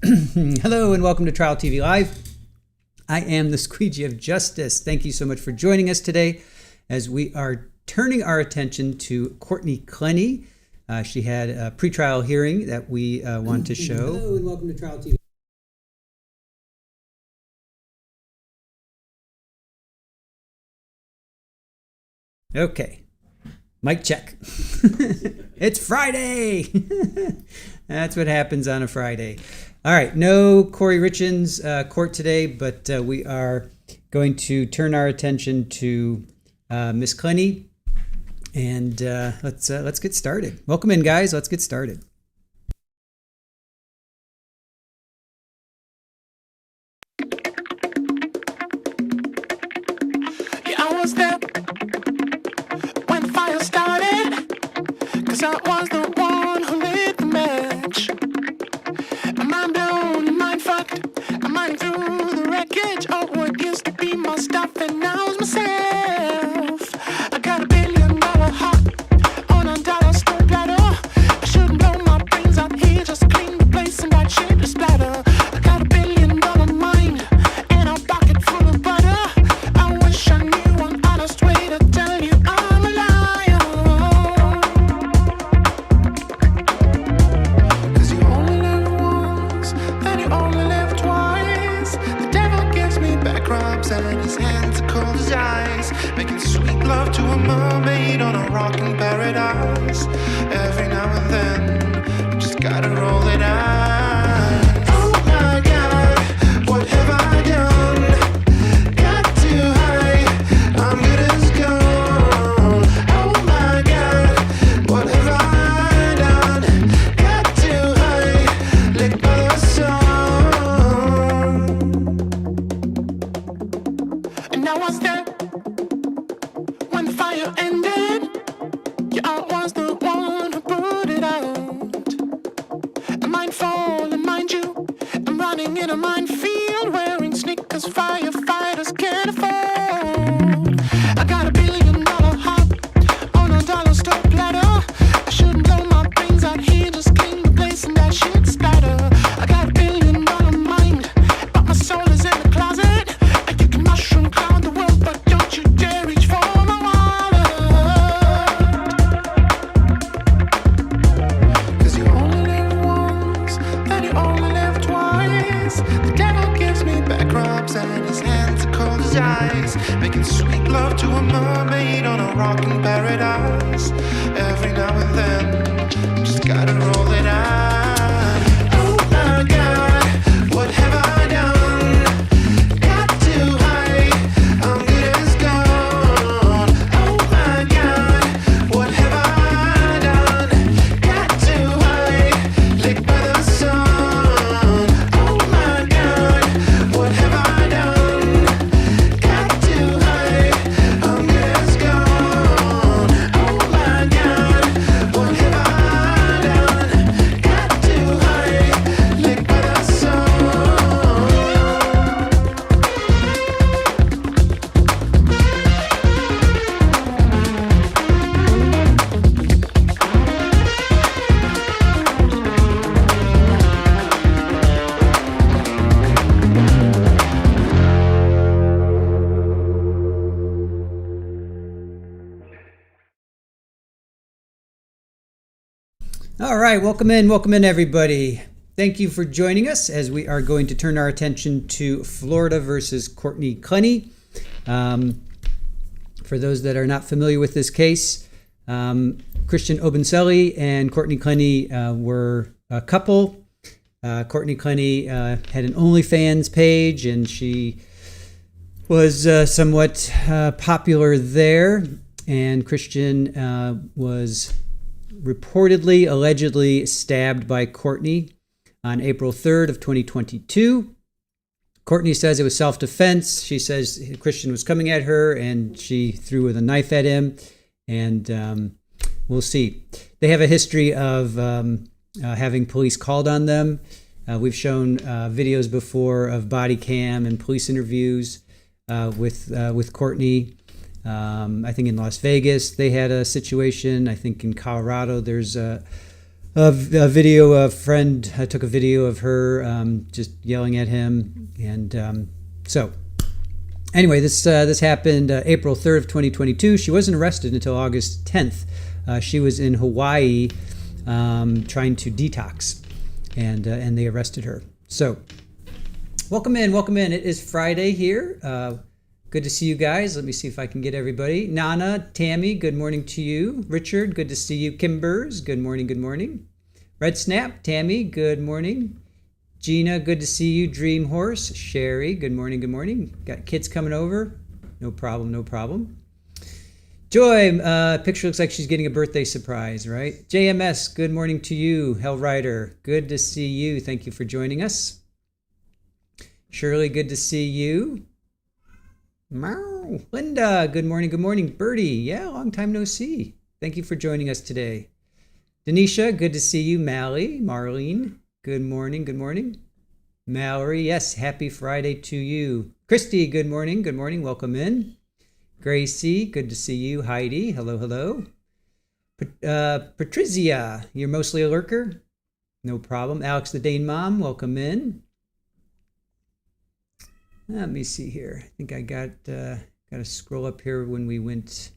Hello and welcome to Trial TV Live. I am the Squeegee of Justice. Thank you so much for joining us today as we are turning our attention to Courtney Clenney. She had a pretrial hearing that we want to show. Hello and welcome to Trial TV. Okay, mic check. It's Friday. That's what happens on a Friday. All right, no Corey Richens court today, but we are going to turn our attention to Miss Clenney, and let's get started. Welcome in, guys. Let's get started. Yeah, I was there when the fire started, 'cause I was the one who lit the match. My mind blown, mind fucked, I'm mining through the wreckage of what used to be my stuff, and now it's myself. I got $1 billion heart on a dollar store platter. I shouldn't blow my brains out here, just clean the place and that shit to splatter. I got $1 billion mind and a pocket full of butter. I wish I knew one honest way to tell you I'm a liar. 'Cause you only live once, then you only live twice. The devil gives me back rubs and his hands are cold as ice, making sweet love to a mermaid on a rock in paradise. Every now and then, you just gotta roll it out. Oh my God, what have I done? Got too high, I'm good as gone. Oh my God, what have I done? Got too high, licked by the sun. And I was there when the fire ended. Yeah, I was the one who put it out. A mindful, and mind you, I'm running in a minefield, wearing sneakers firefighters can't afford. I got $1 billion heart on a dollar store platter. I shouldn't blow my brains out here, just clean the place and that shit splatter. I got $1 billion mind, but my soul is in the closet. And you can mushroom cloud the world, but don't you dare reach for my wallet. 'Cause you only live once, then you only live twice. The devil gives me back rubs and his hands are cold as ice, making sweet love to a mermaid on a rock in paradise. Every now and then, you just gotta roll it out. Oh my God, what have I done? Got too high, I'm good as gone. Oh my God, what have I done? Got too high, licked by the sun. Oh my God, what have I done? Got too high, I'm good as gone. Oh my God, what have I done? Got too high, licked by the sun. All right, welcome in everybody. Thank you for joining us as we are going to turn our attention to Florida versus Courtney Clenney. For those that are not familiar with this case, Christian Obumseli and Courtney Clenney were a couple. Courtney Clenney had an OnlyFans page, and she was somewhat popular there. And Christian was reportedly, allegedly stabbed by Courtney on April 3rd of 2022. Courtney says it was self-defense. She says Christian was coming at her and she threw with a knife at him, and we'll see. They have a history of having police called on them. We've shown videos before of body cam and police interviews with Courtney. I think in Las Vegas they had a situation. I think in Colorado there's a video. A friend took a video of her just yelling at him, and so anyway, this happened April 3rd of 2022. She wasn't arrested until August 10th. She was in Hawaii trying to detox, and they arrested her. So welcome in. It is Friday here. Good to see you guys. Let me see if I can get everybody. Nana, Tammy, good morning to you. Richard, good to see you. Kimbers, good morning. Red Snap, Tammy, good morning. Gina, good to see you. Dream Horse, Sherry, good morning. Got kids coming over? No problem. Joy, picture looks like she's getting a birthday surprise, right? JMS, good morning to you. Hell Rider, good to see you. Thank you for joining us. Shirley, good to see you. Meow. Linda, good morning. Birdie, yeah, long time no see. Thank you for joining us today. Denisha, good to see you. Marlene, good morning. Mallory, yes, happy Friday to you. Christy, good morning. Welcome in. Gracie, good to see you. Heidi, hello. Patrizia, you're mostly a lurker? No problem. Alex the Dane Mom, welcome in. Let me see here. I think I got to scroll up here when we went.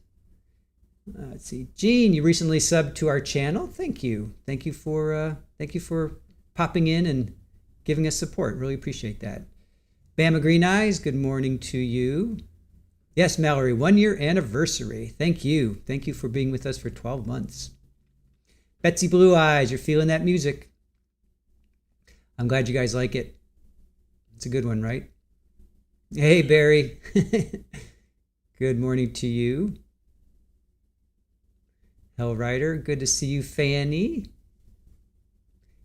Let's see. Jean, you recently subbed to our channel. Thank you for popping in and giving us support. Really appreciate that. Bama Green Eyes, good morning to you. Yes, Mallory, 1 year anniversary. Thank you for being with us for 12 months. Betsy Blue Eyes, you're feeling that music. I'm glad you guys like it. It's a good one, right? Hey, Barry. Good morning to you. Hell Rider, good to see you. Fanny.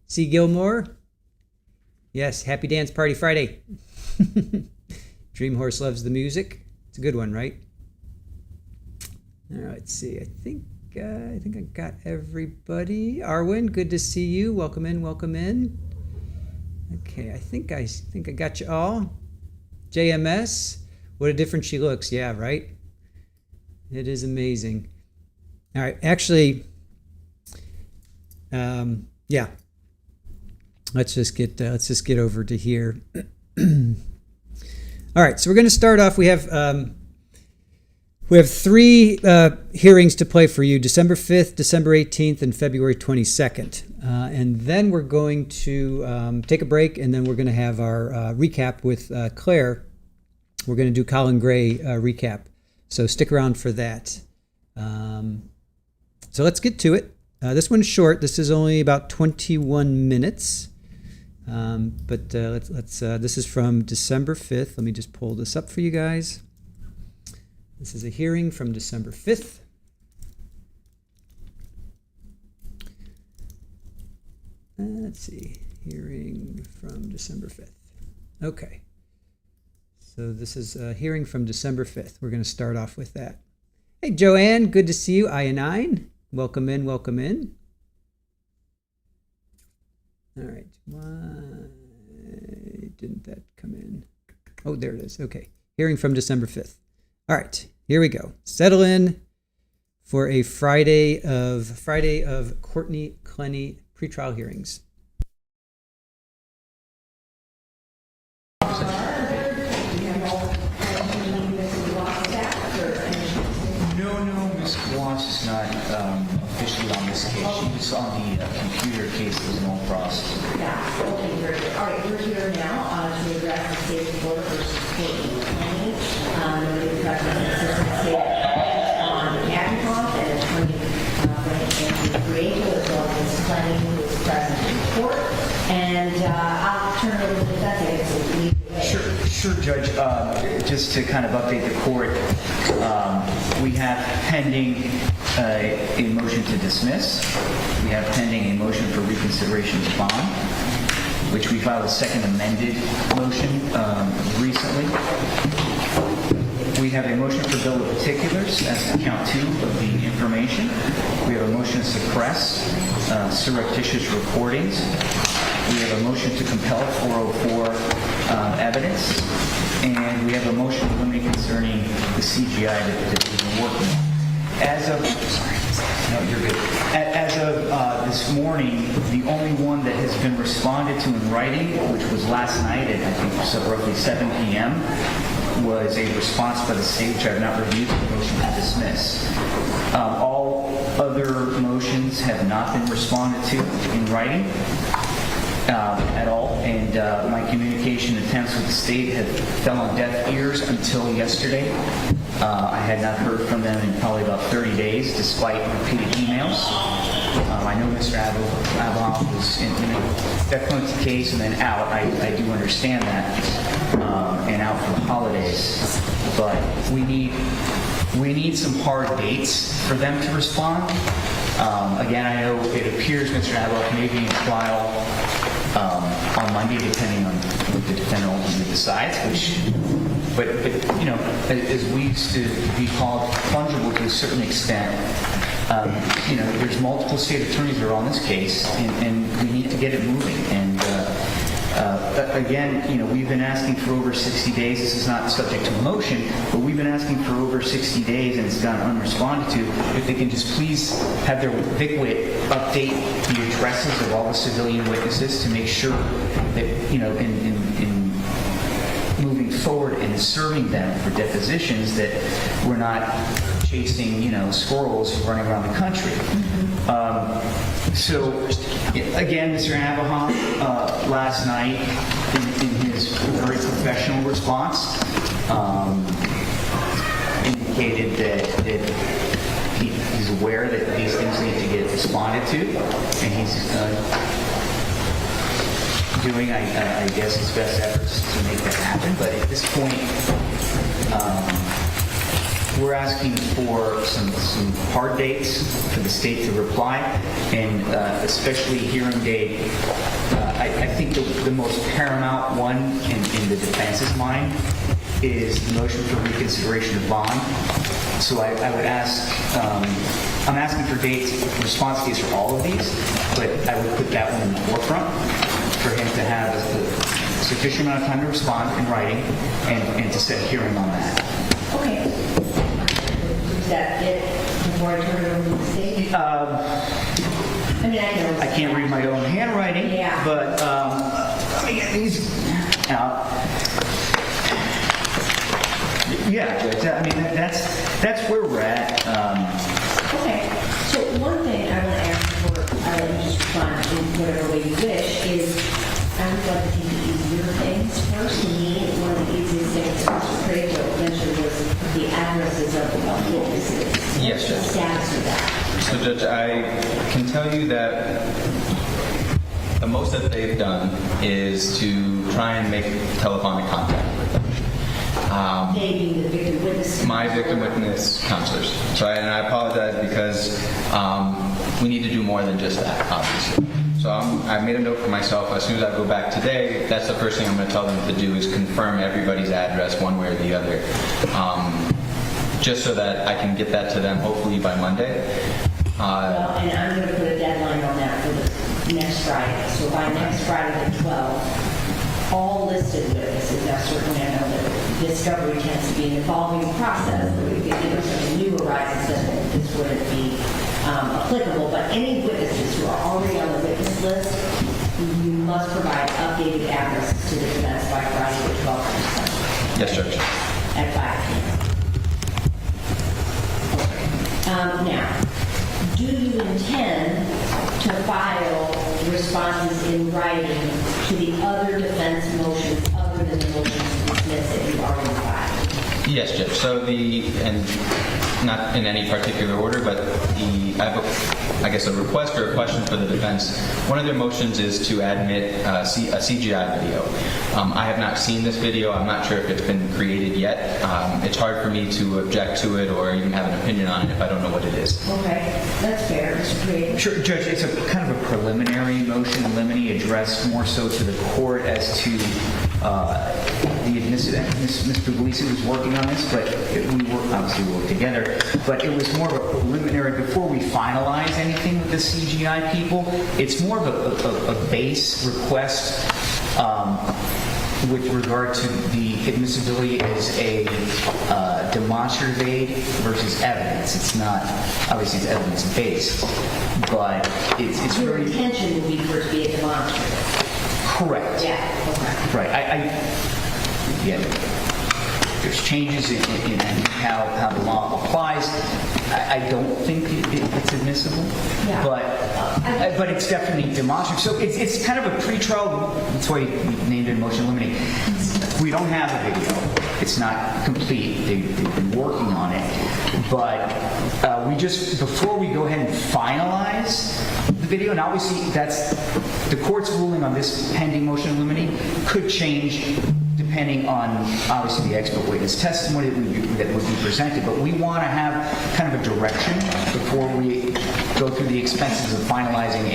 C. Gilmore. Yes, happy dance party Friday. Dream Horse loves the music. It's a good one, right? All right, let's see. I think I got everybody. Arwen, good to see you. Welcome in. Okay, I think I got you all. JMS, what a difference she looks. Yeah, right? It is amazing. All right, actually, yeah. Let's just get over to here. All right, so we're going to start off. We have 3 hearings to play for you: December 5th, December 18th, and February 22nd. And then we're going to take a break, and then we're going to have our recap with Claire. We're going to do Colin Gray recap. So stick around for that. So let's get to it. This one's short. This is only about 21 minutes. But let's. This is from December 5th. Let me just pull this up for you guys. This is a hearing from December 5th. Let's see. Hearing from December 5th. Okay. So this is a hearing from December 5th. We're going to start off with that. Hey, Joanne, good to see you. Ionine, welcome in. All right. Why didn't that come in? Oh, there it is. Okay. Hearing from December 5th. All right. Here we go. Settle in for a Friday of Courtney Clenney pretrial hearings. Is not officially on this case. She was on the computer case that was an old process. Yeah, okay, very good. All right, we're here now to address the state of Florida versus Courtney Clenney. We're discussing the assistant state on Adcock and attorney Andrew Grable, as well as Clenney, who is present in court. And I'll turn it over to the defense. Sure, Judge. Just to kind of update the court, we have pending a motion to dismiss. We have pending a motion for reconsideration of bond, which we filed a second amended motion recently. We have a motion for bill of particulars as to count 2 of the information. We have a motion to suppress surreptitious recordings. We have a motion to compel 404 evidence, and we have a motion to eliminate concerning the CGI that we've been working on. As of, no, you're good. As of this morning, the only one that has been responded to in writing, which was last night at I think roughly 7 p.m., was a response by the state, which I have not reviewed, the motion to dismiss. All other motions have not been responded to in writing at all, and my communication attempts with the state have fell on deaf ears until yesterday. I had not heard from them in probably about 30 days, despite repeated emails. I know Mr. Avalon was in a death penalty case and then out. I do understand that, and out for the holidays. But we need some hard dates for them to respond. Again, I know it appears Mr. Avalon may be in trial on Monday, depending on what the defendant ultimately decides. But you know, as we used to be called fungible to a certain extent. You know, there's multiple state attorneys that are on this case, and we need to get it moving. And again, you know, we've been asking for over 60 days. This is not subject to a motion, but we've been asking for over 60 days, and it's gone unresponded to. If they can just please have their VicWit update the addresses of all the civilian witnesses to make sure that, you know, in moving forward and serving them for depositions, that we're not chasing, you know, squirrels running around the country. So, again, Mr. Abraham, last night, in his very professional response, indicated that he's aware that these things need to get responded to, and he's doing, I guess, his best efforts to make that happen. But at this point, we're asking for some hard dates for the state to reply, and especially hearing date. I think the most paramount one in the defense's mind is the motion for reconsideration of bond. So I would ask, I'm asking for dates, response dates for all of these, but I would put that one in the forefront for him to have a sufficient amount of time to respond in writing and to set a hearing on that. Okay. Is that it before I turn it over to the state? I mean, I can't read my own handwriting, yeah. But let me get these out. Yeah, Judge, I mean, that's where we're at. Okay. So one thing I want to ask for, I'll let you just respond in whatever way you wish, is I would like to take the easier things first. To me, one of the easiest things that Mr. Pretrial mentioned was the addresses of the witnesses. Yes, Judge. What's the status of that? So, Judge, I can tell you that the most that they've done is to try and make telephonic contact with them. They being the victim witness. My victim witness counselors. So, and I apologize because we need to do more than just that, obviously. So I made a note for myself. As soon as I go back today, that's the first thing I'm going to tell them to do is confirm everybody's address one way or the other. Just so that I can get that to them hopefully by Monday. Well, and I'm going to put a deadline on that for the next Friday. So by next Friday the 12th, all listed witnesses, now certainly I know that discovery tends to be an evolving process, but if something new arises, then this wouldn't be applicable. But any witnesses who are already on the witness list, you must provide updated addresses to the defense by Friday the 12th. Yes, Judge. At 5 p.m. Now, do you intend to file responses in writing to the other defense motions other than the motions to dismiss that you already filed? Yes, Judge. So and not in any particular order, but I have a request or a question for the defense. One of their motions is to admit a CGI video. I have not seen this video. I'm not sure if it's been created yet. It's hard for me to object to it or even have an opinion on it if I don't know what it is. Okay, that's fair, Mr. Creative. Sure, Judge, it's a kind of a preliminary motion, limine addressed more so to the court as to the admissibility. Mr. Galisi was working on this, but we worked together. But it was more of a preliminary before we finalize anything with the CGI people. It's more of a base request with regard to the admissibility as a demonstrative aid versus evidence. It's not, obviously it's evidence-based, but it's Your really... intention would be for it to be a demonstrative. Correct. Yeah, okay. Right. Yeah. There's changes in how the law applies. I don't think it's admissible, Yeah. but it's definitely demonstrative. So it's kind of a pretrial. That's why we named it motion limiting. We don't have a video. It's not complete. They've been working on it, but we just, before we go ahead and finalize the video, and obviously that's the court's ruling on this pending motion limiting could change depending on, obviously, the expert witness testimony that would be presented. But we want to have kind of a direction before we go through the expenses of finalizing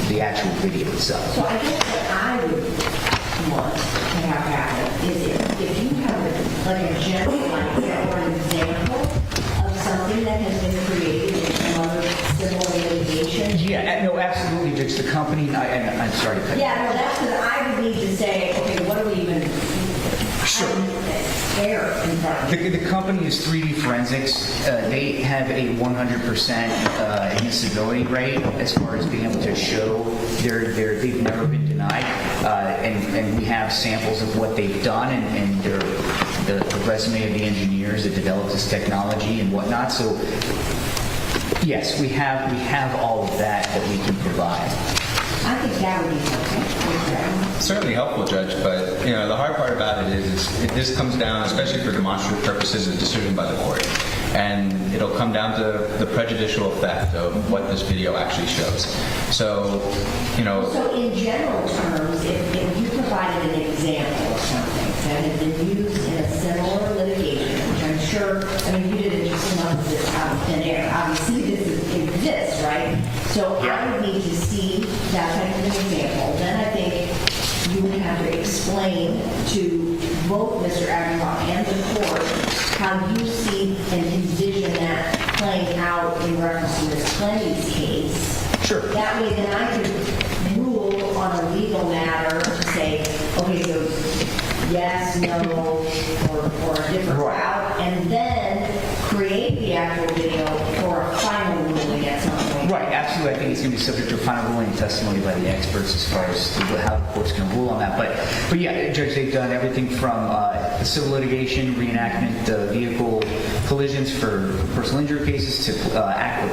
the actual video itself. So I guess what I would want to have happen is if you have like a general idea or an example of something that has been created in some other similar litigation. Yeah, no, absolutely, Judge. The company, and I'm sorry to cut you. Yeah, no, that's because I would need to say, okay, what do we even... Sure. There in front of you. The company is 3D Forensics. They have a 100% admissibility rate as far as being able to show they've never been denied. And we have samples of what they've done and the resume of the engineers that developed this technology and whatnot. So yes, we have all of that we can provide. I think that would be okay. Certainly helpful, Judge, but the hard part about it is this comes down, especially for demonstrative purposes, a decision by the court. And it'll come down to the prejudicial effect of what this video actually shows. So, So in general terms, if you provided an example of something that had been used in a similar litigation, which I'm sure, you didn't just come up with this out of thin air. Obviously, this exists, right? So I would need to see that type of an example. Then I think you would have to explain to both Mr. Aguilar and the court how you see and envision that playing out in reference to Ms. Clenney's case. Sure. That way then I could rule on a legal matter to say, okay, so yes, no, or a different route, and then create the actual video for a final ruling at some point. Right, absolutely. I think it's going to be subject to a final ruling and testimony by the experts as far as how the court's going to rule on that. But yeah, Judge, they've done everything from the civil litigation, reenactment, vehicle collisions for personal injury cases to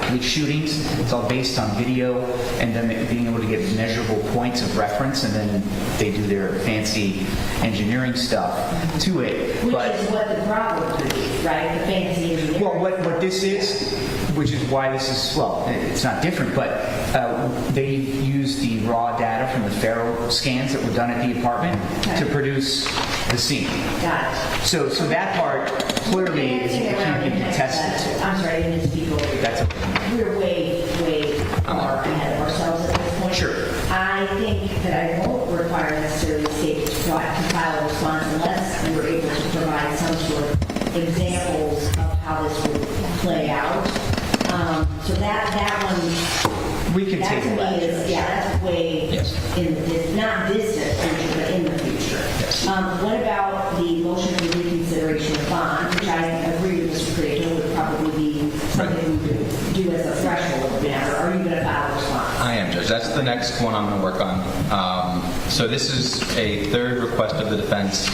police shootings. It's all based on video and then being able to get measurable points of reference, and then they do their fancy engineering stuff to it. Which is what the problem could be, right? The fancy engineering. Well, what this is, which is why this is, well, it's not different, but they use the raw data from the Faro scans that were done at the apartment to produce the scene. Got it. So that part clearly can't be contested. I'm sorry, I didn't speak over you. That's okay. We're way far ahead of ourselves at this point. Sure. I think that I won't require necessarily the state to compile a response unless we were able to provide some sort of examples of how this would play out. So that one, We can that take to me that. is, that's way in the not distant future, but in the future. Yes. What about the motion for reconsideration of bond, which I agree with Mr. Prieto would probably be something we could do as a threshold matter? Are you going to file a response? I am, Judge. That's the next one I'm going to work on. So this is a third request of the defense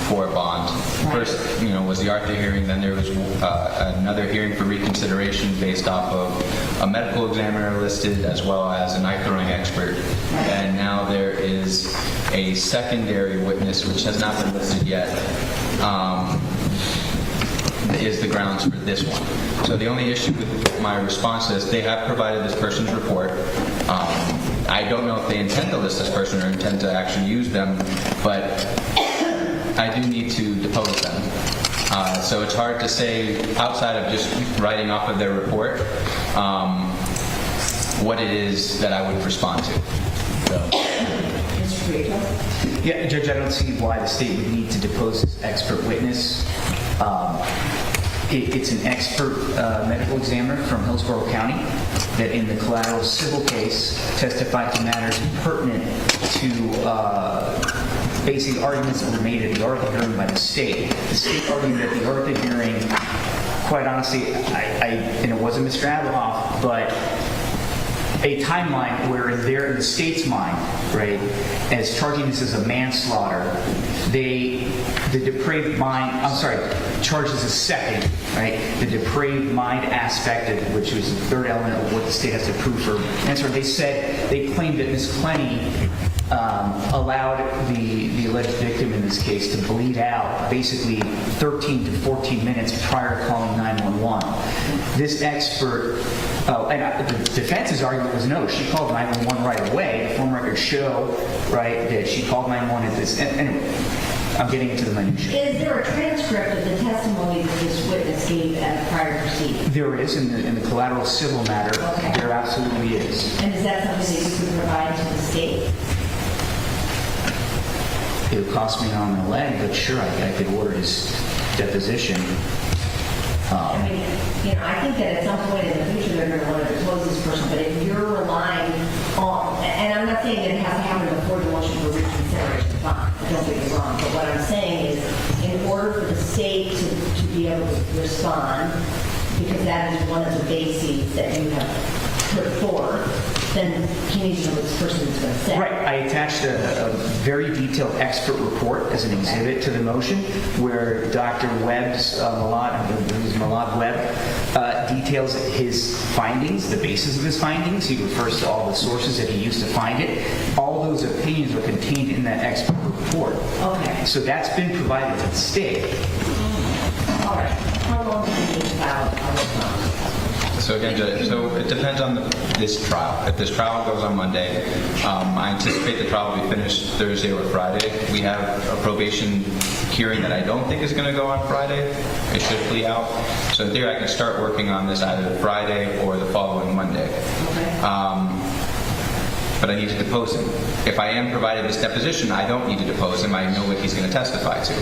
for a bond. First, was the Arthur hearing. Then there was another hearing for reconsideration based off of a medical examiner listed as well as an eye-throwing expert. And now there is a secondary witness, which has not been listed yet, is the grounds for this one. So the only issue with my response is they have provided this person's report. I don't know if they intend to list this person or intend to actually use them, but I do need to depose them. So it's hard to say, outside of just writing off of their report, what it is that I would respond to. So. Mr. Prieto? Yeah, Judge, I don't see why the state would need to depose this expert witness. It's an expert medical examiner from Hillsborough County that in the collateral civil case testified to matters pertinent to basically arguments that were made at the Arthur hearing by the state. The state argued at the Arthur hearing, quite honestly, and it wasn't Mr. Abahoff, but a timeline where in the state's mind, right, as charging this as a manslaughter, the depraved mind, charges a second, right, the depraved mind aspect of which was the third element of what the state has to prove for answer. They claimed that Ms. Clenney allowed the alleged victim in this case to bleed out basically 13 to 14 minutes prior to calling 911. This expert, the defense's argument was no, she called 911 right away. The phone records show, right, that she called 911 at this. Anyway, I'm getting into the minutiae. Is there a transcript of the testimony that this witness gave at a prior proceeding? There is in the collateral civil matter. Okay. There absolutely is. And is that something that you could provide to the state? It would cost me an arm and a leg, but sure, I could order his deposition. I mean, I think that at some point in the future they're going to want to depose this person, but if you're relying on, and I'm not saying that it has to happen before the motion for reconsideration, fine, don't get me wrong, but what I'm saying is in order for the state to be able to respond, because that is one of the bases that you have put forth, then he needs to know what this person is going to say. Right. I attached a very detailed expert report as an exhibit to the motion where Dr. Webb's, Malad Webb, details his findings, the basis of his findings. He refers to all the sources that he used to find it. All those opinions are contained in that expert report. Okay. So that's been provided to the state. All right. How long do you need to file a response? So again, Judge, so it depends on this trial. If this trial goes on Monday, I anticipate the trial will be finished Thursday or Friday. We have a probation hearing that I don't think is going to go on Friday. It should plea out. So in theory, I can start working on this either Friday or the following Monday. Okay. But I need to depose him. If I am provided this deposition, I don't need to depose him. I know what he's going to testify to.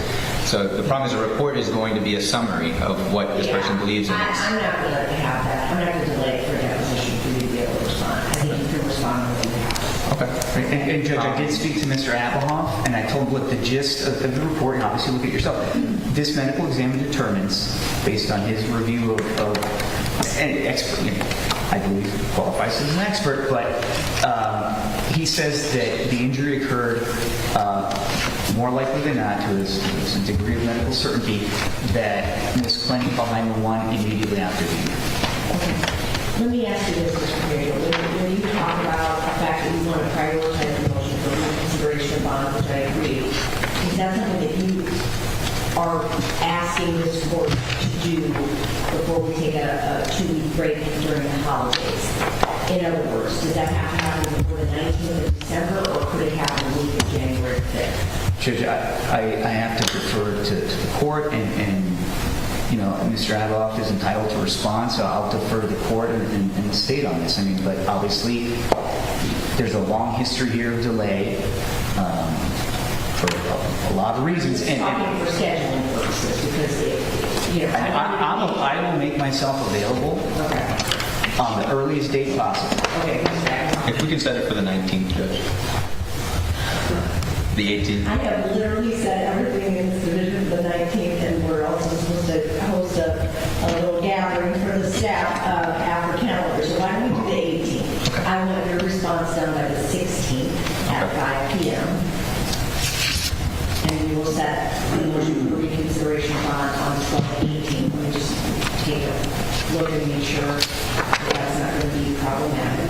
So the problem is a report is going to be a summary of what this person believes in. I'm not going to have that. I'm not going to delay it for a deposition for you to be able to respond. I think you can respond when you have to. Okay. And Judge, I did speak to Mr. Abahoff, and I told him, look, the gist of the report, and obviously look at yourself. This medical examiner determines, based on his review of an expert, I believe qualifies as an expert, but he says that the injury occurred more likely than not, to his degree of medical certainty, that Ms. Clenney called 911 immediately after the injury. Okay. Let me ask you this, Mr. Mayor. When you talk about the fact that you want to prioritize the motion for reconsideration of bond, which I agree, is that something that you are asking this court to do before we take a 2-week break during the holidays? In other words, does that have to happen before the 19th of December, or could it happen the week of January 5th? Judge, I have to defer to the court, and Mr. Abahoff is entitled to respond, so I'll defer to the court and the state on this. I mean, but obviously, there's a long history here of delay for a lot of reasons. I'm talking for scheduling purposes, because I will make myself available on the earliest date possible. Okay. If we can set it for the 19th, Judge. The 18th. I have literally said everything in this division for the 19th, and we're also supposed to host a little gathering for the staff after calendar. So why don't we do the 18th? Okay. I want your response done by the 16th at 5 p.m. And we will set the motion for reconsideration on 12/18. Let me just take a look and make sure that that's not going to be problematic.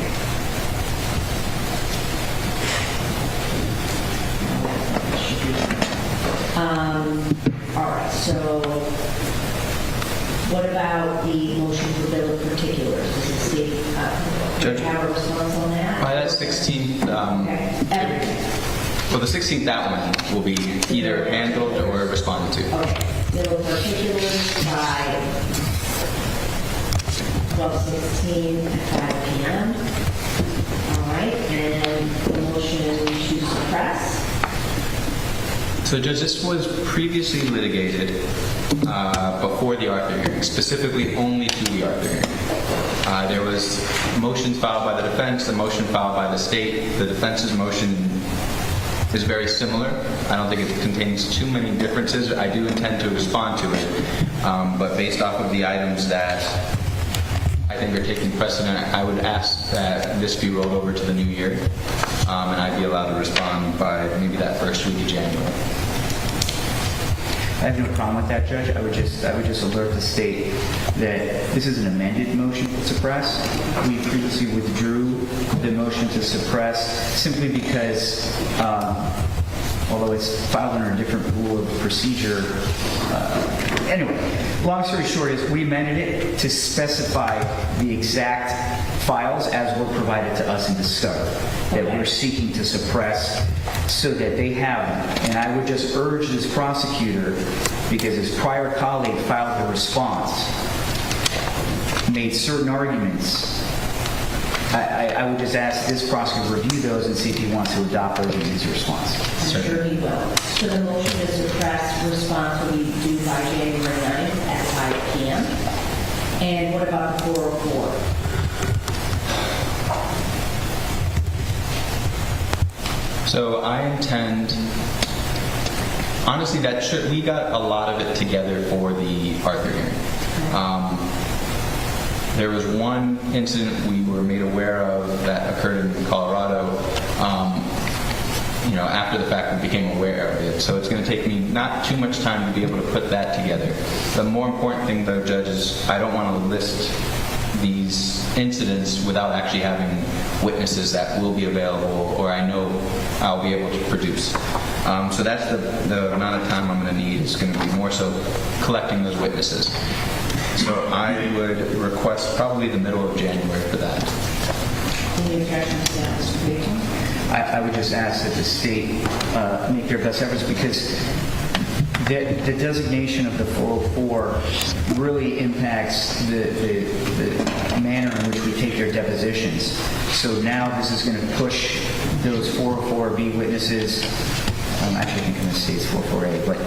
All right, so what about the motion for bill of particulars? Does the state have a response on that? By that 16th, Okay. well, the 16th, that one will be either handled or responded to. Okay, bill of particulars by 12/16 at 5 p.m. All right, and the motion to suppress. So, Judge, this was previously litigated before the Arthur hearing, specifically only to the Arthur hearing. There was motions filed by the defense, the motion filed by the state. The defense's motion is very similar. I don't think it contains too many differences. I do intend to respond to it, but based off of the items that I think are taking precedent, I would ask that this be rolled over to the new year, and I'd be allowed to respond by maybe that first week of January. I have no problem with that, Judge. I would just alert the state that this is an amended motion to suppress. We previously withdrew the motion to suppress simply because, although it's filed under a different rule of procedure, anyway, long story short is we amended it to specify the exact files as were provided to us in discovery that we're seeking to suppress so that they have them. And I would just urge this prosecutor, because his prior colleague filed a response, made certain arguments. I would just ask this prosecutor to review those and see if he wants to adopt those in his response. I'm sure he will. So the motion to suppress response will be due by January 9th at 5 p.m. And what about the 404? So I intend, honestly, we got a lot of it together for the Arthur hearing. There was one incident we were made aware of that occurred in Colorado. After the fact, we became aware of it. So it's going to take me not too much time to be able to put that together. The more important thing, though, Judge, is I don't want to list these incidents without actually having witnesses that will be available or I know I'll be able to produce. So that's the amount of time I'm going to need. It's going to be more so collecting those witnesses. So I would request probably the middle of January for that. Any objections to that, Mr. Bateman? I would just ask that the state make their best efforts, because the designation of the 404 really impacts the manner in which we take their depositions. So now this is going to push those 404B witnesses. Actually, I think in the state's 404A, but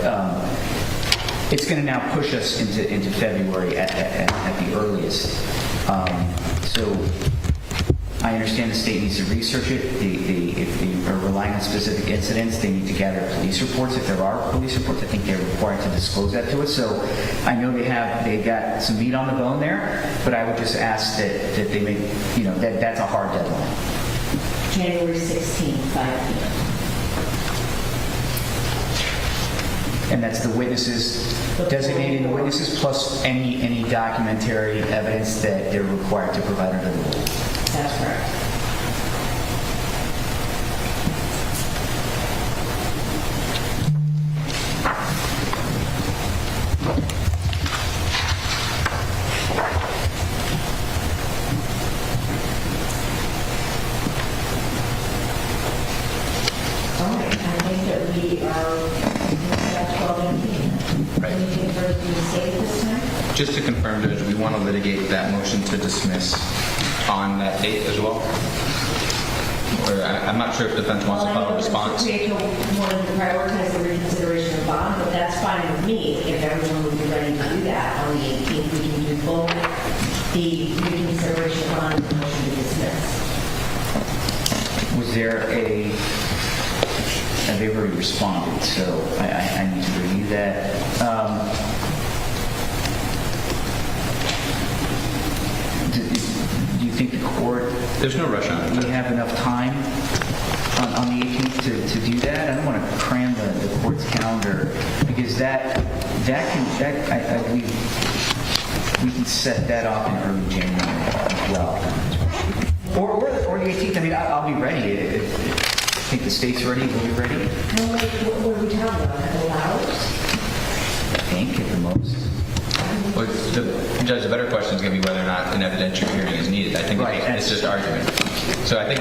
it's going to now push us into February at the earliest. So I understand the state needs to research it. If they are relying on specific incidents, they need to gather police reports. If there are police reports, I think they're required to disclose that to us. So I know they got some meat on the bone there, but I would just ask that they make, that's a hard deadline. January 16th, 5 p.m. And that's the witnesses, designating the witnesses plus any documentary evidence that they're required to provide under the rule. That's correct. All right, I think that we are at 12:18. Right. Anything further to say this time? Just to confirm, Judge, we want to litigate that motion to dismiss on that date as well? Or I'm not sure if defense wants to file a response. Mr. Prieto wanted to prioritize the reconsideration of bond, but that's fine with me. If everyone would be ready to do that on the 18th, we can do both the reconsideration of bond and the motion to dismiss. Was there they've already responded, so I need to review that. Do you think the court... There's no rush on it. We have enough time on the 18th to do that? I don't want to cram the court's calendar, because I believe we can set that off in early January as well. Or the 18th. I mean, I'll be ready. I think the state's ready. We'll be ready. What are we talking about? A couple hours? I think at the most. Well, Judge, the better question is going to be whether or not an evidentiary hearing is needed. I think Right. it's just argument. So I think,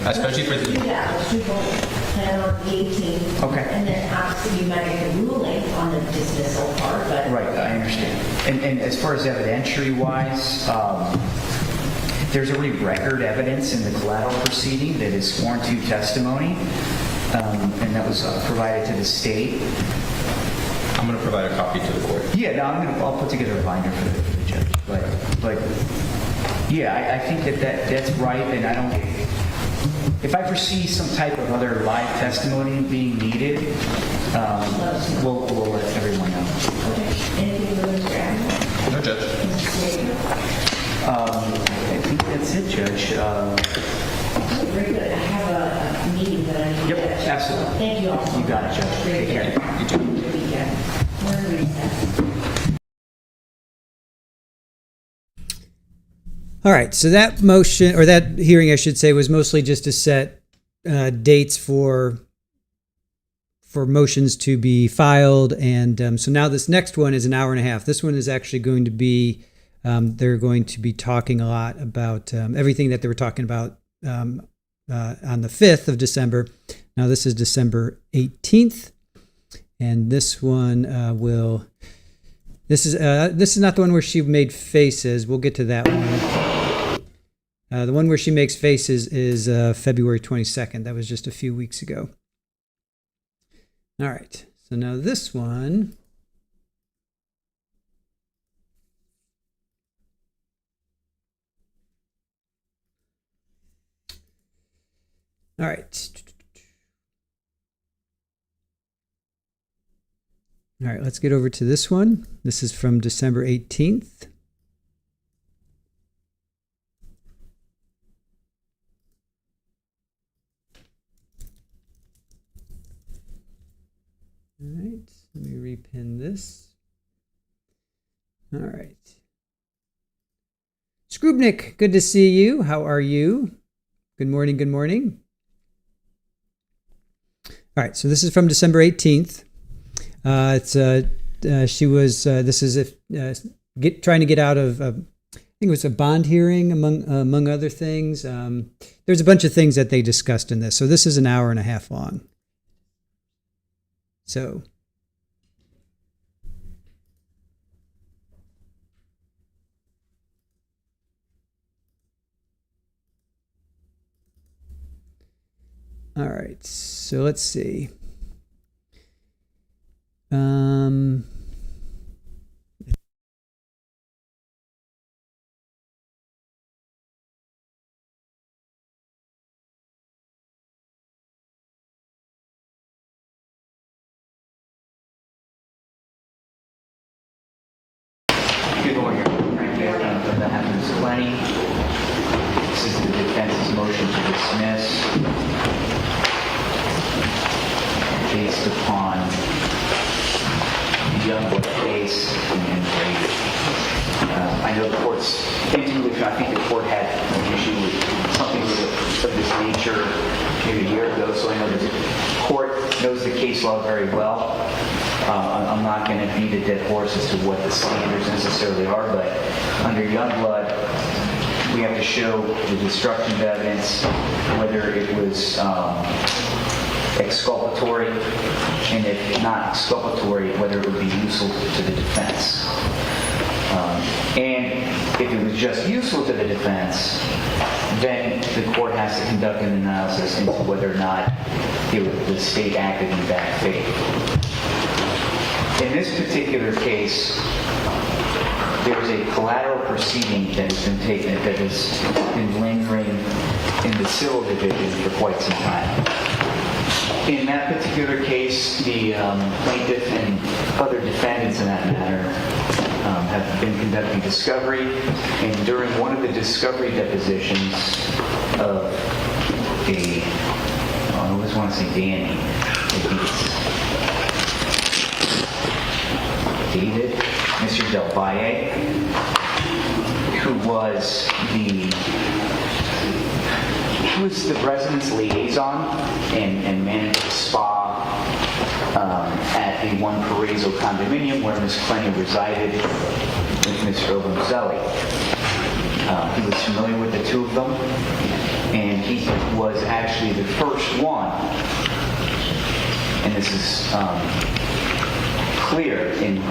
especially for the... Yeah, let's do both. And on the 18th. Okay. And then obviously you might make a ruling on the dismissal part, but... Right, I understand. And as far as evidentiary-wise, there's already record evidence in the collateral proceeding that is sworn to testimony, and that was provided to the state. I'm going to provide a copy to the court. Yeah, no, I'll put together a binder for the judge. But yeah, I think that's right, and I don't. If I foresee some type of other live testimony being needed, we'll let everyone know. Okay. Anything further, Mr. Adams? No, Judge. I think that's it, Judge. Very good. I have a meeting that I need Yep, to check. absolutely. Thank you all. You got it, Judge. Very Take good. care. You too. Good weekend. We're in recess. All right, so that motion, or that hearing, I should say, was mostly just to set dates for motions to be filed. And so now this next one is an hour and a half. This one is actually going to be, they're going to be talking a lot about everything that they were talking about on the 5th of December. Now this is December 18th. And this one this is not the one where she made faces. We'll get to that one. The one where she makes faces is February 22nd. That was just a few weeks ago. All right. So now this one. All right. All right, let's get over to this one. This is from December 18th. All right, let me repin this. All right. Skrubnik, good to see you. How are you? Good morning, good morning. All right, so this is from December 18th. She was, this is if trying to get out of, I think it was a bond hearing among other things. There's a bunch of things that they discussed in this. So this is an hour and a half long. So. All right, so let's see. Good morning. Frank Bailey on behalf of Ms. Clenney. This is the defense's motion to dismiss based upon the Youngblood case and Brady. I know the court's intuition, I think the court had an issue with something of this nature maybe a year ago, so I know the court knows the case law very well. I'm not going to beat a dead horse as to what the standards necessarily are, but under Youngblood, we have to show the destruction of evidence, whether it was exculpatory, and if not exculpatory, whether it would be useful to the defense. And if it was just useful to the defense, then the court has to conduct an analysis into whether or not the state acted in bad faith. In this particular case, there is a collateral proceeding that has been taken, that has been lingering in the civil division for quite some time. In that particular case, the plaintiff and other defendants in that matter have been conducting discovery, and during one of the discovery depositions of I always want to say Danny, I think it's David, Mr. Del Valle, who was the residence liaison and managed the spa at the One Paraiso condominium where Ms. Clenney resided with Mr. Obumseli. He was familiar with the two of them, and he was actually the first one, and this is clear in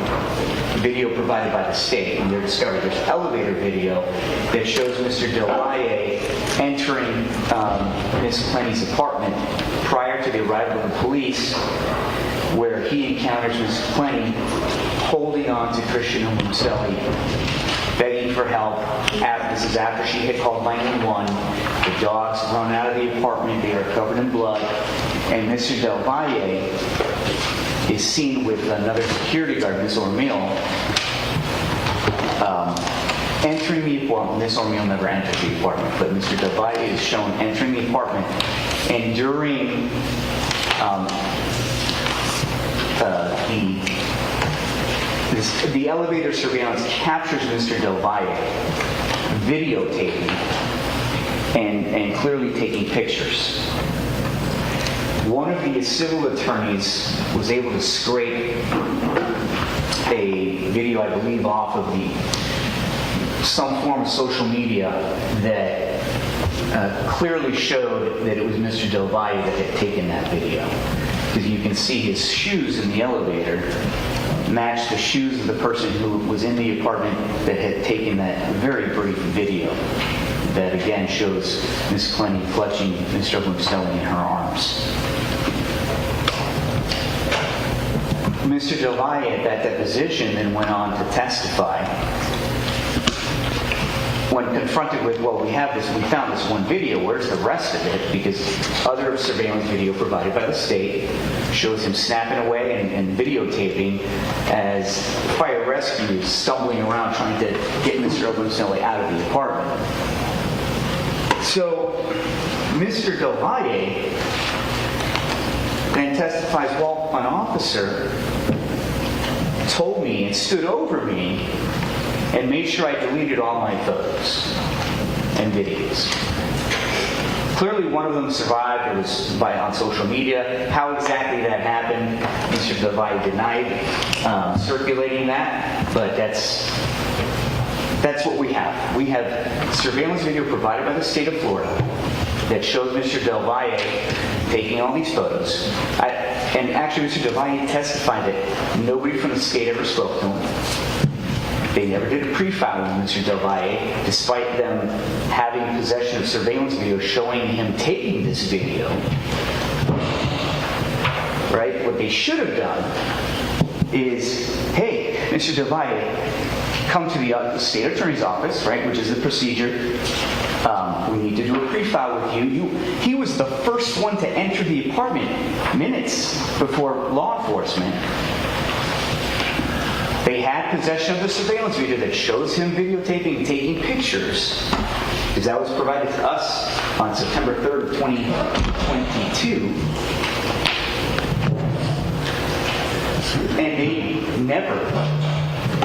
video provided by the state in their discovery. There's elevator video that shows Mr. Del Valle entering Ms. Clenney's apartment prior to the arrival of the police, where he encounters Ms. Clenney holding on to Christian Obumseli begging for help. This is after she had called 911. The dogs run out of the apartment. They are covered in blood. And Mr. Del Valle is seen with another security guard, Miss Ormeal, entering the apartment. Miss Ormeal never entered the apartment, but Mr. Del Valle is shown entering the apartment. And during the elevator surveillance captures Mr. Del Valle videotaping and clearly taking pictures. One of the civil attorneys was able to scrape a video, I believe, off of some form of social media that clearly showed that it was Mr. Del Valle that had taken that video. Because you can see his shoes in the elevator match the shoes of the person who was in the apartment that had taken that very brief video that again shows Ms. Clenney clutching Mr. Obumseli in her arms. Mr. Del Valle at that deposition then went on to testify. When confronted with, well, we found this one video, where's the rest of it? Because other surveillance video provided by the state shows him snapping away and videotaping as fire rescue is stumbling around trying to get Mr. Obumseli out of the apartment. So, Mr. Del Valle then testifies, well, an officer told me and stood over me and made sure I deleted all my photos and videos. Clearly one of them survived. It was on social media. How exactly that happened, Mr. Del Valle denied circulating that, but that's what we have. We have surveillance video provided by the state of Florida that shows Mr. Del Valle taking all these photos. And actually Mr. Del Valle testified that nobody from the state ever spoke to him. They never did a pre-file with Mr. Del Valle, despite them having possession of surveillance video showing him taking this video. Right? What they should have done is, hey, Mr. Del Valle, come to the state attorney's office, right, which is the procedure. We need to do a pre-file with you. He was the first one to enter the apartment minutes before law enforcement. They had possession of the surveillance video that shows him videotaping and taking pictures, because that was provided to us on September 3rd of 2022. And they never,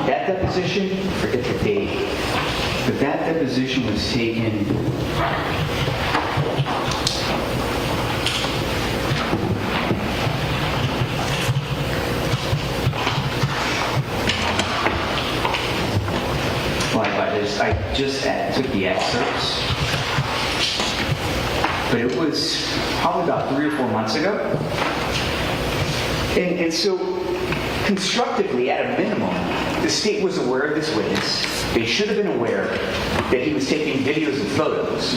that deposition, forget the date, but that deposition was taken I just took the excerpts, but it was probably about 3 or 4 months ago. And so, constructively, at a minimum, the state was aware of this witness. They should have been aware that he was taking videos and photos.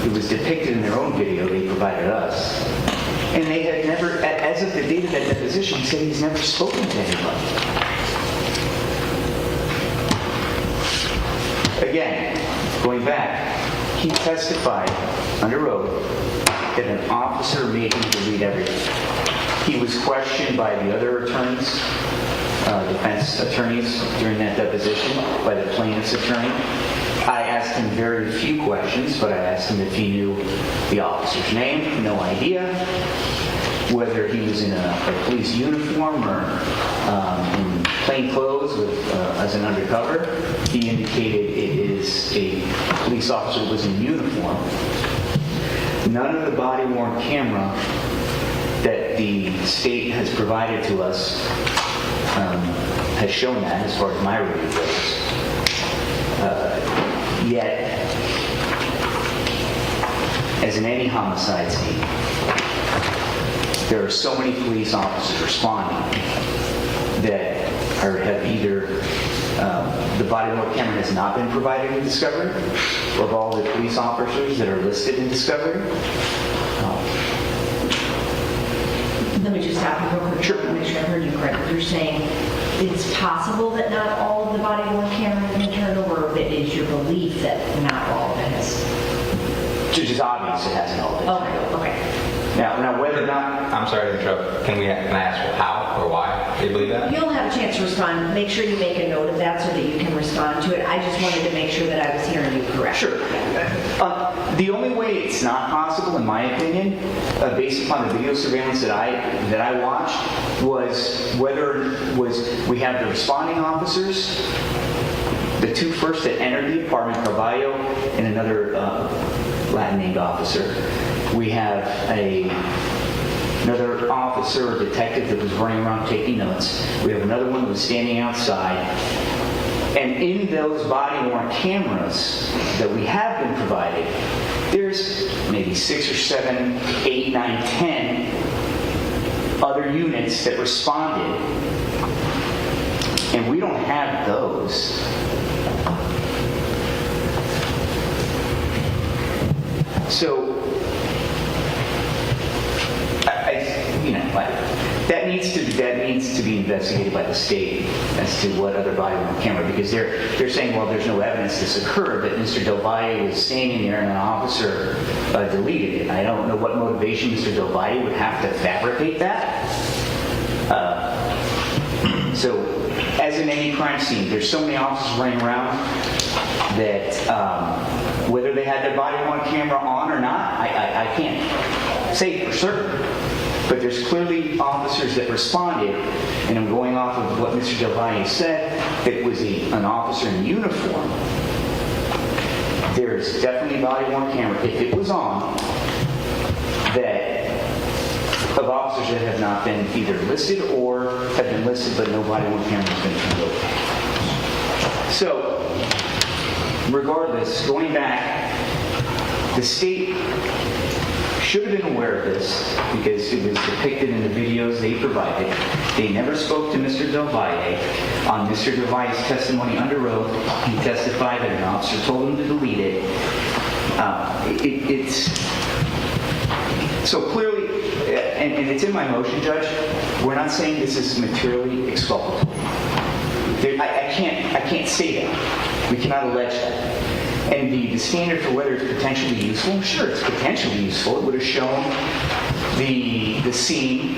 It was depicted in their own video they provided us. And they had never, as of the date of that deposition, he said he's never spoken to anybody. Again, going back, he testified under oath that an officer made him delete everything. He was questioned by the other attorneys, defense attorneys, during that deposition, by the plaintiff's attorney. I asked him very few questions, but I asked him if he knew the officer's name, no idea. Whether he was in a police uniform or in plain clothes as an undercover, he indicated it is a police officer who was in uniform. None of the body-worn camera that the state has provided to us has shown that, as far as my review goes. Yet, as in any homicide scene, there are so many police officers responding that have either the body-worn camera has not been provided in discovery, of all the police officers that are listed in discovery. Let me just stop you real quick. Sure. To make sure I heard you correctly. You're saying it's possible that not all of the body-worn cameras have been turned over, or that it is your belief that not all of it has? Which is obvious it hasn't all been. Okay. Now whether or not, I'm sorry to interrupt. Can I ask how or why they believe that? You'll have a chance to respond. Make sure you make a note of that so that you can respond to it. I just wanted to make sure that I was hearing you correctly. sure. The only way it's not possible, in my opinion, based upon the video surveillance that I watched, was whether we have the responding officers, the two first that entered the apartment, Carballo and another Latin named officer. We have another officer or detective that was running around taking notes. We have another one that was standing outside. And in those body-worn cameras that we have been provided, there's maybe 6 or 7, 8, 9, 10 other units that responded. And we don't have those. So, that needs to be investigated by the state as to what other body-worn camera, because they're saying, well, there's no evidence this occurred, that Mr. Del Valle was standing there and an officer deleted it. I don't know what motivation Mr. Del Valle would have to fabricate that. So, as in any crime scene, there's so many officers running around that whether they had their body-worn camera on or not, I can't say for certain. But there's clearly officers that responded, and I'm going off of what Mr. Del Valle said, that it was an officer in uniform. There's definitely a body-worn camera, if it was on, of officers that have not been either listed or have been listed but no body-worn camera has been turned over. So, regardless, going back, the state should have been aware of this because it was depicted in the videos they provided. They never spoke to Mr. Del Valle. On Mr. Del Valle's testimony under oath, he testified that an officer told him to delete it. It's so clearly, and it's in my motion, Judge, we're not saying this is materially exculpatory. I can't say that. We cannot allege that. And the standard for whether it's potentially useful, sure, it's potentially useful. It would have shown the scene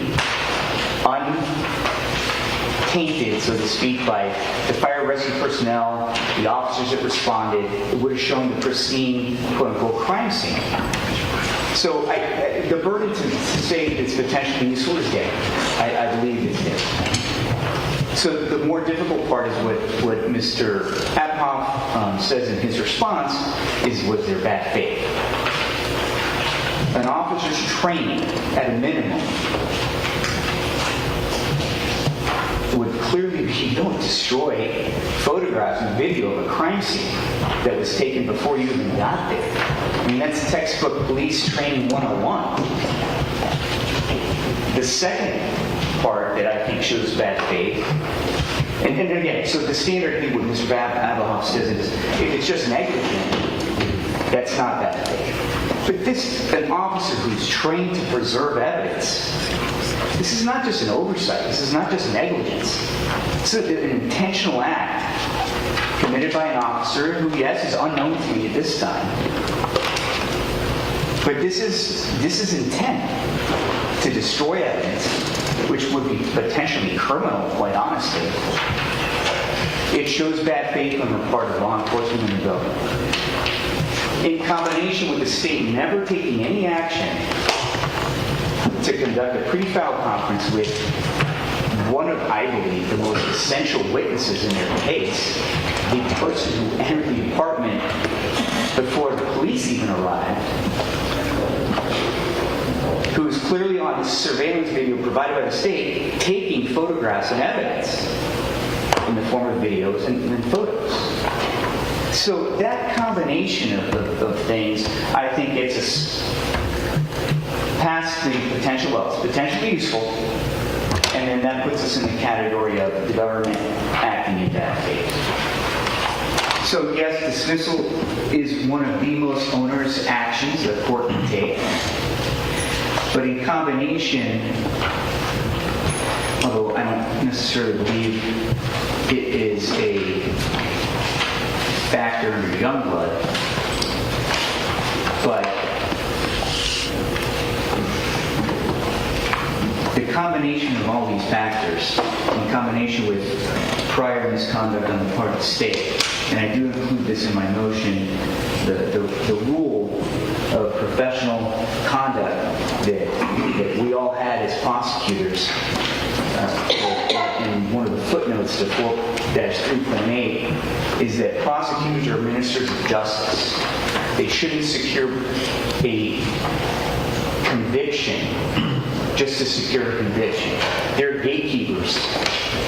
untainted, so to speak, by the fire rescue personnel, the officers that responded. It would have shown the pristine, quote-unquote, crime scene. So the burden to say that it's potentially useful is there. I believe it's there. So the more difficult part is what Mr. Abhoff says in his response was their bad faith. An officer's training, at a minimum, would clearly be don't destroy photographs and video of a crime scene that was taken before you even got there. I mean, that's textbook police training 101. The second part that I think shows bad faith, and again, so the standard thing what Mr. Abhoff says is, if it's just negligent, that's not bad faith. But an officer who's trained to preserve evidence, this is not just an oversight, this is not just negligence. It's an intentional act committed by an officer who, yes, is unknown to me at this time. But this is intent to destroy evidence, which would be potentially criminal, quite honestly. It shows bad faith on the part of law enforcement and the government. In combination with the state never taking any action to conduct a pre-trial conference with one of, I believe, the most essential witnesses in their case, the person who entered the apartment before the police even arrived, who is clearly on the surveillance video provided by the state, taking photographs and evidence in the form of videos and photos. So that combination of things, I think, gets us past the potential, well, it's potentially useful, and then that puts us in the category of the government acting in bad faith. So yes, dismissal is one of the most onerous actions the court can take. But in combination, although I don't necessarily believe it is a factor under Youngblood, but the combination of all these factors, in combination with prior misconduct on the part of the state, and I do include this in my motion, the rule of professional conduct that we all had as prosecutors, in one of the footnotes to 4-3.8, is that prosecutors are ministers of justice. They shouldn't secure a conviction just to secure a conviction. They're gatekeepers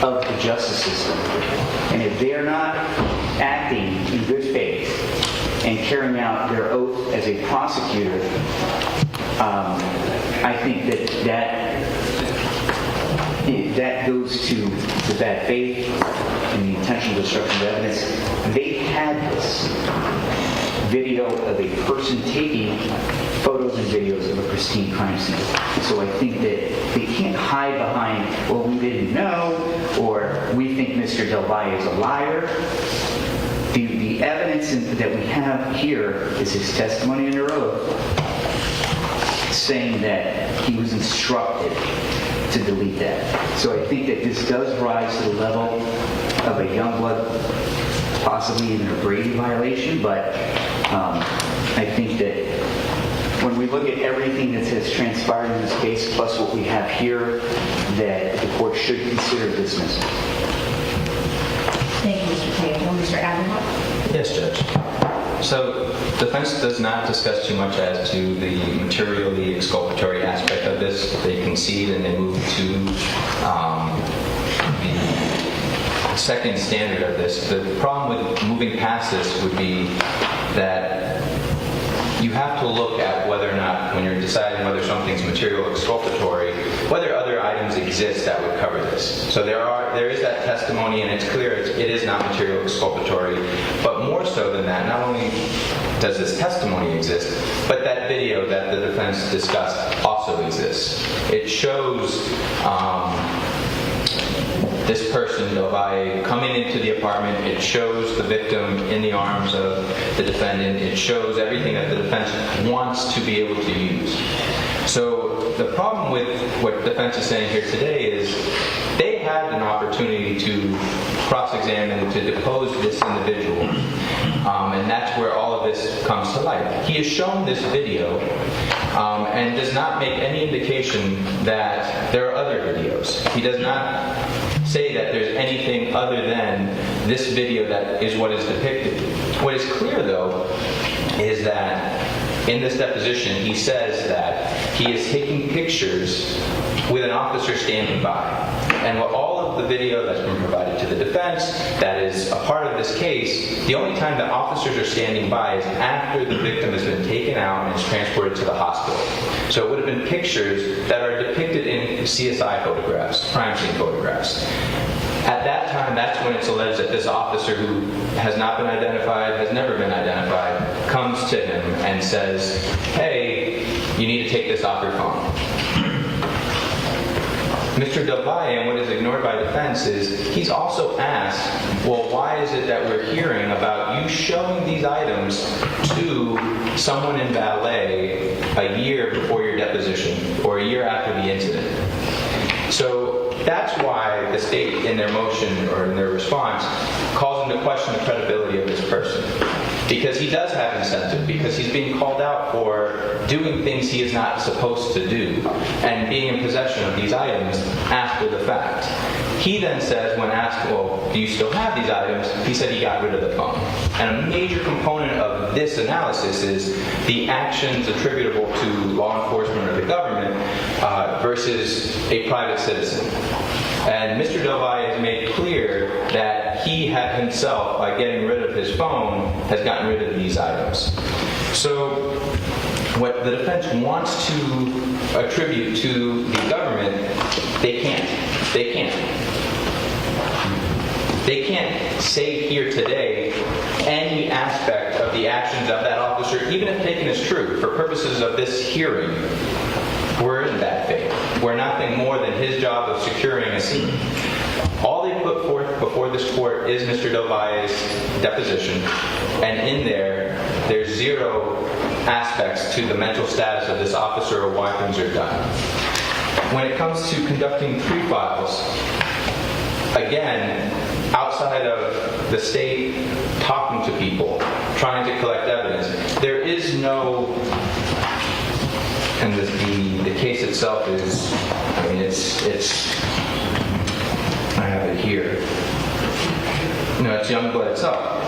of the justice system. And if they're not acting in good faith and carrying out their oath as a prosecutor, I think that goes to the bad faith and the intentional destruction of evidence. They had this video of a person taking photos and videos of a pristine crime scene. So I think that they can't hide behind, well, we didn't know, or we think Mr. Del Valle is a liar. The evidence that we have here is his testimony under oath saying that he was instructed to delete that. So I think that this does rise to the level of a Youngblood, possibly even a Brady violation, but I think that when we look at everything that has transpired in this case, plus what we have here, that the court should consider dismissal. Thank you, Mr. Cagle. Mr. Adler? Yes, Judge. So defense does not discuss too much as to the materially exculpatory aspect of this. They concede and they move to the second standard of this. The problem with moving past this would be that you have to look at whether or not, when you're deciding whether something's material exculpatory, whether other items exist that would cover this. So there is that testimony, and it's clear it is not material exculpatory. But more so than that, not only does this testimony exist, but that video that the defense discussed also exists. It shows this person, Del Valle, coming into the apartment. It shows the victim in the arms of the defendant. It shows everything that the defense wants to be able to use. So the problem with what defense is saying here today is they had an opportunity to cross-examine, to depose this individual, and that's where all of this comes to light. He has shown this video and does not make any indication that there are other videos. He does not say that there's anything other than this video that is what is depicted. What is clear, though, is that in this deposition, he says that he is taking pictures with an officer standing by. And what all of the video that's been provided to the defense that is a part of this case, the only time that officers are standing by is after the victim has been taken out and is transported to the hospital. So it would have been pictures that are depicted in CSI photographs, crime scene photographs. At that time, that's when it's alleged that this officer, who has not been identified, has never been identified, comes to him and says, hey, you need to take this off your phone. Mr. Del Valle, and what is ignored by defense, is he's also asked, well, why is it that we're hearing about you showing these items to someone in valet a year before your deposition or a year after the incident? So that's why the state, in their motion or in their response, calls into question the credibility of this person. Because he does have incentive, because he's being called out for doing things he is not supposed to do and being in possession of these items after the fact. He then says, when asked, well, do you still have these items? He said he got rid of the phone. And a major component of this analysis is the actions attributable to law enforcement or the government versus a private citizen. And Mr. Del Valle has made clear that he had himself, by getting rid of his phone, has gotten rid of these items. So what the defense wants to attribute to the government, they can't. They can't. They can't say here today any aspect of the actions of that officer, even if taken as true, for purposes of this hearing, were in bad faith. We're nothing more than his job of securing a scene. All they put forth before this report is Mr. Del Valle's deposition, and in there's 0 aspects to the mental status of this officer or why things are done. When it comes to conducting pre-files, again, outside of the state talking to people, trying to collect evidence, there is no, and the case itself is, I mean, it's I have it here. It's Youngblood itself.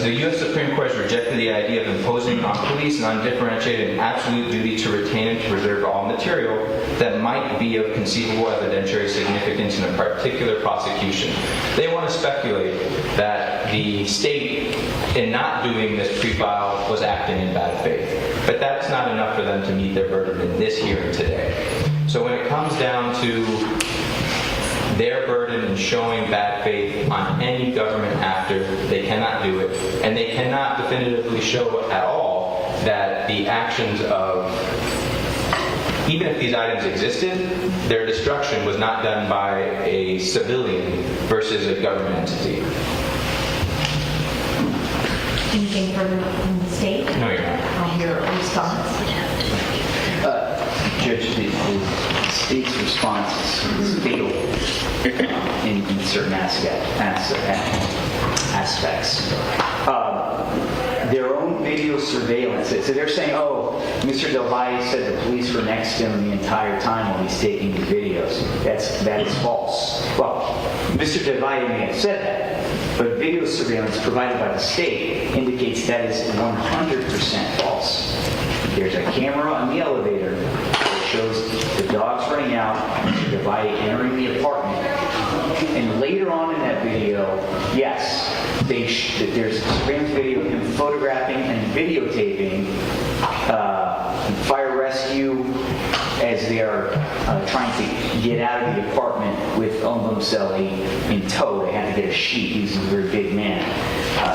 The U.S. Supreme Court has rejected the idea of imposing on police an undifferentiated and absolute duty to retain and preserve all material that might be of conceivable evidentiary significance in a particular prosecution. They want to speculate that the state, in not doing this pre-file, was acting in bad faith. But that's not enough for them to meet their burden in this hearing today. So when it comes down to their burden in showing bad faith on any government actor, they cannot do it, and they cannot definitively show at all that the actions of, even if these items existed, their destruction was not done by a civilian versus a government entity. Anything further from the state? No, you're not. I'll hear a response. Judge, the state's response is fatal in certain aspects. Their own video surveillance. So they're saying, oh, Mr. Del Valle said the police were next to him the entire time while he's taking the videos. That is false. Well, Mr. Del Valle may have said that, but video surveillance provided by the state indicates that is 100% false. There's a camera on the elevator that shows the dogs running out, Mr. Del Valle entering the apartment. And later on in that video, yes, there's a surveillance video of him photographing and videotaping fire rescue as they are trying to get out of the apartment with Obumseli in tow. They had to get a sheet. He's a very big man.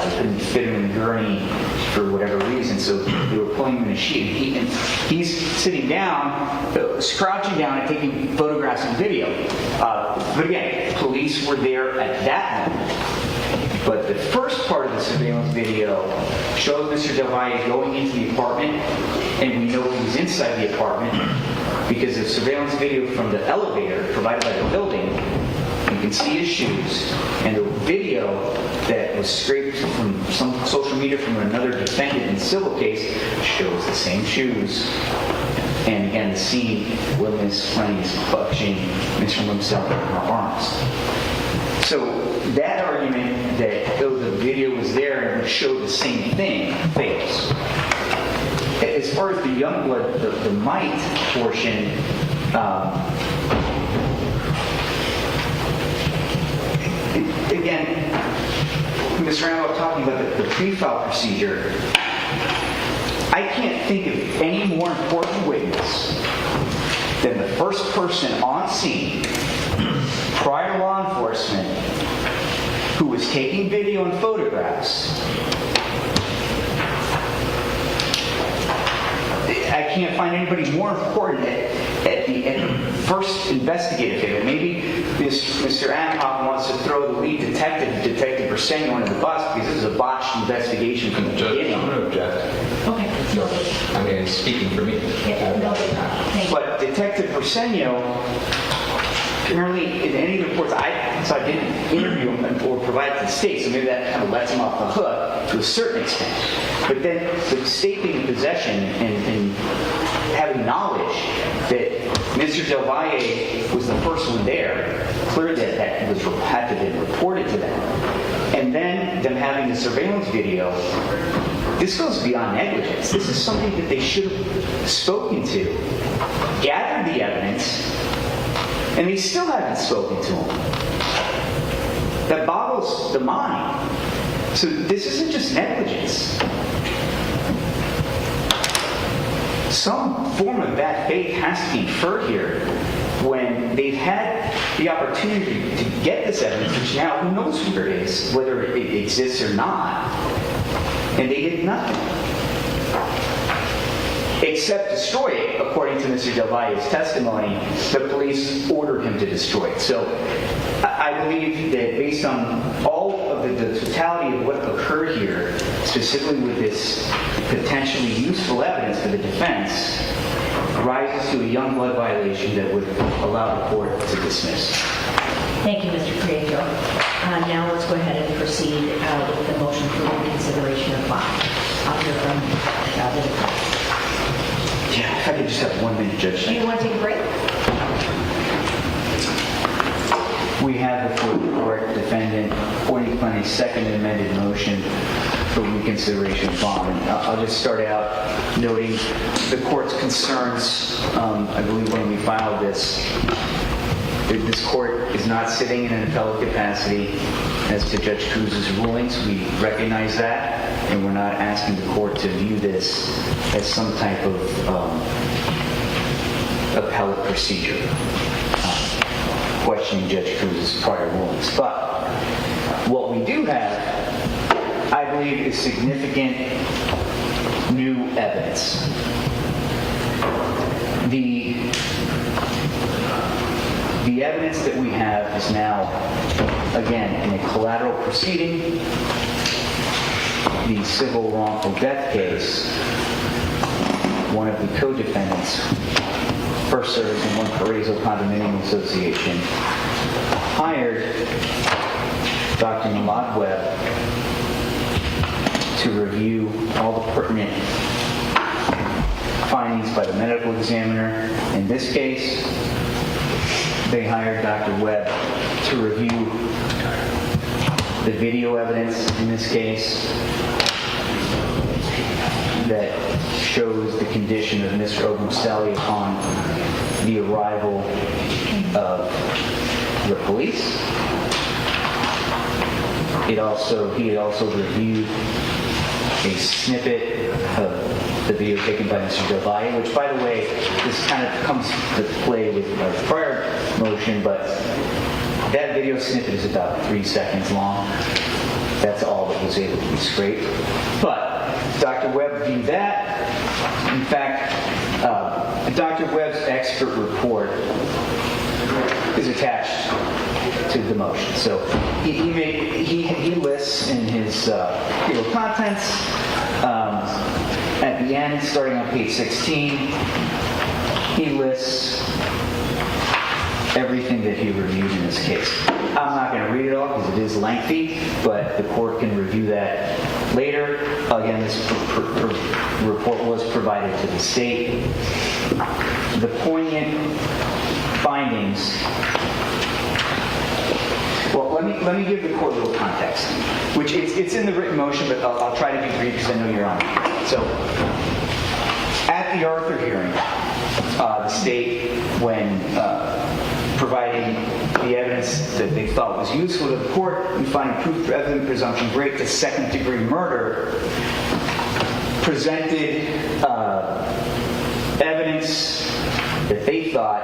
They couldn't fit him in the gurney for whatever reason, so they were pulling him in a sheet. And he's sitting down, crouching down and taking photographs and video. But again, police were there at that moment. But the first part of the surveillance video showed Mr. Del Valle going into the apartment, and we know he was inside the apartment because the surveillance video from the elevator provided by the building, you can see his shoes, and the video that was scraped from some social media from another defendant in the civil case shows the same shoes. And again, the scene where Ms. Clenney is clutching Mr. Obumseli in her arms. So that argument that the video was there and would show the same thing fails. As far as the Youngblood, the might portion, again, Mr. Randall talking about the pre-file procedure. I can't think of any more important witness than the first person on scene, prior law enforcement, who was taking video and photographs. I can't find anybody more important at the first investigative phase. Maybe Mr. Adcock wants to throw the lead detective, Detective Briseno, under the bus because this is a botched investigation from the beginning. I'm going to object. Okay. I mean, it's speaking for me. But Detective Briseno, apparently in any reports, I didn't interview him or provide it to the state, so maybe that kind of lets him off the hook to a certain extent. But then the state being in possession and having knowledge that Mr. Del Valle was the first one there, clear that had to have been reported to them. And then them having the surveillance video, this goes beyond negligence. This is something that they should have spoken to, gathered the evidence, and they still haven't spoken to him. That boggles the mind. So this isn't just negligence. Some form of bad faith has to be inferred here when they've had the opportunity to get this evidence, which now who knows where it is, whether it exists or not, and they did nothing. Except destroy it, according to Mr. Del Valle's testimony, the police ordered him to destroy it. So I believe that based on all the totality of what occurred here, specifically with this potentially useful evidence for the defense, rises to a young blood violation that would allow the court to dismiss. Thank you, Mr. Pretrial. Now let's go ahead and proceed with the motion for reconsideration of bond. I'll hear from the defense. Yeah, if I could just have 1 minute, Judge. Do you want to take a break? We have before the court defendant Courtney Clenney's second amended motion for reconsideration of bond. And I'll just start out noting the court's concerns. I believe when we filed this court is not sitting in an appellate capacity as to Judge Cruz's rulings. We recognize that, and we're not asking the court to view this as some type of appellate procedure, questioning Judge Cruz's prior rulings. But what we do have, I believe, is significant new evidence. The evidence that we have is now, again, in a collateral proceeding, the civil wrongful death case. One of the co-defendants, first served in one Paraiso Condominium Association, hired Dr. Malad Webb to review all the pertinent findings by the medical examiner. In this case, they hired Dr. Webb to review the video evidence in this case that shows the condition of Mr. Obumseli upon the arrival of the police. He had also reviewed a snippet of the video taken by Mr. Del Valle, which, by the way, this kind of comes to play with my prior motion, but that video snippet is about 3 seconds long. That's all that was able to be scraped. But Dr. Webb viewed that. In fact, Dr. Webb's expert report is attached to the motion. So he lists in his table of contents, at the end, starting on page 16, he lists everything that he reviewed in this case. I'm not going to read it all because it is lengthy, but the court can review that later. Again, this report was provided to the state. The poignant findings. Well, let me give the court a little context, which it's in the written motion, but I'll try to be brief because I know you're on it. So, at the Arthur hearing, the state, when providing the evidence that they thought was useful to the court in finding proof evident presumption great to second-degree murder, presented evidence that they thought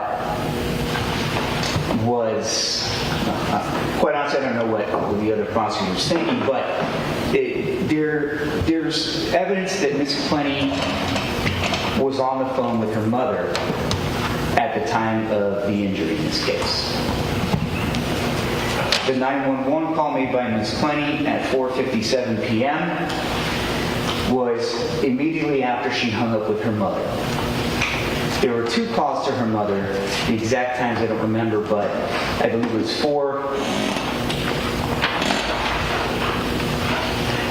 was, quite honestly, I don't know what the other prosecutor was thinking, but there's evidence that Ms. Clenney was on the phone with her mother at the time of the injury in this case. The 911 call made by Ms. Clenney at 4:57 p.m. was immediately after she hung up with her mother. There were 2 calls to her mother. The exact times I don't remember, but I believe it was 4.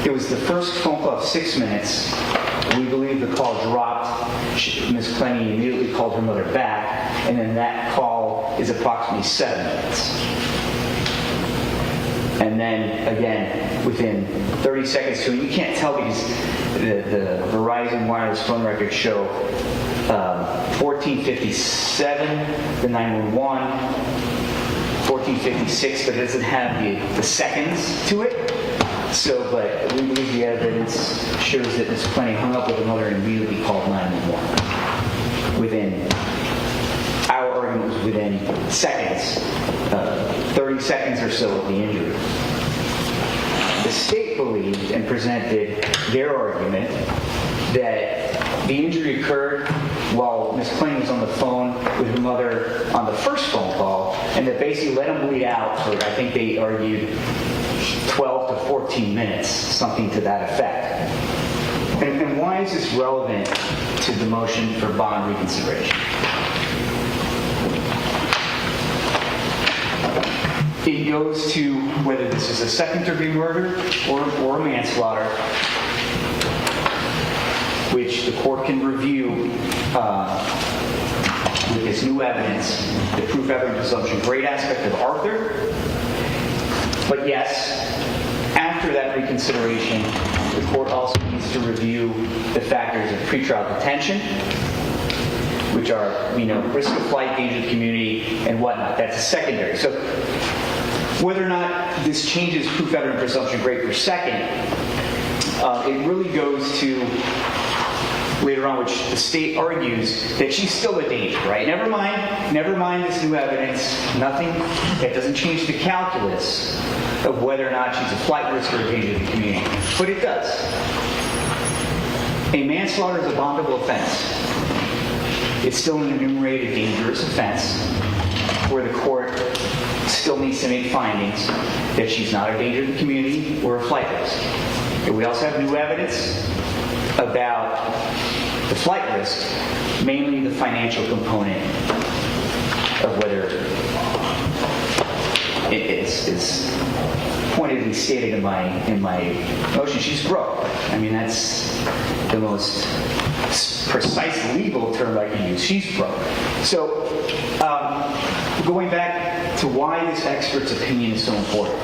It was the first phone call of 6 minutes. We believe the call dropped. Ms. Clenney immediately called her mother back, and then that call is approximately 7 minutes. And then, again, within 30 seconds to it, you can't tell because the Verizon wireless phone records show 14:57, the 911, 14:56, but it doesn't have the seconds to it. So, but we believe the evidence shows that Ms. Clenney hung up with her mother and immediately called 911. Our argument was within seconds, 30 seconds or so of the injury. The state believed and presented their argument that the injury occurred while Ms. Clenney was on the phone with her mother on the first phone call, and that basically let him bleed out for, I think they argued, 12 to 14 minutes, something to that effect. And why is this relevant to the motion for bond reconsideration? It goes to whether this is a second-degree murder or a manslaughter, which the court can review with this new evidence, the proof, evidence, presumption, great aspect of Arthur. But yes, after that reconsideration, the court also needs to review the factors of pretrial detention, which are, risk of flight, danger to the community, and whatnot. That's a secondary. So whether or not this changes proof, evidence, presumption, great per second, it really goes to later on, which the state argues that she's still a danger, right? Never mind this new evidence, nothing, that doesn't change the calculus of whether or not she's a flight risk or a danger to the community. But it does. A manslaughter is a bondable offense. It's still an enumerated dangerous offense where the court still needs to make findings that she's not a danger to the community or a flight risk. And we also have new evidence about the flight risk, mainly the financial component of whether it is pointedly stated in my motion, she's broke. I mean, that's the most precise legal term I can use. She's broke. So, going back to why this expert's opinion is so important.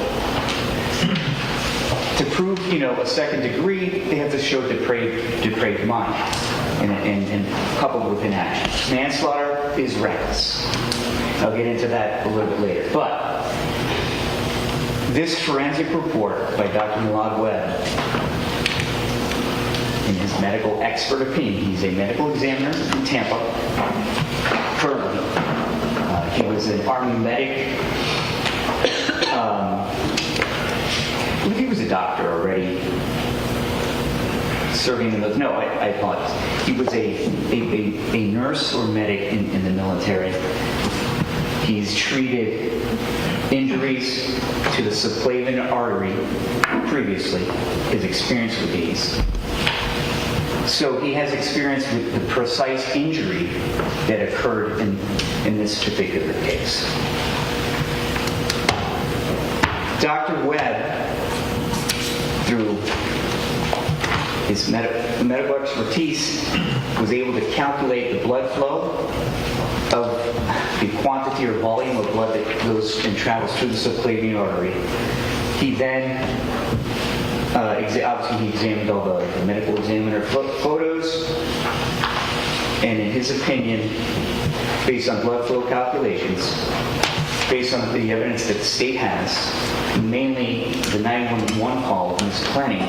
To prove, a second degree, they have to show depraved mind and coupled with inaction. Manslaughter is reckless. I'll get into that a little bit later. But this forensic report by Dr. Milad Webb, in his medical expert opinion, he's a medical examiner in Tampa, currently. He was an Army medic. I believe he was a doctor already, serving in the... No, I apologize. He was a nurse or medic in the military. He's treated injuries to the subclavian artery previously, his experience with these. So he has experience with the precise injury that occurred in this particular case. Dr. Webb, through his medical expertise, was able to calculate the blood flow of the quantity or volume of blood that goes and travels through the subclavian artery. He then, obviously he examined all the medical examiner photos, and in his opinion, based on blood flow calculations, based on the evidence that the state has, mainly the 911 call of Ms. Clenney,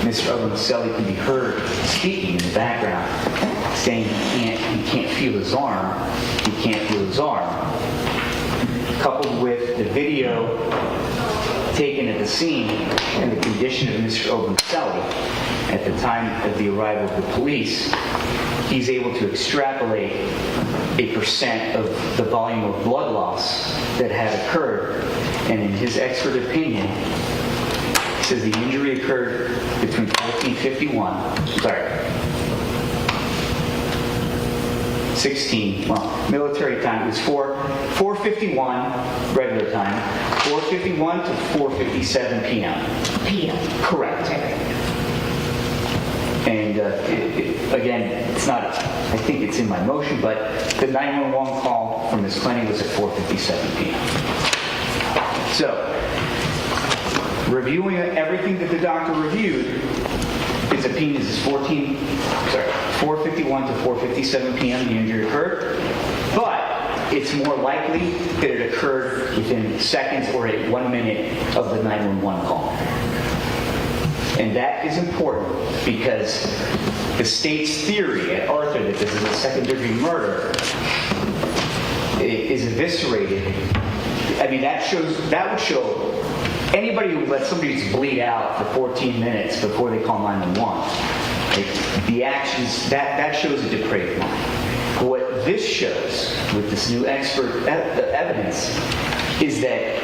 Mr. Obumseli can be heard speaking in the background, saying he can't feel his arm, he can't feel his arm. Coupled with the video taken at the scene and the condition of Mr. Obumseli at the time of the arrival of the police, he's able to extrapolate a percent of the volume of blood loss that had occurred. And in his expert opinion, he says the injury occurred between 16, military time, it was 4:51 regular time, 4:51 to 4:57 p.m. PM. Correct. Okay. And again, it's not, I think it's in my motion, but the 911 call from Ms. Clenney was at 4:57 p.m. So, reviewing everything that the doctor reviewed, his opinion is 4:51 to 4:57 p.m. the injury occurred, but it's more likely that it occurred within seconds or at 1 minute of the 911 call. And that is important because the state's theory at Arthur that this is a second-degree murder is eviscerated. I mean, that would show anybody who lets somebody bleed out for 14 minutes before they call 911 Like, the actions, that shows a depraved mind. What this shows with this new expert evidence is that,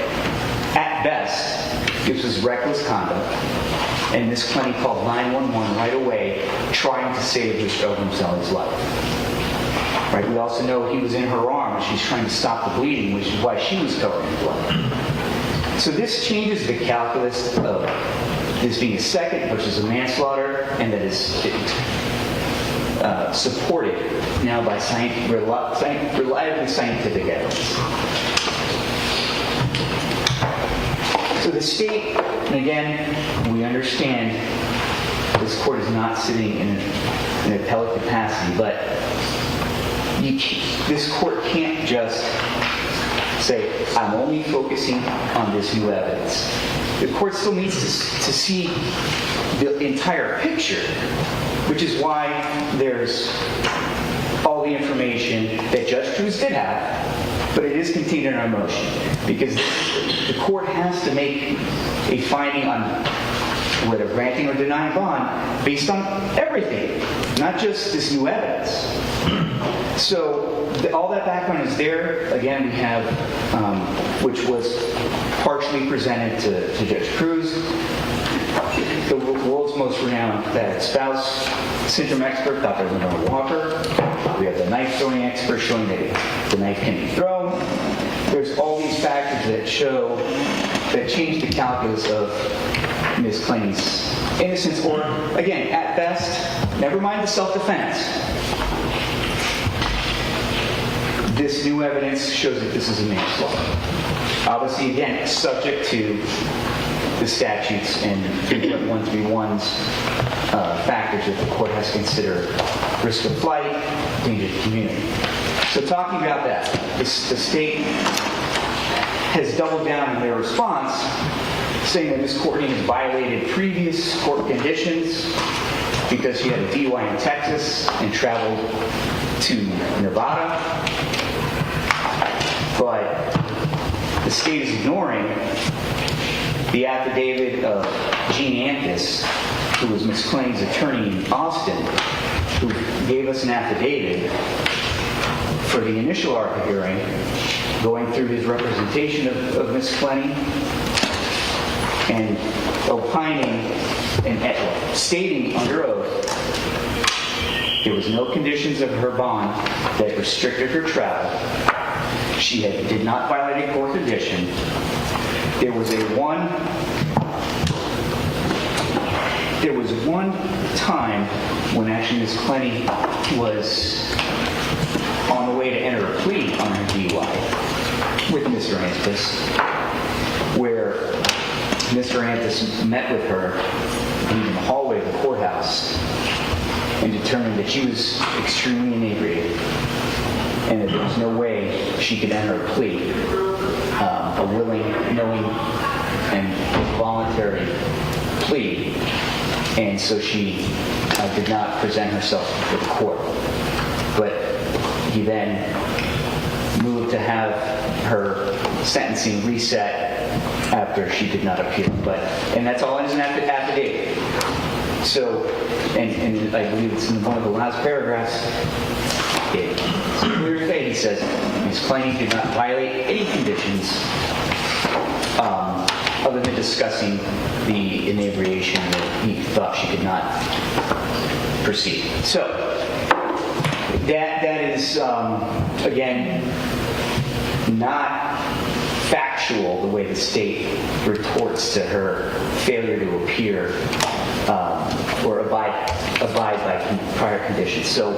at best, this was reckless conduct, and Ms. Clenney called 911 right away, trying to save Mr. Obumseli's life. Right? We also know he was in her arm, and she's trying to stop the bleeding, which is why she was covered in blood. So this changes the calculus of this being a second versus a manslaughter, and that is supported now by reliably scientific evidence. So the state, and again, we understand this court is not sitting in an appellate capacity, but this court can't just say, I'm only focusing on this new evidence. The court still needs to see the entire picture, which is why there's all the information that Judge Cruz did have, but it is contained in our motion, because the court has to make a finding on whether granting or denying bond based on everything, not just this new evidence. So all that background is there. Again, we have, which was partially presented to Judge Cruz, the world's most renowned bad spouse syndrome expert, Dr. Lenore Walker. We have the knife throwing expert showing that the knife can be thrown. There's all these factors that change the calculus of Ms. Clenney's innocence, or, again, at best, never mind the self-defense. This new evidence shows that this is a manslaughter. Obviously, again, subject to the statutes and 3.131's factors that the court has to consider: risk of flight, danger to the community. So talking about that, the state has doubled down in their response, saying that Ms. Courtney has violated previous court conditions because she had a DUI in Texas and traveled to Nevada. But the state is ignoring the affidavit of Gene Antis, who was Ms. Clenney's attorney in Austin, who gave us an affidavit for the initial ARPA hearing, going through his representation of Ms. Clenney and opining and stating under oath there was no conditions of her bond that restricted her travel. She did not violate a court condition. There was one time when actually Ms. Clenney was on the way to enter a plea on her DUI with Mr. Antis, where Mr. Antis met with her in the hallway of the courthouse and determined that she was extremely inebriated and that there was no way she could enter a plea, a willing, knowing, and voluntary plea. And so she did not present herself to the court. But he then moved to have her sentencing reset after she did not appear. And that's all in his affidavit. So, and I believe it's in one of the last paragraphs, it's clear as day, he says, Ms. Clenney did not violate any conditions other than discussing the inebriation that he thought she could not proceed. So, that is, again, not factual the way the state retorts to her failure to appear or abide by prior conditions. So,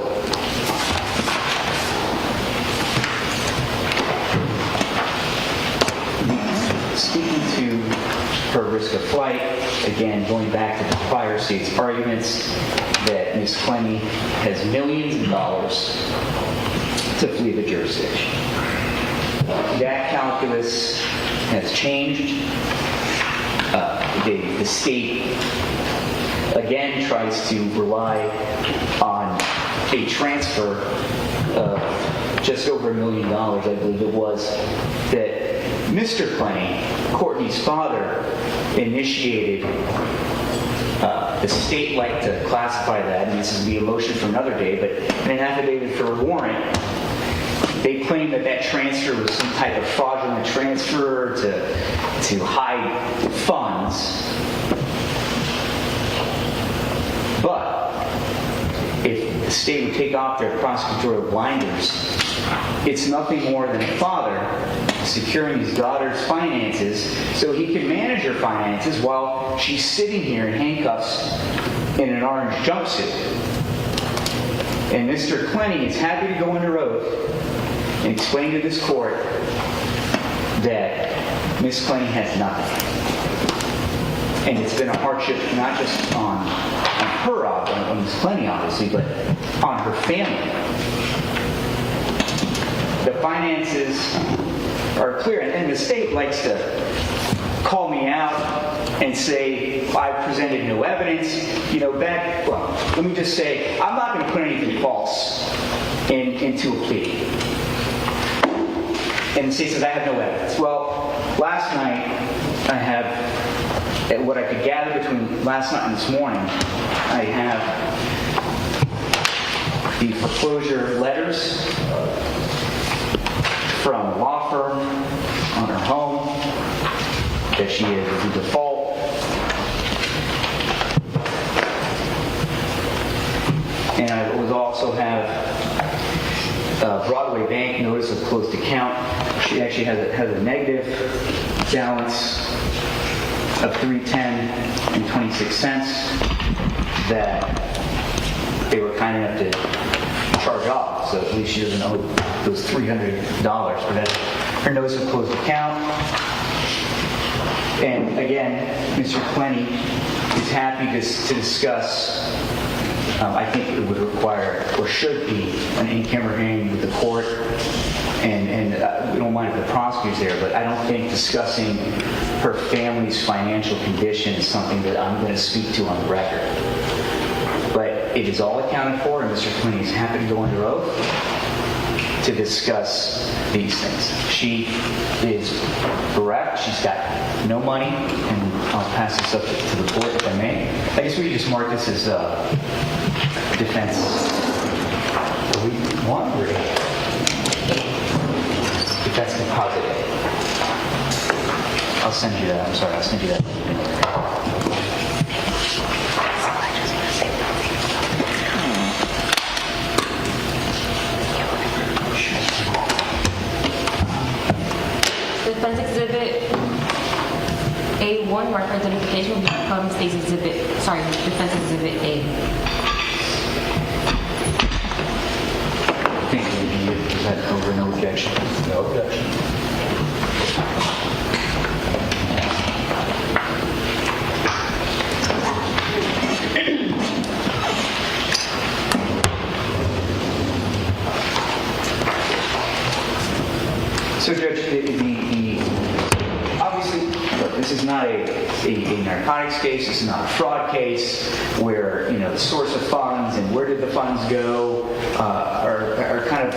speaking to her risk of flight, again, going back to the prior state's arguments that Ms. Clenney has millions of dollars to flee the jurisdiction. That calculus has changed. The state, again, tries to rely on a transfer of just over $1 million, I believe it was, that Mr. Clenney, Courtney's father, initiated The state liked to classify that, and this is the motion for another day, but in an affidavit for a warrant, they claim that that transfer was some type of fraudulent transfer to hide funds. But if the state would take off their prosecutorial blinders, it's nothing more than a father securing his daughter's finances so he can manage her finances while she's sitting here in handcuffs in an orange jumpsuit. And Mr. Clenney is happy to go under oath and explain to this court that Ms. Clenney has nothing. And it's been a hardship not just on her, on Ms. Clenney obviously, but on her family. The finances are clear, and the state likes to call me out and say I presented no evidence. Well, let me just say, I'm not going to put anything false into a plea. And the state says I have no evidence. Well, last night, I have, what I could gather between last night and this morning, I have the foreclosure letters from a law firm on her home that she is in default. And I would also have Broadway Bank notice of closed account. She actually has a negative balance of $310.26 that they were kind enough to charge off, so at least she doesn't owe those $300 for that. Her notice of closed account. And again, Mr. Clenney is happy to discuss. I think it would require, or should be, an in-camera hearing with the court, and we don't mind if the prosecutor's there, but I don't think discussing her family's financial condition is something that I'm going to speak to on the record. But it is all accounted for, and Mr. Clenney is happy to go under oath to discuss these things. She is correct. She's got no money, and I'll pass this up to the court if I may. I guess we could just mark this as defense. Are we one or defense composite? I'll send you that. I'm sorry. I'll send you that. Defense Exhibit A1, marker identification, will become Defense Exhibit A. Thank you. Is that over? No objection? No objection. So, Judge, obviously, look, this is not a narcotics case. This is not a fraud case where the source of funds and where did the funds go are kind of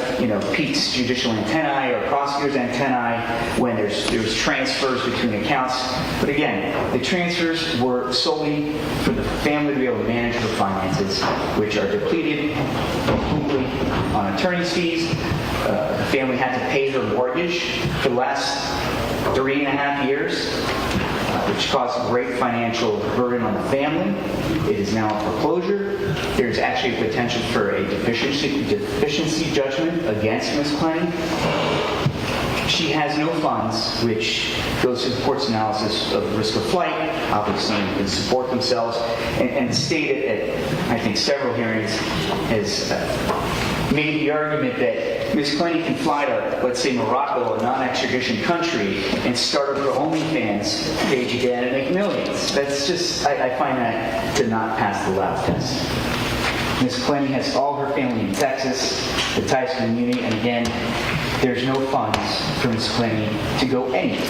Pete's judicial antennae or prosecutor's antennae when there's transfers between accounts. But again, the transfers were solely for the family to be able to manage their finances, which are depleted completely on attorney's fees. The family had to pay her mortgage for the last 3.5 years, which caused a great financial burden on the family. It is now in foreclosure. There's actually a potential for a deficiency judgment against Ms. Clenney. She has no funds, which goes to the court's analysis of risk of flight. Obviously, they can support themselves. And the state, at I think several hearings, has made the argument that Ms. Clenney can fly to, let's say, Morocco, a non-extradition country, and start up her OnlyFans page again and make millions. That's just, I find that to not pass the lab test. Ms. Clenney has all her family in Texas, the ties community, and again, there's no funds for Ms. Clenney to go anywhere.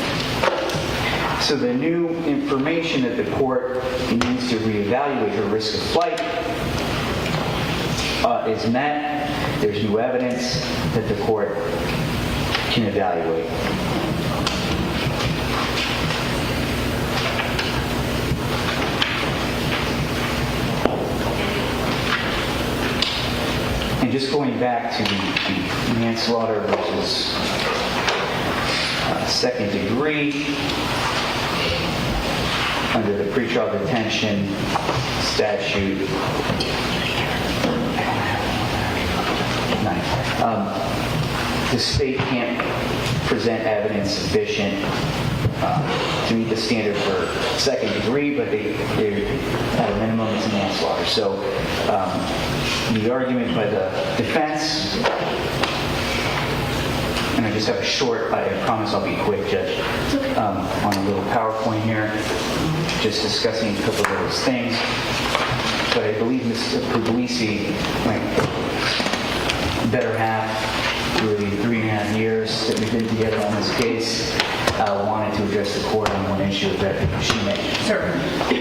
So the new information that the court needs to reevaluate her risk of flight is met. There's new evidence that the court can evaluate. going back to the manslaughter versus second degree under the pretrial detention statute. The state can't present evidence sufficient to meet the standard for second degree, but they at a minimum it's manslaughter. So the argument by the defense, and I just have a short, I promise I'll be quick, Judge, on a little PowerPoint here, just discussing a couple of those things. But I believe Ms. Puglisi, my better half, really 3.5 years that we've been together on this case, wanted to address the court on one issue that she made. Certainly.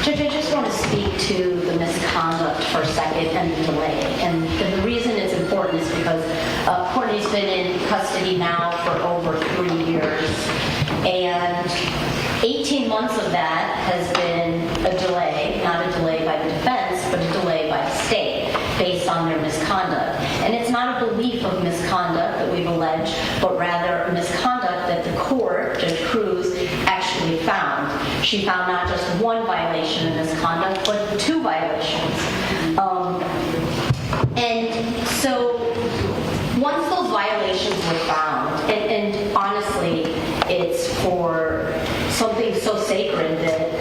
Judge, I just want to speak to the misconduct for a second and the delay. And the reason it's important is because Courtney's been in custody now for over 3 years. And 18 months of that has been a delay, not a delay by the defense, but a delay by the state based on their misconduct. And it's not a belief of misconduct that we've alleged, but rather a misconduct that the court, Judge Cruz, actually found. She found not just one violation of misconduct, but 2 violations. And so once those violations were found, and honestly, it's for something so sacred that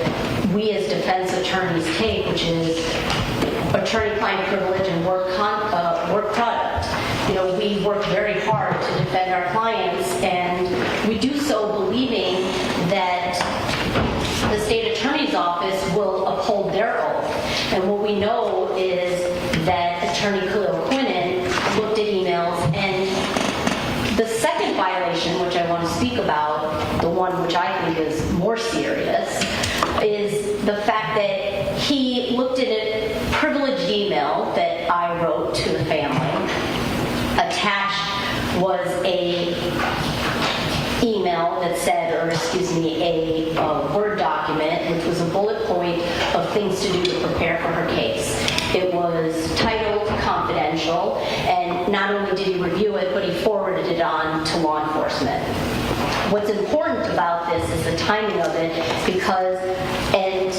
we as defense attorneys take, which is attorney-client privilege and work product. You know, we work very hard to defend our clients, and we do so believing that the state attorney's office will uphold their oath. And what we know is that Attorney Clenney looked at emails, and the second violation, which I want to speak about, the one which I think is more serious, is the fact that he looked at a privileged email that I wrote to the family. Attached was a email that said, or excuse me, a Word document, which was a bullet point of things to do to prepare for her case. It was titled confidential, and not only did he review it, but he forwarded it on to law enforcement. What's important about this is the timing of it, because, and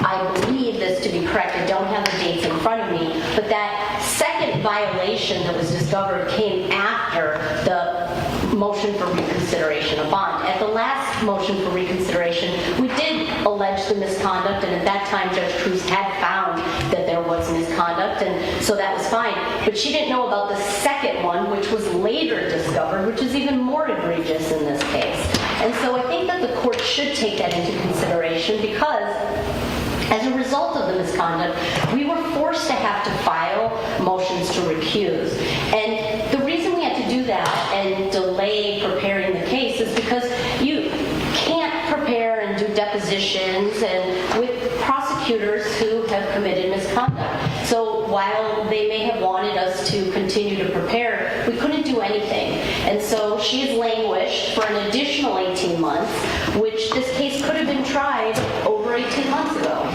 I believe this to be correct, I don't have the dates in front of me, but that second violation that was discovered came after the motion for reconsideration of bond. At the last motion for reconsideration, we did allege the misconduct, and at that time Judge Cruz had found that there was misconduct, and so that was fine. But she didn't know about the second one, which was later discovered, which is even more egregious in this case. And so I think that the court should take that into consideration, because as a result of the misconduct, we were forced to have to file motions to recuse. And the reason we had to do that and delay preparing the case is because you can't prepare and do depositions and with prosecutors who have committed misconduct. So while they may have wanted us to continue to prepare, we couldn't do anything. And so she has languished for an additional 18 months, which this case could have been tried over 18 months ago.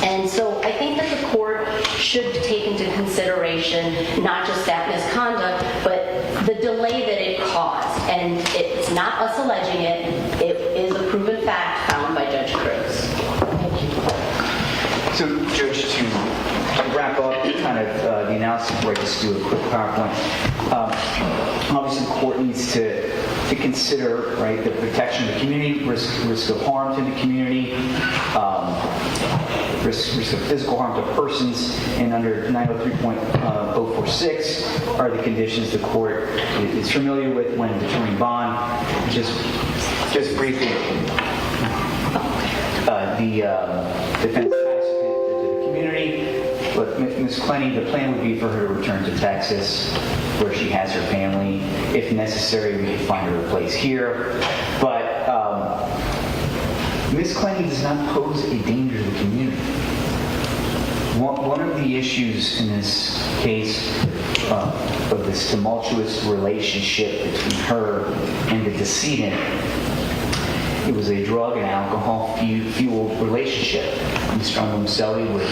And so I think that the court should take into consideration not just that misconduct, but the delay that it caused. And it's not us alleging it. It is a proven fact found by Judge Cruz. Thank you. So, Judge, to wrap up kind of the analysis before I just do a quick PowerPoint, obviously the court needs to consider, right, the protection of the community, risk of harm to the community, risk of physical harm to persons, and under 903.046 are the conditions the court is familiar with when determining bond. Just briefly, the defense to the community. But Ms. Clenney, the plan would be for her to return to Texas, where she has her family. If necessary, we can find her a place here. But Ms. Clenney does not pose a danger to the community. One of the issues in this case of this tumultuous relationship between her and the decedent it was a drug and alcohol-fueled relationship. Mr. Obumseli would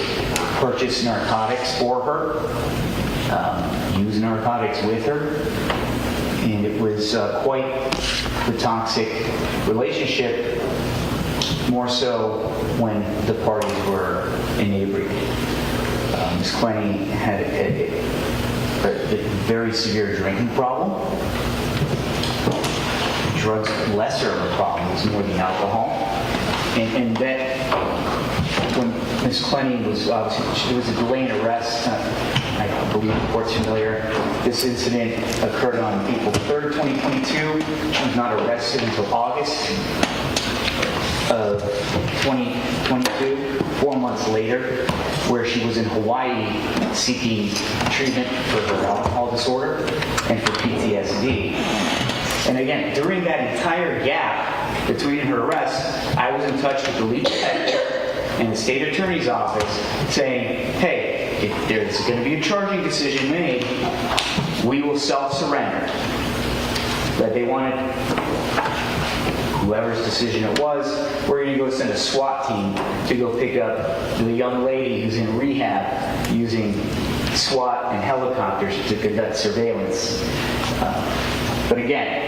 purchase narcotics for her, use narcotics with her, and it was quite the toxic relationship, more so when the parties were inebriated. Ms. Clenney had a very severe drinking problem. Drugs, lesser of a problem, was more than alcohol. And that, when Ms. Clenney was, obviously, there was a delay in arrest. I believe the court's familiar. This incident occurred on April 3rd, 2022. She was not arrested until August of 2022, 4 months later, where she was in Hawaii seeking treatment for her alcohol disorder and for PTSD. And again, during that entire gap between her arrest, I was in touch with the lead detective and the state attorney's office saying, hey, if there's going to be a charging decision made, we will self-surrender. That they wanted, whoever's decision it was, we're going to go send a SWAT team to go pick up the young lady who's in rehab using SWAT and helicopters to conduct surveillance. But again,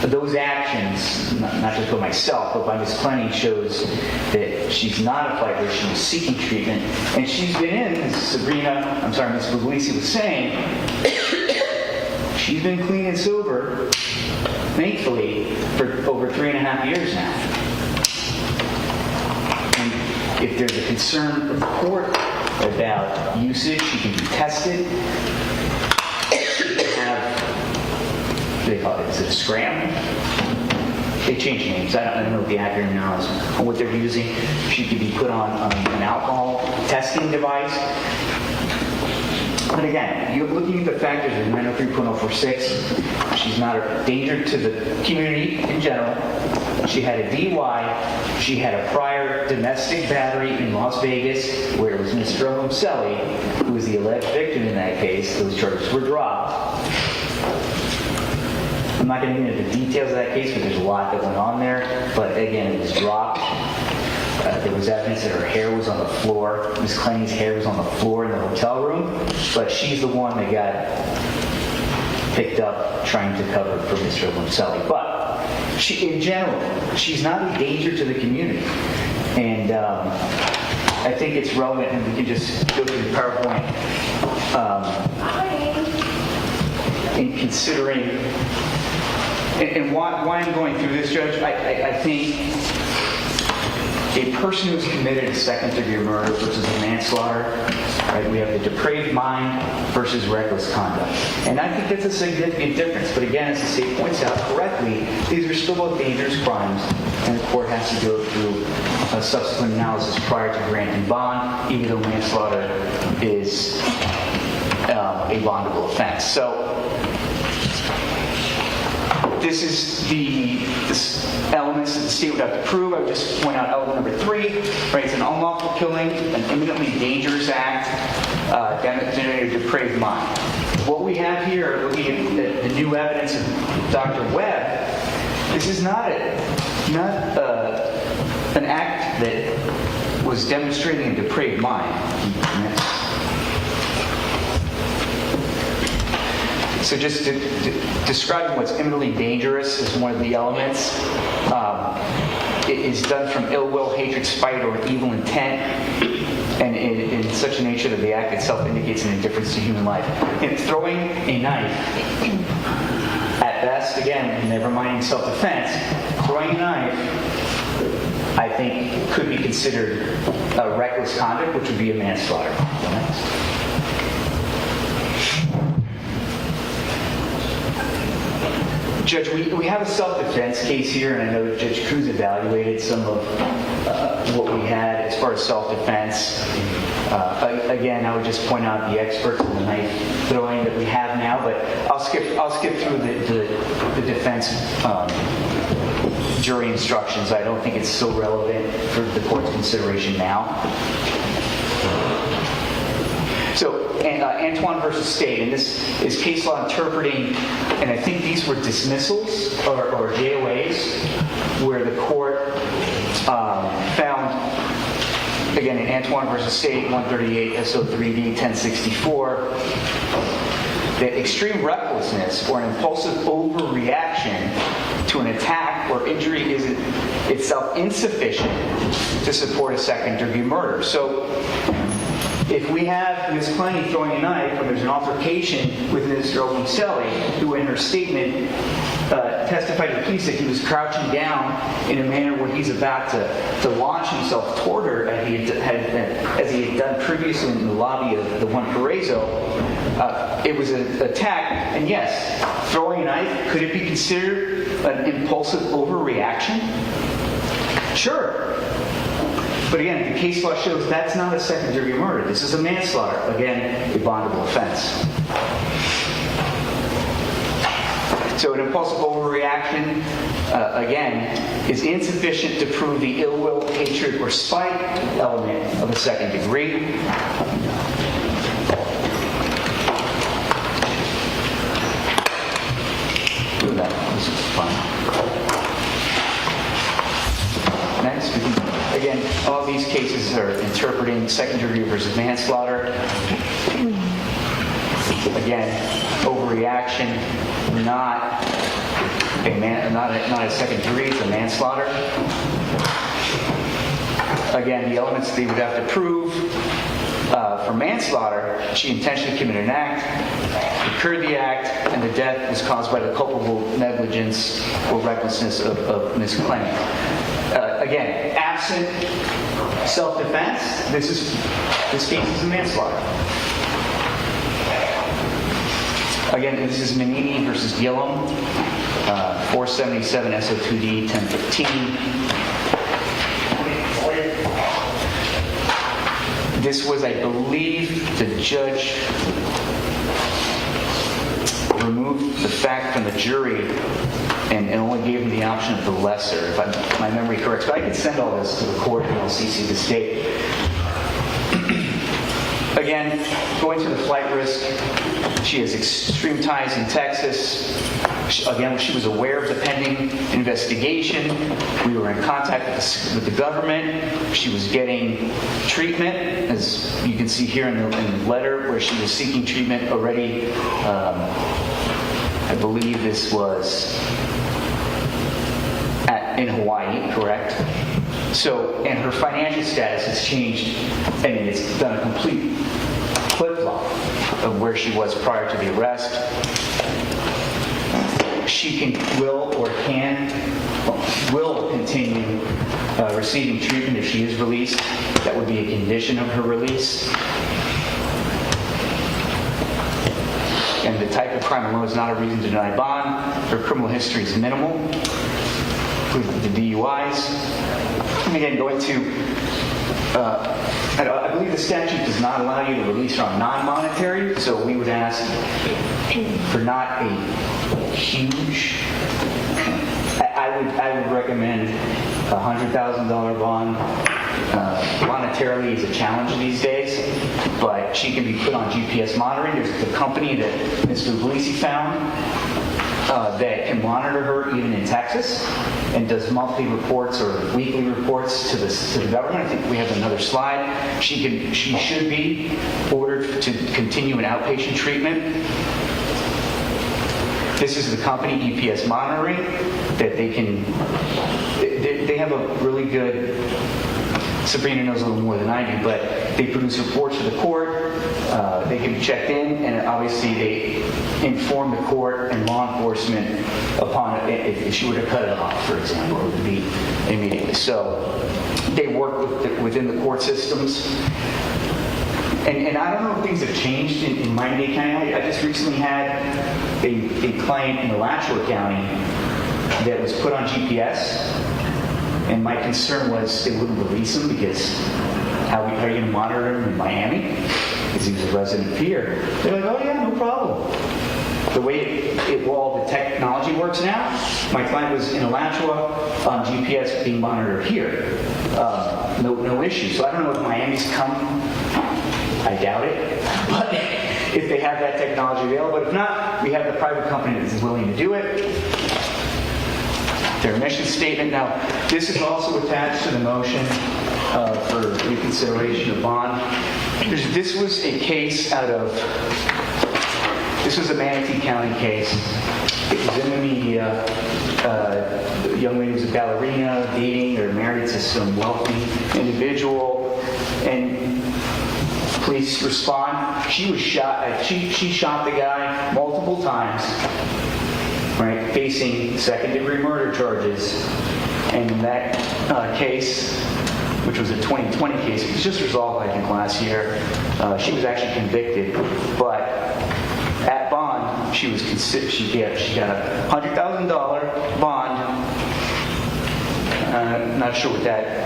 those actions, not just by myself, but by Ms. Clenney, shows that she's not a fighter. She was seeking treatment, and she's been in, as Ms. Puglisi was saying, she's been clean and sober, thankfully, for over 3.5 years now. And if there's a concern of the court about usage, she can be tested. They call it, is it a scram? They change names. I don't know what the acronym now is on what they're using. She could be put on an alcohol testing device. But again, you're looking at the factors of 903.046. She's not a danger to the community in general. She had a DUI. She had a prior domestic battery in Las Vegas, where it was Mr. Obumseli, who was the alleged victim in that case. Those charges were dropped. I'm not going to get into the details of that case, but there's a lot that went on there. But again, it was dropped. There was evidence that her hair was on the floor. Ms. Clenney's hair was on the floor in the hotel room, but she's the one that got picked up trying to cover for Mr. Obumseli. But in general, she's not a danger to the community. And I think it's relevant, and we can just go through the PowerPoint in considering. And why I'm going through this, Judge, I think a person who's committed a second-degree murder versus a manslaughter, right? We have the depraved mind versus reckless conduct. And I think that's a significant difference. But again, as the state points out correctly, these are still both dangerous crimes, and the court has to go through a subsequent analysis prior to granting bond, even though manslaughter is a bondable offense. So this is the elements that the state would have to prove. I would just point out element number 3, right? It's an unlawful killing, an imminently dangerous act, demonstrating a depraved mind. What we have here, looking at the new evidence of Dr. Webb, this is not an act that was demonstrating a depraved mind. So just describing what's imminently dangerous is one of the elements. It is done from ill will, hatred, spite, or evil intent, and in such a nature that the act itself indicates an indifference to human life. And throwing a knife, at best, again, never minding self-defense, throwing a knife, I think, could be considered a reckless conduct, which would be a manslaughter. Judge, we have a self-defense case here, and I know Judge Cruz evaluated some of what we had as far as self-defense. Again, I would just point out the experts in the knife throwing that we have now, but I'll skip through the defense jury instructions. I don't think it's so relevant for the court's consideration now. So Antoine versus State, and this is case law interpreting, and I think these were dismissals or JOAs, where the court found, again, in Antoine versus State, 138 SO3D 1064, that extreme recklessness or an impulsive overreaction to an attack or injury is itself insufficient to support a second-degree murder. So if we have Ms. Clenney throwing a knife, or there's an altercation with Mr. Obumseli, who in her statement testified to the police that he was crouching down in a manner where he's about to launch himself toward her as he had done previously in the lobby of the One Paraiso, it was an attack. And yes, throwing a knife, could it be considered an impulsive overreaction? Sure. But again, the case law shows that's not a second-degree murder. This is a manslaughter. Again, a bondable offense. So an impulsive overreaction, again, is insufficient to prove the ill will, hatred, or spite element of a second degree. Do that. This is fun. Next, we can, again, all these cases are interpreting second degree versus manslaughter. Again, overreaction, not a second degree, it's a manslaughter. Again, the elements they would have to prove for manslaughter: she intentionally committed an act, occurred the act, and the death was caused by the culpable negligence or recklessness of Ms. Clenney. Again, absent self-defense, this case is a manslaughter. Again, this is Manini versus Gillum, 477 SO2D 1015. This was, I believe, the judge removed the fact from the jury and only gave him the option of the lesser, if my memory corrects. But I can send all this to the court and I'll CC the state. Again, going to the flight risk, she has extreme ties in Texas. Again, she was aware of the pending investigation. We were in contact with the government. She was getting treatment, as you can see here in the letter, where she was seeking treatment already. I believe this was in Hawaii, correct? So, and her financial status has changed, and it's done a complete flip-flop of where she was prior to the arrest. She will continue receiving treatment if she is released. That would be a condition of her release. And the type of crime alone is not a reason to deny bond. Her criminal history is minimal, including the DUIs. And again, going to, I believe the statute does not allow you to release her on non-monetary, so we would ask for not a huge. I would recommend a $100,000 bond. Monetarily is a challenge these days, but she can be put on GPS monitoring. There's the company that Mr. Ulisi found that can monitor her even in Texas and does monthly reports or weekly reports to the government. I think we have another slide. She should be ordered to continue an outpatient treatment. This is the company, EPS Monitoring, that they have a really good, Sabrina knows a little more than I do, but they produce reports for the court. They can be checked in, and obviously they inform the court and law enforcement upon it. If she were to cut it off, for example, it would be immediately. So they work within the court systems. And I don't know if things have changed in Miami-Dade County. I just recently had a client in Alachua County that was put on GPS, and my concern was they wouldn't release him because how are you going to monitor him in Miami? Because he was a resident here. They're like, oh yeah, no problem. The way all the technology works now, my client was in Alachua on GPS being monitored here. No issue. So I don't know if Miami's come I doubt it. But if they have that technology available, but if not, we have the private company that is willing to do it. Their mission statement. Now, this is also attached to the motion for reconsideration of bond. This was a case this was a Manatee County case. It was in the media. The young lady was a ballerina, dating or married to some wealthy individual, and police respond. She was shot. She shot the guy multiple times, right, facing second-degree murder charges. And in that case, which was a 2020 case, it was just resolved, I think, last year. She was actually convicted, but at bond, she was considered. She got a $100,000 bond. Not sure what that.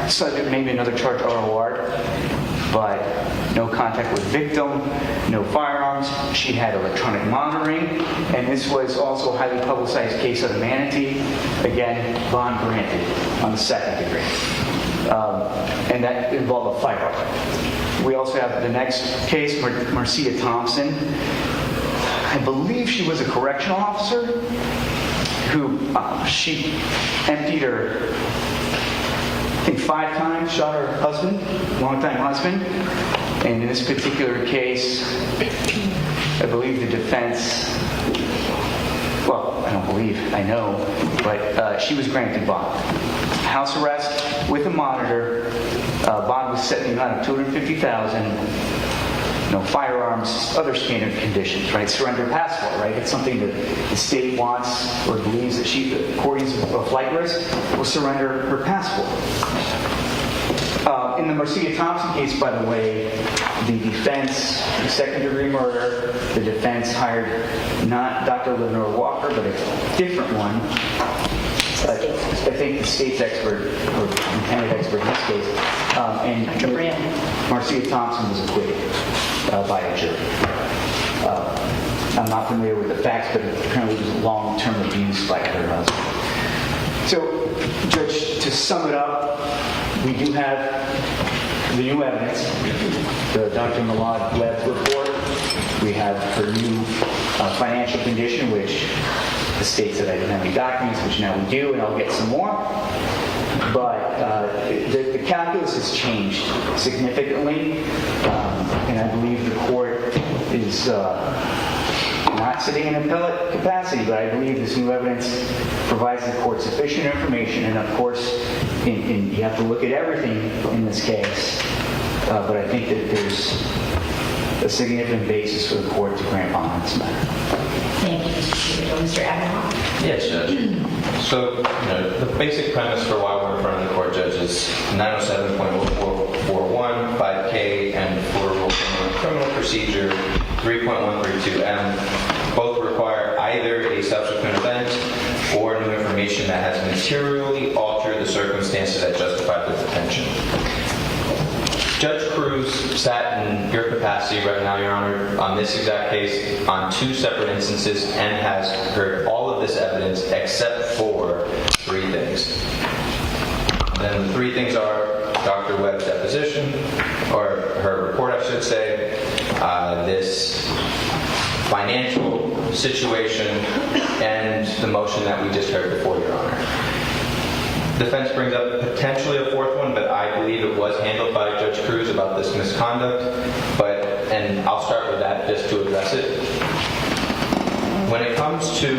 Subject, maybe another charge, ROR, but no contact with victim, no firearms. She had electronic monitoring, and this was also a highly publicized case of the Manatee. Again, bond granted on the second degree, and that involved a firearm. We also have the next case, Marcia Thompson. I believe she was a correctional officer who she emptied her, I think 5 times, shot her husband, longtime husband. And in this particular case, I believe the defense, well, I don't believe, I know, but she was granted bond. House arrest with a monitor. Bond was set in the amount of $250,000. No firearms, other standard conditions, right? Surrender passport, right? It's something that the state wants or believes that she, according to a flight risk, will surrender her passport. In the Marcia Thompson case, by the way, the defense, the second-degree murder, the defense hired not Dr. Lenore Walker, but a different one. I think the state's expert, or intended expert in this case, and Marcia Thompson was acquitted by a jury. I'm not familiar with the facts, but apparently it was long-term abuse by her husband. So, Judge, to sum it up, we do have the new evidence, the Dr. Malad Webb report. We have her new financial condition, which the state said I didn't have any documents, which now we do, and I'll get some more. But the calculus has changed significantly, and I believe the court is not sitting in appellate capacity, but I believe this new evidence provides the court sufficient information, and of course, you have to look at everything in this case, but I think that there's a significant basis for the court to grant bond on this matter. Thank you, Mr. Chief. Mr. Avanaugh? Yes, Judge. So, the basic premise for why we're in front of the court, Judge, is 907.0441, 5K, and for criminal procedure 3.132M. Both require either a subsequent event or new information that has materially altered the circumstances that justify the detention. Judge Cruz sat in your capacity right now, Your Honor, on this exact case on 2 separate instances and has heard all of this evidence except for 3 things. Then the 3 things are Dr. Webb's deposition, or her report, I should say, this financial situation, and the motion that we just heard before, Your Honor. Defense brings up potentially a 4th one, but I believe it was handled by Judge Cruz about this misconduct. And I'll start with that just to address it. When it comes to,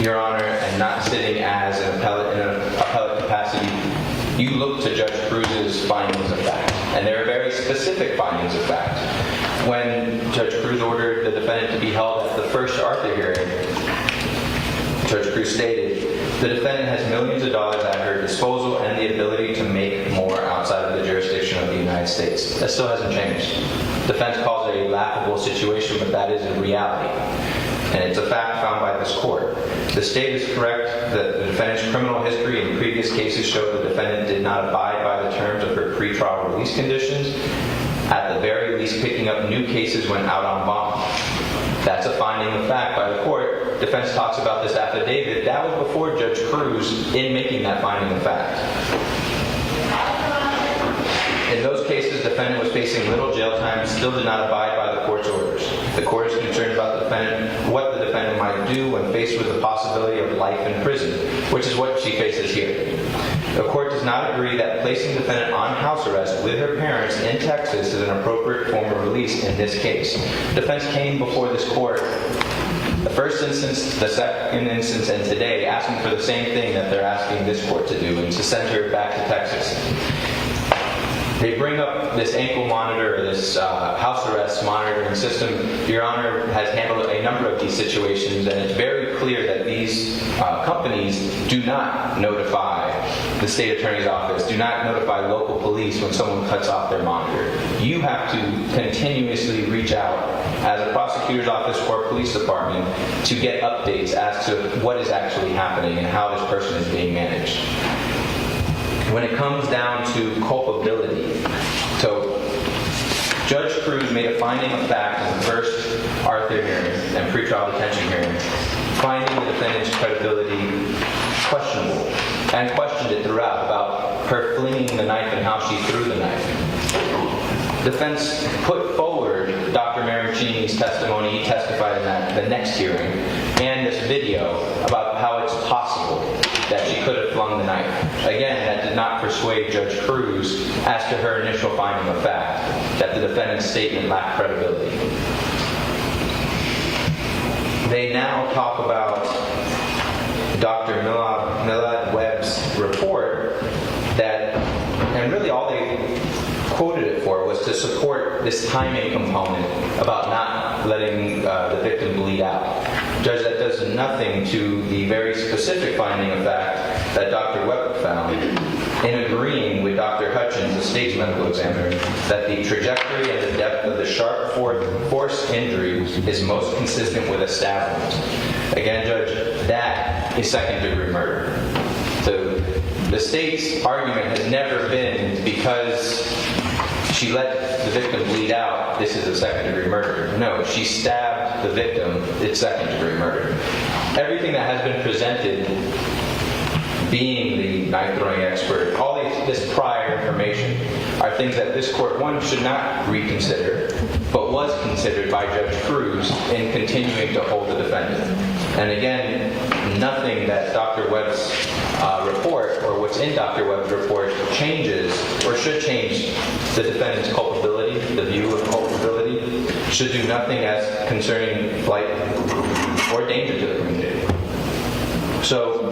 Your Honor, and not sitting as an appellate in an appellate capacity, you look to Judge Cruz's findings of fact, and there are very specific findings of fact. When Judge Cruz ordered the defendant to be held at the first Arthur hearing, Judge Cruz stated, the defendant has millions of dollars at her disposal and the ability to make more outside of the jurisdiction of the United States. That still hasn't changed. Defense calls it a laughable situation, but that is a reality. And it's a fact found by this court. The state is correct that the defendant's criminal history in previous cases show the defendant did not abide by the terms of her pretrial release conditions, at the very least picking up new cases when out on bond. That's a finding of fact by the court. Defense talks about this affidavit. That was before Judge Cruz in making that finding of fact. In those cases, the defendant was facing little jail time and still did not abide by the court's orders. The court is concerned about the defendant, what the defendant might do when faced with the possibility of life in prison, which is what she faces here. The court does not agree that placing the defendant on house arrest with her parents in Texas is an appropriate form of release in this case. Defense came before this court the first instance, the second instance, and today asking for the same thing that they're asking this court to do, and to send her back to Texas. They bring up this ankle monitor, or this house arrest monitoring system. Your Honor has handled a number of these situations, and it's very clear that these companies do not notify the state attorney's office, do not notify local police when someone cuts off their monitor. You have to continuously reach out as a prosecutor's office or police department to get updates as to what is actually happening and how this person is being managed. When it comes down to culpability, so Judge Cruz made a finding of fact in the first Arthur hearing and pretrial detention hearing, finding the defendant's credibility questionable, and questioned it throughout about her flinging the knife and how she threw the knife. Defense put forward Dr. Maroncini's testimony. He testified in that the next hearing, and this video about how it's possible that she could have flung the knife. Again, that did not persuade Judge Cruz as to her initial finding of fact, that the defendant's statement lacked credibility. They now talk about Dr. Millad Webb's report that, and really all they quoted it for was to support this timing component about not letting the victim bleed out. Judge, that does nothing to the very specific finding of fact that Dr. Webb found in agreeing with Dr. Hutchins, the state's medical examiner, that the trajectory and the depth of the sharp force injury is most consistent with a stab wound. Again, Judge, that is second-degree murder. So the state's argument has never been because she let the victim bleed out, this is a second-degree murder. No, she stabbed the victim, it's second-degree murder. Everything that has been presented, being the knife-throwing expert, all this prior information are things that this court, one, should not reconsider, but was considered by Judge Cruz in continuing to hold the defendant. And again, nothing that Dr. Webb's report, or what's in Dr. Webb's report, changes or should change the defendant's culpability, the view of culpability, should do nothing as concerning flight or danger to the community. So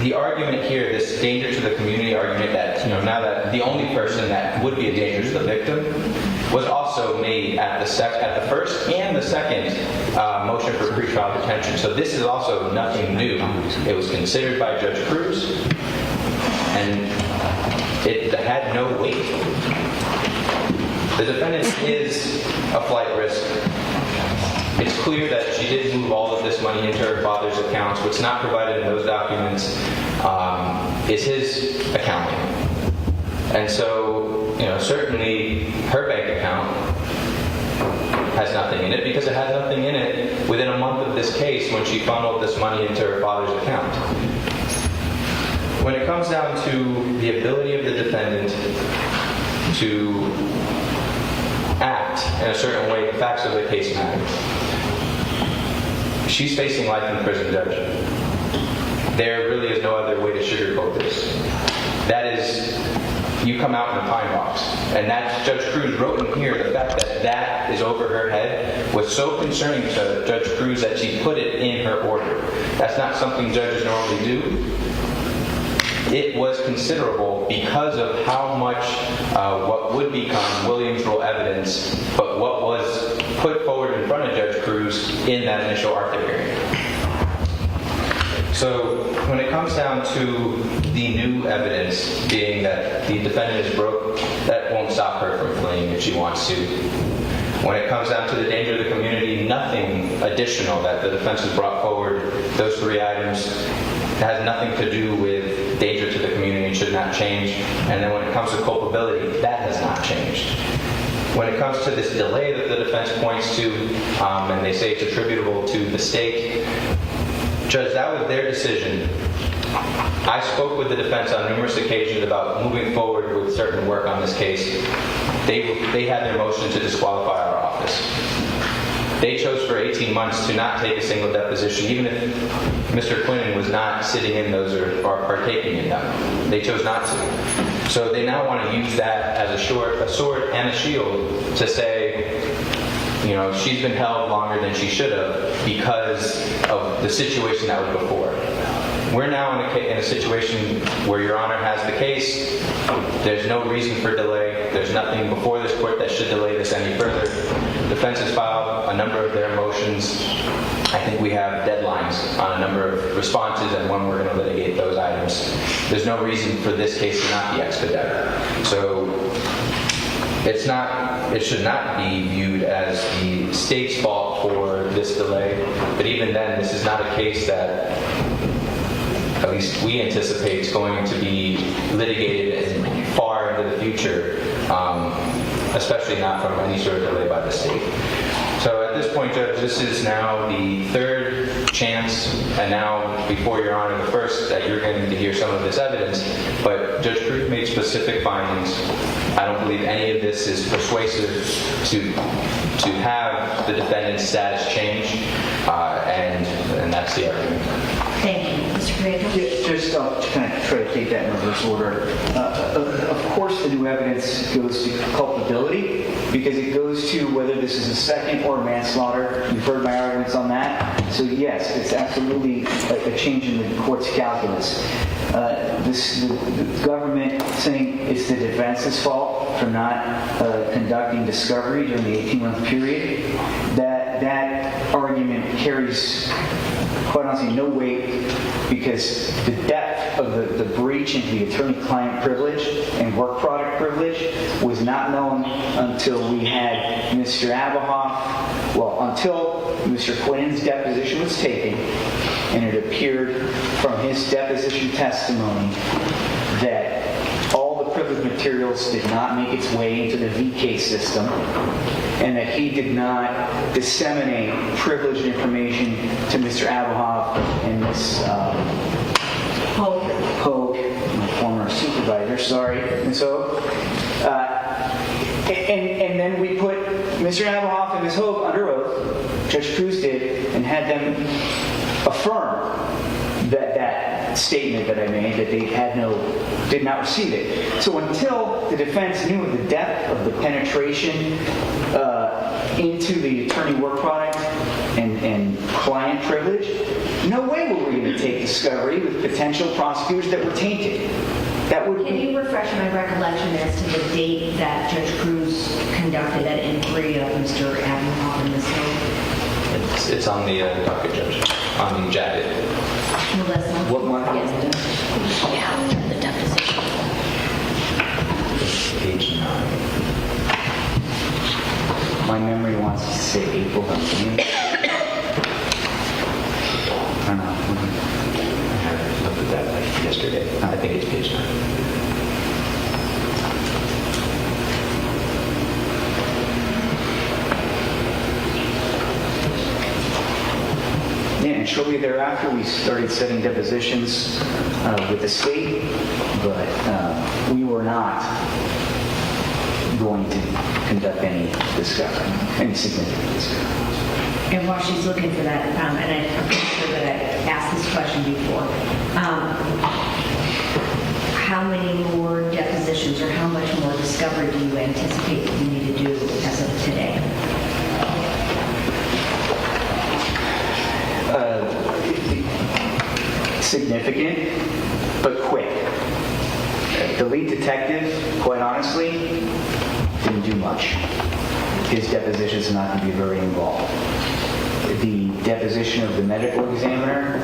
the argument here, this danger to the community argument that, now that the only person that would be a danger to the victim was also made at the first and the second motion for pretrial detention. So this is also nothing new. It was considered by Judge Cruz, and it had no weight. The defendant is a flight risk. It's clear that she did move all of this money into her father's accounts. What's not provided in those documents is his accounting. And so, certainly her bank account has nothing in it, because it had nothing in it within a month of this case when she funneled this money into her father's account. When it comes down to the ability of the defendant to act in a certain way, the facts of the case matter. She's facing life in prison, Judge. There really is no other way to sugarcoat this. That is, you come out in a pine box. And that Judge Cruz wrote in here, the fact that that is over her head was so concerning to Judge Cruz that she put it in her order. That's not something judges normally do. It was considerable because of how much what would become Williams rule evidence, but what was put forward in front of Judge Cruz in that initial Arthur hearing. So when it comes down to the new evidence being that the defendant is broke, that won't stop her from fleeing if she wants to. When it comes down to the danger of the community, nothing additional that the defense has brought forward, those three items, has nothing to do with danger to the community and should not change. And then when it comes to culpability, that has not changed. When it comes to this delay that the defense points to, and they say it's attributable to the state, Judge, that was their decision. I spoke with the defense on numerous occasions about moving forward with certain work on this case. They had their motion to disqualify our office. They chose for 18 months to not take a single deposition, even if Mr. Quinn was not sitting in those or partaking in them. They chose not to. So they now want to use that as a sword and a shield to say, you know, she's been held longer than she should have because of the situation that was before. We're now in a situation where Your Honor has the case. There's no reason for delay. There's nothing before this court that should delay this any further. Defense has filed a number of their motions. I think we have deadlines on a number of responses and when we're going to litigate those items. There's no reason for this case to not be expedited. So it should not be viewed as the state's fault for this delay. But even then, this is not a case that at least we anticipate is going to be litigated far into the future, especially not from any sort of delay by the state. So at this point, Judge, this is now the third chance, and now before Your Honor, the first that you're going to hear some of this evidence. But Judge Cruz made specific findings. I don't believe any of this is persuasive to have the defendant's status change, and that's the argument. Thank you. Mr. Pretrial? Yeah, just to kind of try to take that in reverse order. Of course, the new evidence goes to culpability because it goes to whether this is a second or manslaughter. You've heard my arguments on that. So yes, it's absolutely a change in the court's calculus. The government saying it's the defense's fault for not conducting discovery during the 18-month period, that argument carries, quite honestly, no weight because the depth of the breach into the attorney-client privilege and work product privilege was not known until we had Mr. Abahoff, until Mr. Quinn's deposition was taken, and it appeared from his deposition testimony that all the privilege materials did not make its way into the VK system, and that he did not disseminate privileged information to Mr. Abahoff and Ms. Hogue, my former supervisor, sorry. And so, and then we put Mr. Abahoff and Ms. Hogue under oath, Judge Cruz did, and had them affirm that statement that I made, that they did not receive it. So until the defense knew of the depth of the penetration into the attorney work product and client privilege, no way were we going to take discovery with potential prosecutors that were tainted. Can you refresh my recollection as to the date that Judge Cruz conducted that inquiry of Mr. Abahoff and Ms. Hogue? It's on the docket, Judge, on the jacket. Melissa? What month? Yeah, the deposition. Page 9. My memory wants to say April 19th. I don't know. I looked at that like yesterday. I think it's page 9. Yeah, and shortly thereafter, we started setting depositions with the state, but we were not going to conduct any discovery, any significant discovery. And while she's looking for that, and I'm pretty sure that I asked this question before, how many more depositions or how much more discovery do you anticipate that you need to do as of today? Significant, but quick. The lead detective, quite honestly, didn't do much. His depositions are not going to be very involved. The deposition of the medical examiner,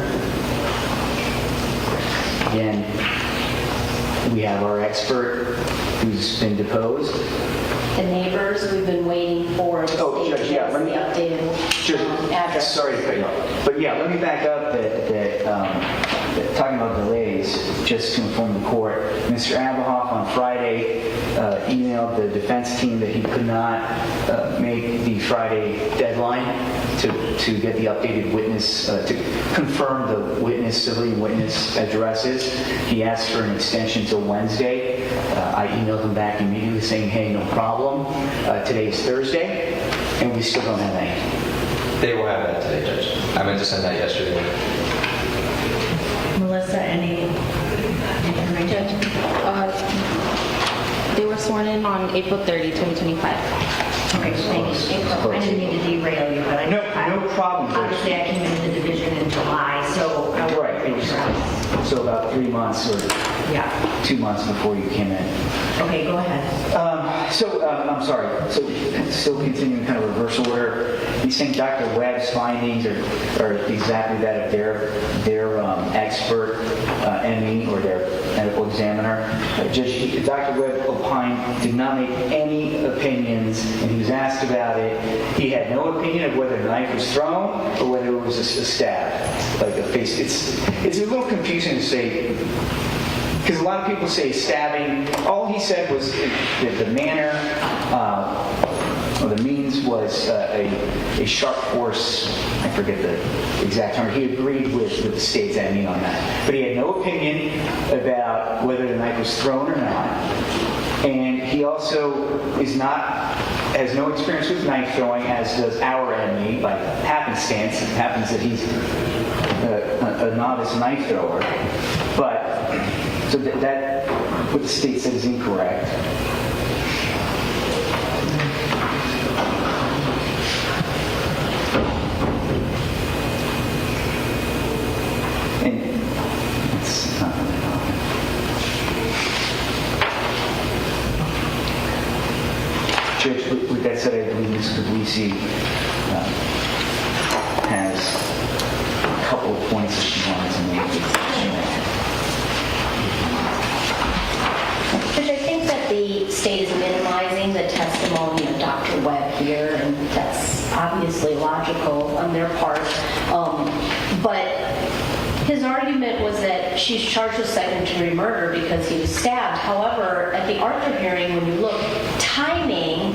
again, we have our expert who's been deposed. The neighbors, we've been waiting for the Oh, state Judge, to yeah, give us let me- the updated address. Sorry to cut you off. But yeah, let me back up that talking about delays, just to inform the court, Mr. Abahoff on Friday emailed the defense team that he could not make the Friday deadline to to get the updated witness, to confirm the witness, civilian witness addresses. He asked for an extension till Wednesday. I emailed him back immediately saying, hey, no problem. Today is Thursday, and we still don't have any. They will have that today, Judge. I meant to send that yesterday. Melissa, any information? They were sworn in on April 30, 2025. Okay, thank you. I didn't mean to derail you, but No problem, Judge. obviously I came into the division in July, so I was Right. So about 3 months or Yeah. 2 months before you came in. Okay, go ahead. I'm sorry. So still continuing kind of reverse order. He's saying Dr. Webb's findings are exactly that of their expert ME or their medical examiner. Dr. Webb opined did not make any opinions, and he was asked about it. He had no opinion of whether the knife was thrown or whether it was a stab, like a face. It's a little confusing to say. Because a lot of people say stabbing. All he said was that the manner or the means was a sharp force. I forget the exact term. He agreed with the state's ME on that. But he had no opinion about whether the knife was thrown or not. And he also has no experience with knife throwing, as does our ME by happenstance. It happens that he's a novice knife thrower. But so that what the state said is incorrect. And it's not really wrong. Judge, with that said, I believe Ms. Puglisi has a couple of points that she wanted to make. Judge, I think that the state is minimizing the testimony of Dr. Webb here, and that's obviously logical on their part. But his argument was that she's charged with second-degree murder because he was stabbed. However, at the Arthur hearing, when you look, timing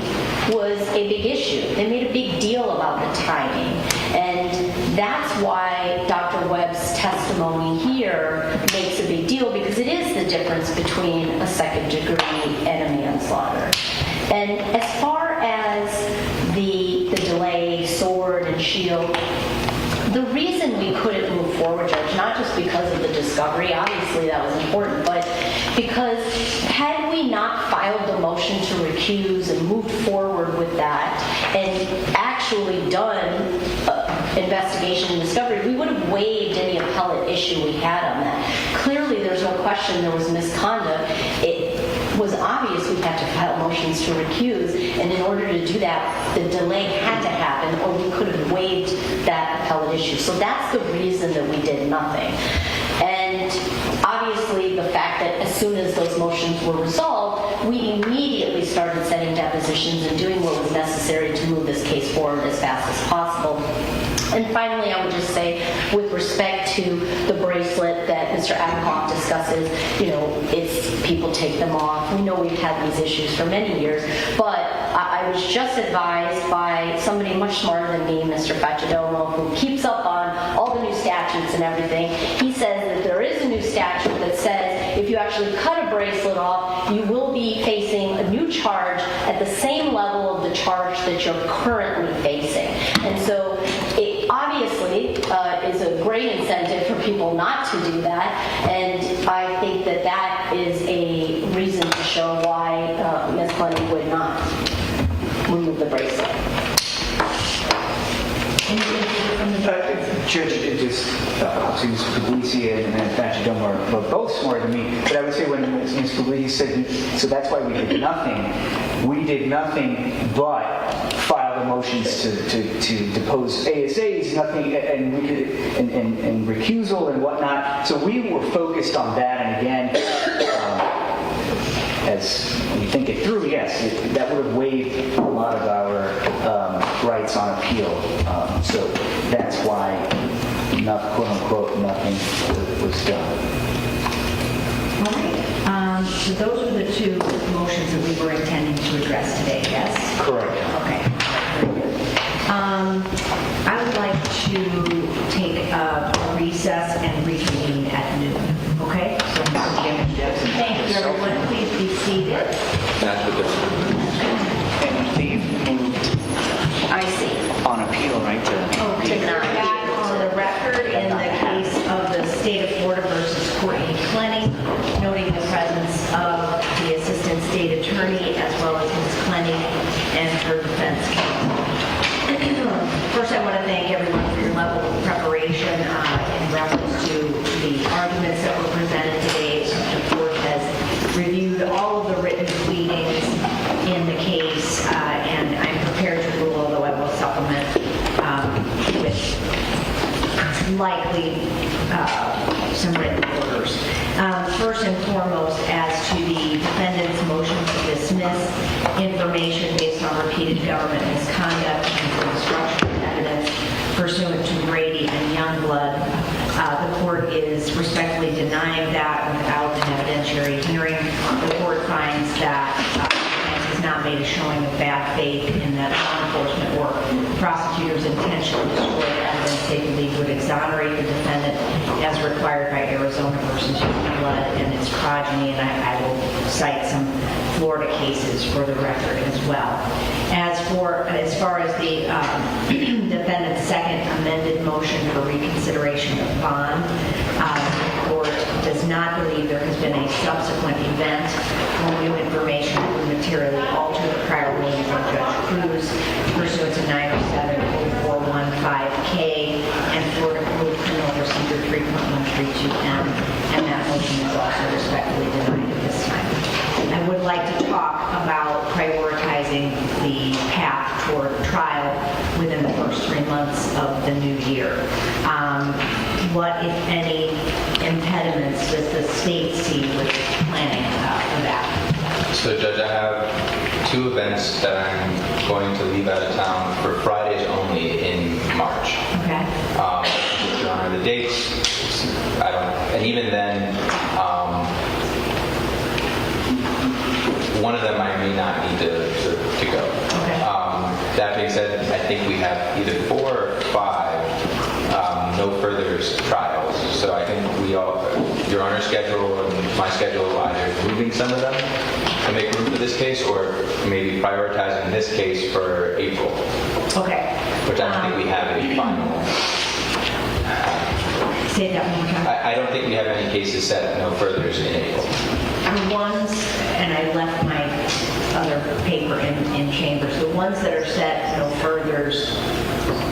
was a big issue. They made a big deal about the timing. And that's why Dr. Webb's testimony here makes a big deal, because it is the difference between a second degree and a manslaughter. And as far as the delay, sword and shield, the reason we couldn't move forward, Judge, not just because of the discovery, obviously that was important, but because had we not filed the motion to recuse and moved forward with that and actually done investigation and discovery, we would have waived any appellate issue we had on that. Clearly, there's no question there was misconduct. It was obvious we had to file motions to recuse, and in order to do that, the delay had to happen, or we could have waived that appellate issue. So that's the reason that we did nothing. And obviously, the fact that as soon as those motions were resolved, we immediately started setting depositions and doing what was necessary to move this case forward as fast as possible. And finally, I would just say, with respect to the bracelet that Mr. Adcock discusses, it's people take them off. We know we've had these issues for many years, but I was just advised by somebody much smarter than me, Mr. Facciadomo, who keeps up on all the new statutes and everything. He says that there is a new statute that says if you actually cut a bracelet off, you will be facing a new charge at the same level of the charge that you're currently facing. And so it obviously is a great incentive for people not to do that, and I think that that is a reason to show why Ms. Clenney would not remove the bracelet. Judge, obviously Ms. Puglisi and Facciadomo are both smarter than me, but I would say when Ms. Puglisi said, so that's why we did nothing but file the motions to depose ASAs, nothing, and we could, and recusal and whatnot. So we were focused on that, and again, as we think it through, yes, that would have waived a lot of our rights on appeal. So that's why, quote unquote, nothing was done. All right. So those were the two motions that we were intending to address today, yes? Correct. Okay. Very good. I would like at noon. Okay? So, thank you, everyone. Please be seated. That's what this And they've moved I see. on appeal, right, to Back on the record in the case of the State of Florida versus Courtney Clenney, noting the presence of the Assistant State Attorney as well as Ms. Clenney and her defense counsel. First, I want to thank everyone for your level of preparation in reference to the arguments that were presented today. The court has reviewed all of the written pleadings in the case, and I'm prepared to rule, although I will supplement with likely some written orders. First and foremost, as to the defendant's motion to dismiss information based on repeated government misconduct and for destruction of evidence pursuant to Brady and Youngblood, the court is respectfully denying that without an evidentiary hearing. The court finds that has not made a showing of bad faith in that law enforcement or prosecutors intentionally destroyed evidence they believe would exonerate the defendant as required by Arizona versus Youngblood and its progeny, and I will cite some Florida cases for the record as well. As far as the defendant's second amended motion for reconsideration of bond, the court does not believe there has been a subsequent event or new information that would materially alter the prior ruling from Judge Cruz pursuant to 907-0415K and Florida Code Criminal Procedure 3.132M, and that motion is also respectfully denied at this time. I would like to talk about prioritizing the path toward trial within the first 3 months of the new year. What, if any, impediments does the state see with planning for that? So, Judge, I have 2 events that I'm going to leave out of town for Fridays only in March. Okay. Your Honor, the dates, and even then, one of them I may not need to go. Okay. That being said, I think we have either 4 or 5 no further trials. So I think Your Honor's schedule and my schedule, either moving some of them to make room for this case or maybe prioritizing this case for April. Okay. Which I don't think we have any final. Say that one more time. I don't think we have any cases set no furthers in April. The ones, and I left my other paper in chambers, the ones that are set no furthers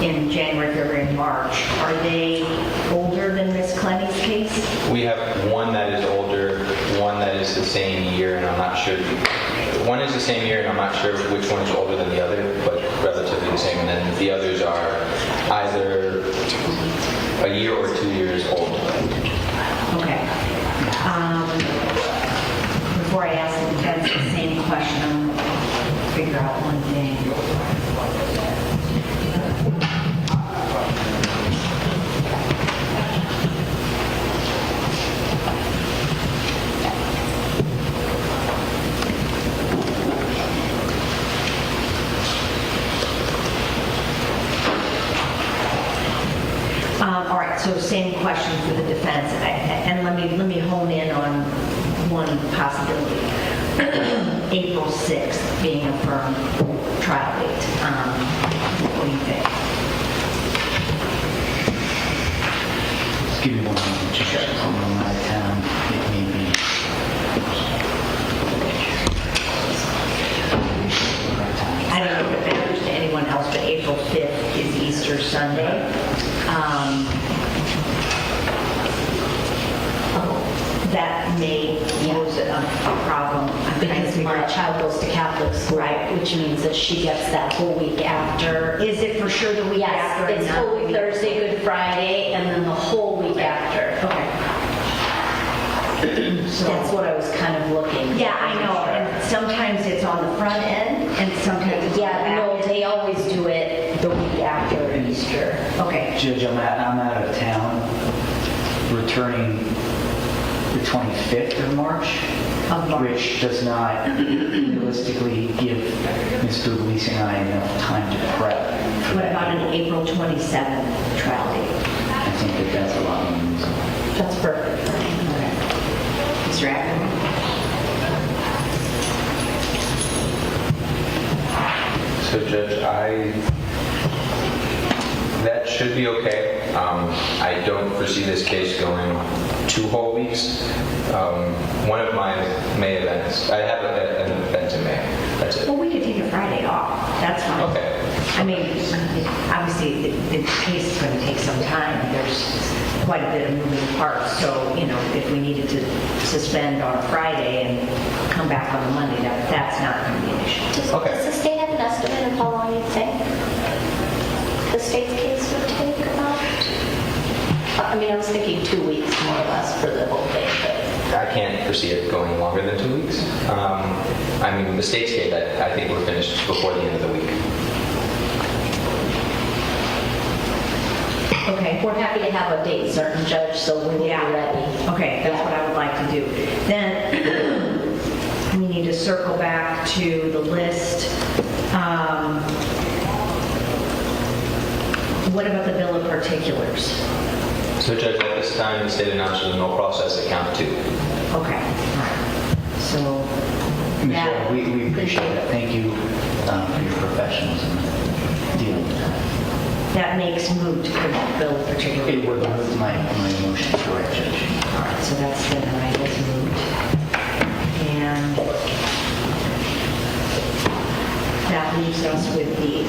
in January, February, and March, are they older than Ms. Clenney's case? We have one that is older, one that is the same year, and I'm not sure. One is the same year, and I'm not sure which one is older than the other, but relatively the same. And then the others are either a year or 2 years old. Okay. Before I ask the defense the same question, I'm going to figure out one thing. All right, so same question for the defense, and let me hone in on one possibility. April 6th being a firm trial date. What do you think? Just give me 1 moment. Just I'm out of town. It may be. I don't know if it matters to anyone else, but April 5th is Easter Sunday. That may pose a problem. Because my child goes to Catholic school, Right. which means that she gets that whole week after. Is it for sure the week Yes, after? it's and not the Holy week- Thursday, Good Friday, and then the whole week after. Okay. So That's what I was kind of looking. yeah, I know. And sometimes it's on the front end, and sometimes it's on the Yeah, back no, end. they always do it the week after Easter. Okay. Judge, I'm out of town, returning the 25th of March, Of March. which does not realistically give Ms. Puglisi and I enough time to prep. for What that. about an April 27th trial date? I think that's a lot more reasonable. That's perfect. Mr. Ackerman? So Judge, that should be okay. I don't foresee this case going 2 whole weeks. One of my May events, I have an event in May. That's it. Well, we could take a Friday off. That's fine. Okay. I mean, obviously, the case is going to take some time. There's quite a bit of moving parts. So, if we needed to suspend on a Friday and come back on a Monday, that's not going to be an issue. Okay. Does the state have an estimate of how long you think the state's case would take about? I mean, I was thinking 2 weeks more or less for the whole thing, but I can't foresee it going longer than 2 weeks. I mean, the state's case, I think we're finished before the end of the week. Okay. we're happy to have a date certain, Judge, so we will be ready. Okay, that's what I would like to do. Then we need to circle back to the list. What about the bill of particulars? So Judge, at this time, the state announced there's no process at count 2. Okay, all right. So Michelle, we appreciate that. Thank you for your professionalism dealing with that. that makes moot the bill of particulars. It would move my motion, correct, Judge? All right, so that's denied as moot. And that leaves us with the,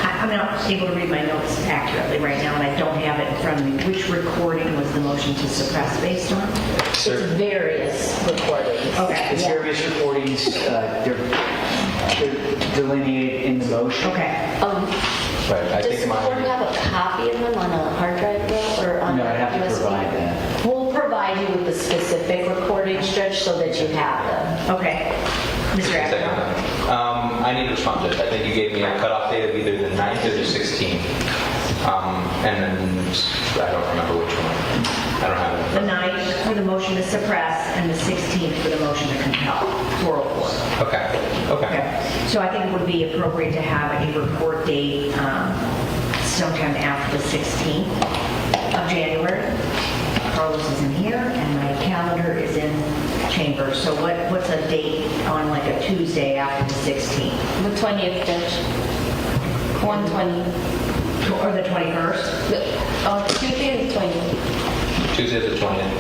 I'm not able to read my notes accurately right now, and I don't have it in front of me. Which recording was the motion to suppress based on? It's various recordings. Okay. It's various recordings, they're delineated in the motion. Okay. Right, I Does think the court mine, have a copy of them on a hard drive though, or on No, a I have to USB? provide that. We'll provide you with the specific recordings, Judge, so that you have them. Okay. Mr. Ackerman? I need to respond, Judge. I think you gave me a cutoff date of either the 9th or the 16th. And then, I don't remember which one. I don't have it. The 9th for the motion to suppress and the 16th for the motion to compel, 404. Okay. Okay. So I think it would be appropriate to have a report date sometime after the 16th of January. Carlos is in here and my calendar is in chamber. So what's a date on like a Tuesday after the 16th? The 20th, Judge. 120. Or the 21st? Tuesday the 20th. Tuesday the 20th.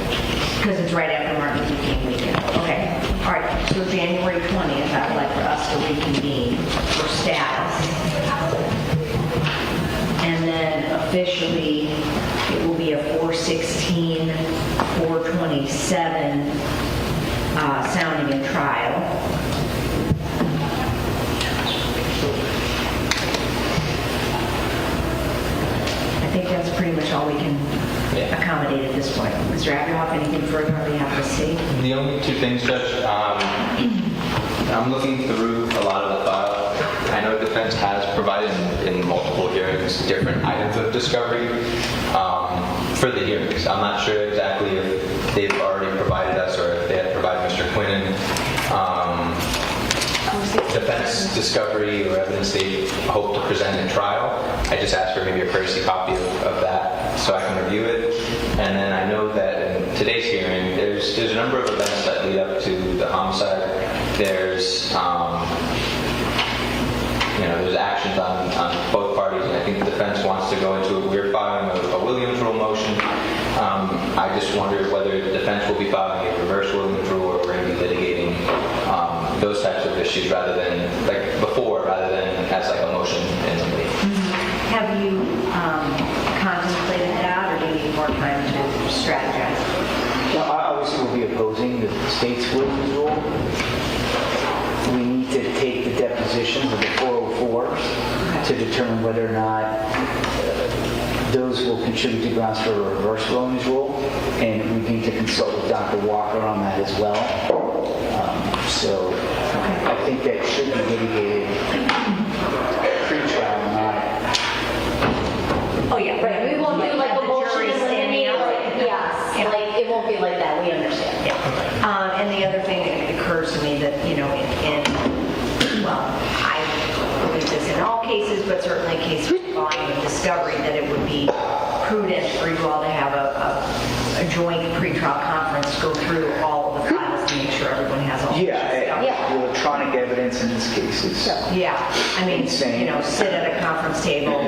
Because it's right after Martin Luther King weekend. Okay. All right. So January 20th, I'd like for us to reconvene for status. And then officially, it will be a 4/16, 4/27 sounding and trial. I think that's pretty much all we can accommodate at this point. Mr. Agarhoff, anything further on behalf of the state? The only two things, Judge, I'm looking through a lot of the file. I know defense has provided in multiple hearings different items of discovery for the hearings. I'm not sure exactly if they've already provided us or if they had provided Mr. Quinnen defense discovery or evidence they hope to present in trial. I just asked for maybe a courtesy copy of that so I can review it. And then I know that in today's hearing, there's a number of events that lead up to the homicide. There's there's actions on both parties, and I think the defense wants to go into a weird filing of a Williams rule motion. I just wonder whether the defense will be filing a reverse Williams rule or we're going to be litigating those types of issues rather than as like a motion in the league. Have you contemplated that, or do you need more time to strategize? Now, obviously, we'll be opposing the state's Williams rule. We need to take the depositions of the 404s to determine whether or not those will contribute to grounds for a reverse Williams rule, and we need to consult with Dr. Walker on that as well. So I think that should be litigated pre-trial, not... Oh, yeah. Right, we won't do like a motion in the meeting, like it won't be like that, we understand. Yeah. And the other thing that occurs to me that, I believe this in all cases, but certainly cases involving discovery, that it would be prudent for you all to have a joint pretrial conference, go through all of the files and make sure everyone has all. The electronic evidence in this case is Yeah, I mean, insane. sit at a conference table,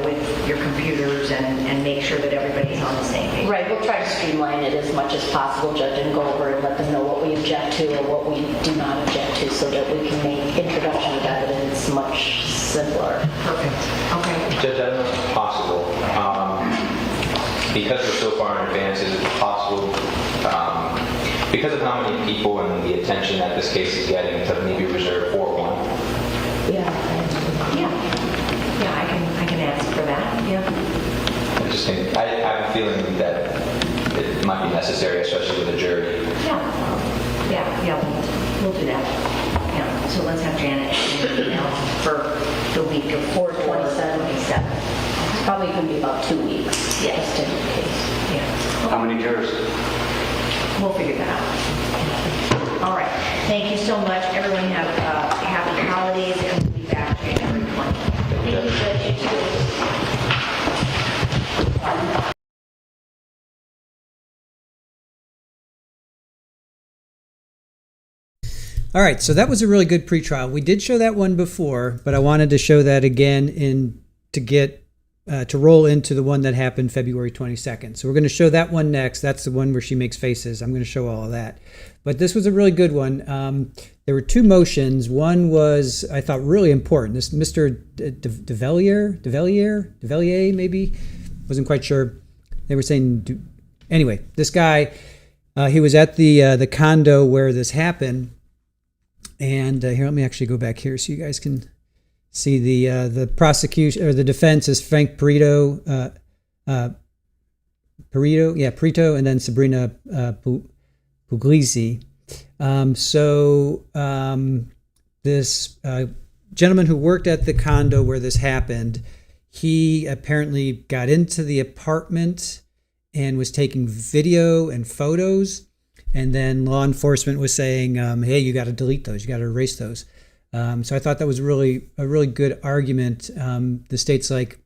with your computers and make sure that everybody's on the same page. Right, we'll try to streamline it as much as possible, Judge, and go over and let them know what we object to or what we do not object to so that we can make introduction of evidence much simpler. Perfect. Okay. Judge, I don't know if it's possible. Because we're so far in advance, is it possible, because of how many people and the attention that this case is getting, to maybe reserve for one? Yeah. Yeah, I can ask for that. Yeah. I just think, I have a feeling that it might be necessary, especially with a jury. Yeah, we'll do that. Yeah, so let's have Janet for the week of 4/27. It's probably going to be about 2 weeks. Yeah. Just in case. Yeah. How many jurors? We'll figure that out. All right. Thank you so much. Everyone have happy holidays, and we'll be back January 20th. Thank you, Judge. You too. All right, so that was a really good pretrial. We did show that one before, but I wanted to show that again to get to roll into the one that happened February 22nd. So we're going to show that one next. That's the one where she makes faces. I'm going to show all of that. But this was a really good one. There were two motions. One was, I thought, really important. This Mr. Develier, maybe? Wasn't quite sure. They were saying, anyway, this guy, he was at the condo where this happened. And here, let me actually go back here so you guys can see the prosecution, or the defense is Frank Perito, Perito, and then Sabrina Puglisi. This gentleman who worked at the condo where this happened, he apparently got into the apartment and was taking video and photos. And then law enforcement was saying, hey, you got to delete those. You got to erase those. So I thought that was a really good argument. The state's like,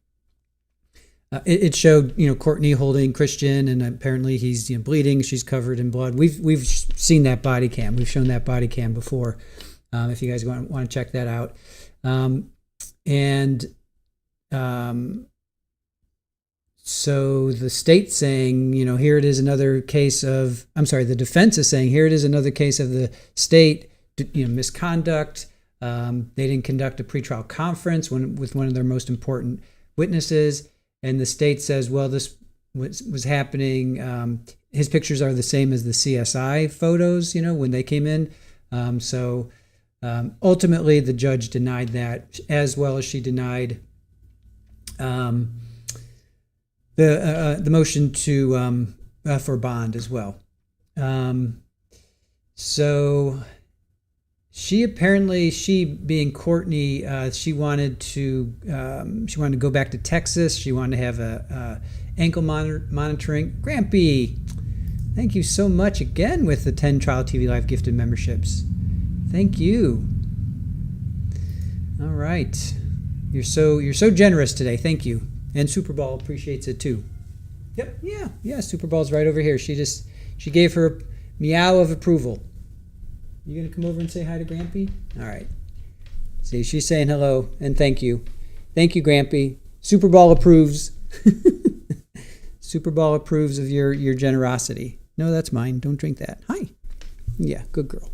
it showed, Courtney holding Christian, and apparently he's bleeding. She's covered in blood. We've seen that body cam. We've shown that body cam before. If you guys want to check that out. So the state's saying, here it is another case of, the defense is saying, here it is another case of the state, misconduct. They didn't conduct a pretrial conference with one of their most important witnesses. And the state says, well, this was happening. His pictures are the same as the CSI photos, when they came in. Ultimately, the judge denied that, as well as she denied the motion to for bond as well. So she being Courtney, she wanted to go back to Texas. She wanted to have a ankle monitoring. Grampy, thank you so much again with the 10 Trial TV Live gifted memberships. Thank you. All right, you're so generous today. Thank you. And Super Ball appreciates it too. Yep, yeah. Super Ball's right over here. She gave her meow of approval. You gonna come over and say hi to Grampy? All right. See, she's saying hello and thank you. Thank you, Grampy. Super Ball approves. Super Ball approves of your generosity. No, that's mine. Don't drink that. Hi. Yeah, good girl.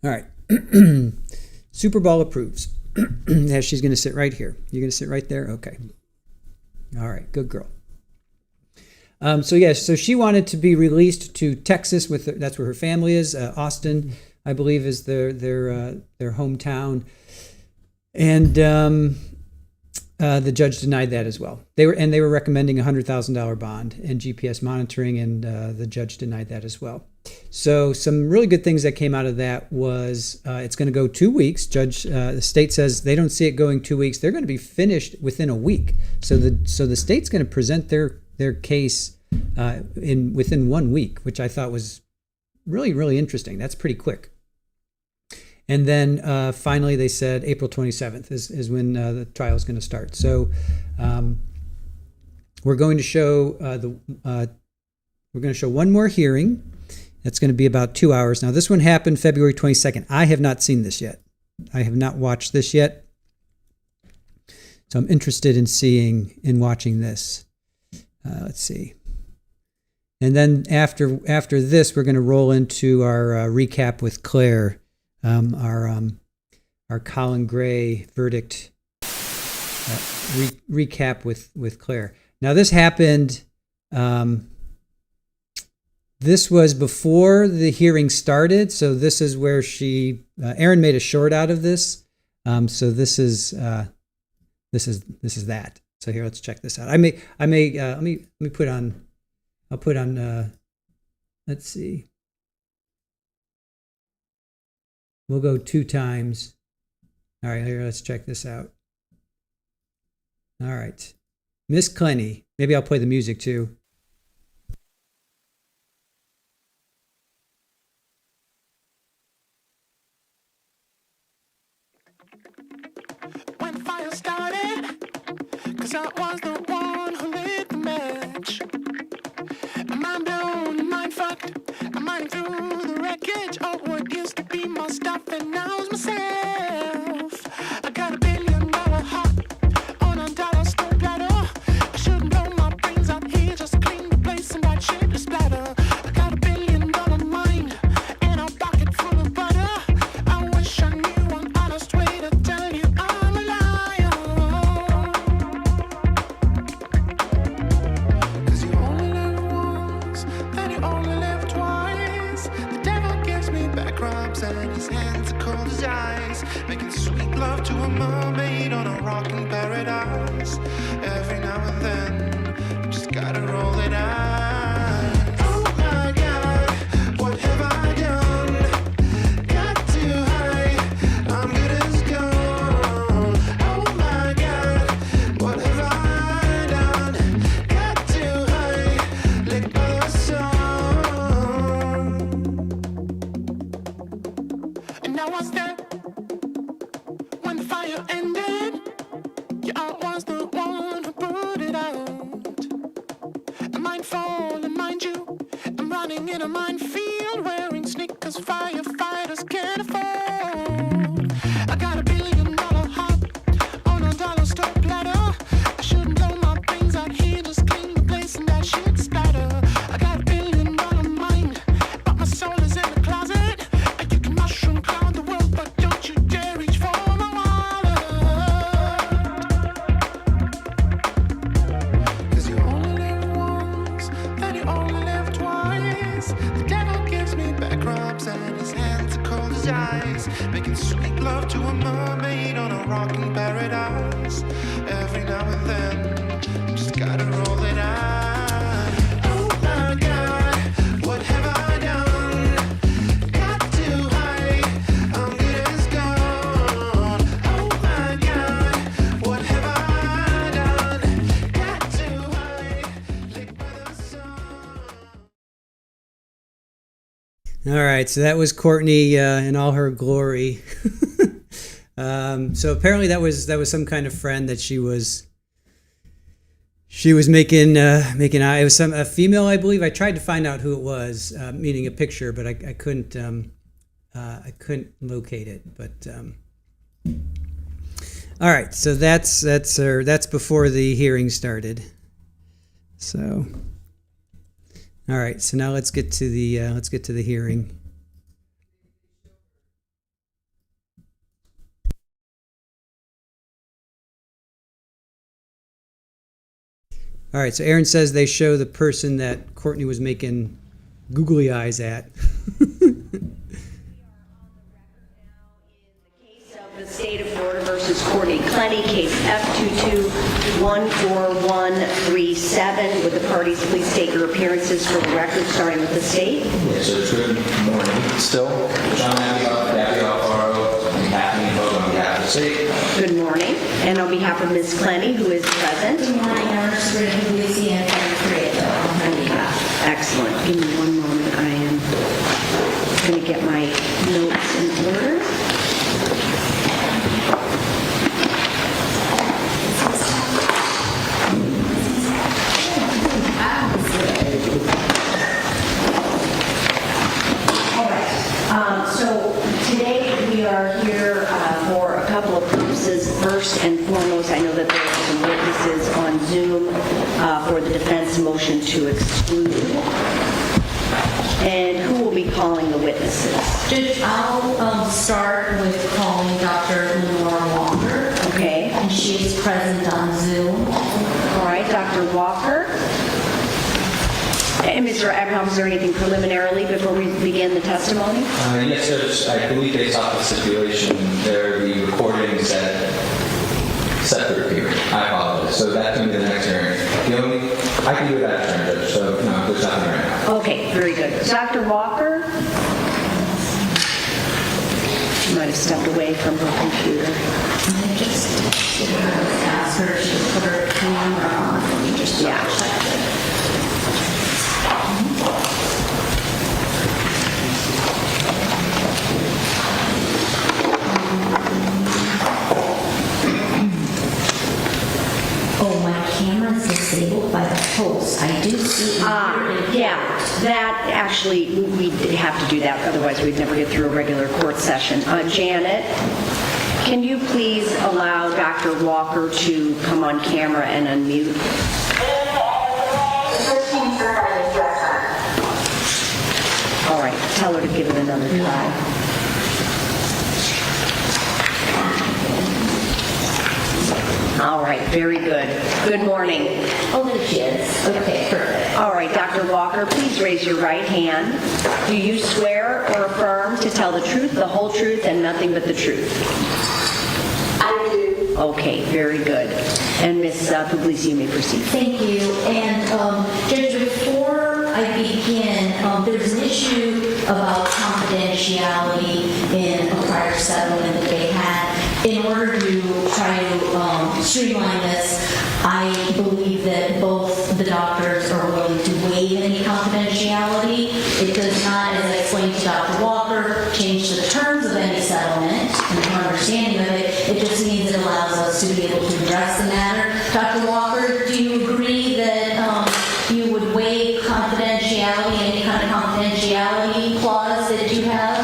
All right. Super Ball approves. Yeah, she's going to sit right here. You're going to sit right there? Okay. All right. Good girl. So she wanted to be released to Texas that's where her family is. Austin, I believe, is their hometown. And the judge denied that as well. They were recommending a $100,000 bond and GPS monitoring, and the judge denied that as well. So some really good things that came out of that was it's going to go 2 weeks. The state says they don't see it going 2 weeks. They're going to be finished within a week. So the state's going to present their case within 1 week, which I thought was really, really interesting. That's pretty quick. And then finally they said April 27th is when the trial is going to start. So we're going to show we're going to show one more hearing. That's going to be about 2 hours. Now, this one happened February 22nd. I have not seen this yet. I have not watched this yet. So I'm interested in watching this. Let's see. And then after this, we're going to roll into our recap with Claire, our Colin Gray verdict recap with Claire. Now, this happened. This was before the hearing started, so this is where Erin made a short out of this. So this is that. So here, let's check this out. Let me put on. I'll put on. Let's see. We'll go 2 times. All right, here, let's check this out. All right, Miss Clenney. Maybe I'll play the music too. When the fire started, 'cause I was the one who lit the match. My mind blown, mind fucked, I'm mining through the wreckage of what used to be my stuff, and now it's myself. I got $1 billion heart on a dollar store platter. I shouldn't blow my brains out here, just clean the place and that shit to splatter. I got $1 billion mind and a pocket full of butter. I wish I knew one honest way to tell you I'm a liar. 'Cause you only live once, then you only live twice. The devil gives me back rubs and his hands are cold as ice, making sweet love to a mermaid on a rocking paradise. Every now and then, you just gotta roll it out. Oh my God, what have I done? Got too high, I'm good as gone. Oh my God, what have I done? Got too high, licked by the sun. And I was there when the fire ended. Yeah, I was the one who put it out. A mindful, and mind you, I'm running in a minefield, wearing sneakers firefighters can't afford. I got $1 billion heart on a dollar store platter. I shouldn't blow my brains out here, just clean the place and that shit splatter. I got $1 billion mind, but my soul is in the closet. And you can mushroom cloud the world, but don't you dare reach for my wallet. 'Cause you only live once, then you only live twice. The devil gives me back rubs and his hands are cold as ice, making sweet love to a mermaid on a rocking paradise. Every now and then, you just gotta roll it out. Oh my God, what have I done? Got too high, I'm good as gone. Oh my God, what have I done? Got too high, licked by the sun. All right, so that was Courtney in all her glory. So apparently that was some kind of friend that she was making. It was a female, I believe. I tried to find out who it was, meaning a picture, but I couldn't locate it. But all right, so that's before the hearing started. So. All right, so now let's get to the hearing. All right, so Erin says they show the person that Courtney was making googly eyes at. The State of Florida versus Courtney Clenney, case F2214137. Would the parties please state your appearances for the record, starting with the state? Yes, so good morning. Still, John Alfaro, on behalf of the state. Good morning. And on behalf of Ms. Clenney, who is present. Good morning, Your Honor. Sabrina Louisiana, Excellent. Give me one moment. I am going to get my notes in order. against a motion to exclude. And who will be calling the witnesses? Judge, I'll start with calling Dr. Lenore Walker. Okay. And she is present on Zoom. All right, Dr. Walker. And Mr. Abraham, is there anything preliminarily before we begin the testimony? Yes, Judge. I believe based off the stipulation, there are the recordings that set the hearing. I apologize. So that's going to be the next hearing. I can do it after, Judge. So no, there's nothing right now. Okay, very good. Dr. Walker? She might have stepped away from her computer. I just asked her to put her camera on. Let me just check it. Oh, my camera's disabled by the host. I do see. Yeah, that actually, we have to do that, otherwise we'd never get through a regular court session. Janet, can you please allow Dr. Walker to come on camera and unmute? All right, tell her to give it another try. All right, very good. Good morning. Oh, there she is. Okay, perfect. All right, Dr. Walker, please raise your right hand. Do you swear or affirm to tell the truth, the whole truth, and nothing but the truth? I do. Okay, very good. And Ms. Puglisi, you may proceed. Thank you. And Judge, before I begin, there's an issue about confidentiality in a prior settlement that they had. In order to try to streamline this, I believe that both the doctors are willing to waive any confidentiality. It does not, as I explained to Dr. Walker, change the terms of any settlement and her understanding of it. It just means it allows us to be able to address the matter. Dr. Walker, do you agree that you would waive confidentiality, any kind of confidentiality clause that you have?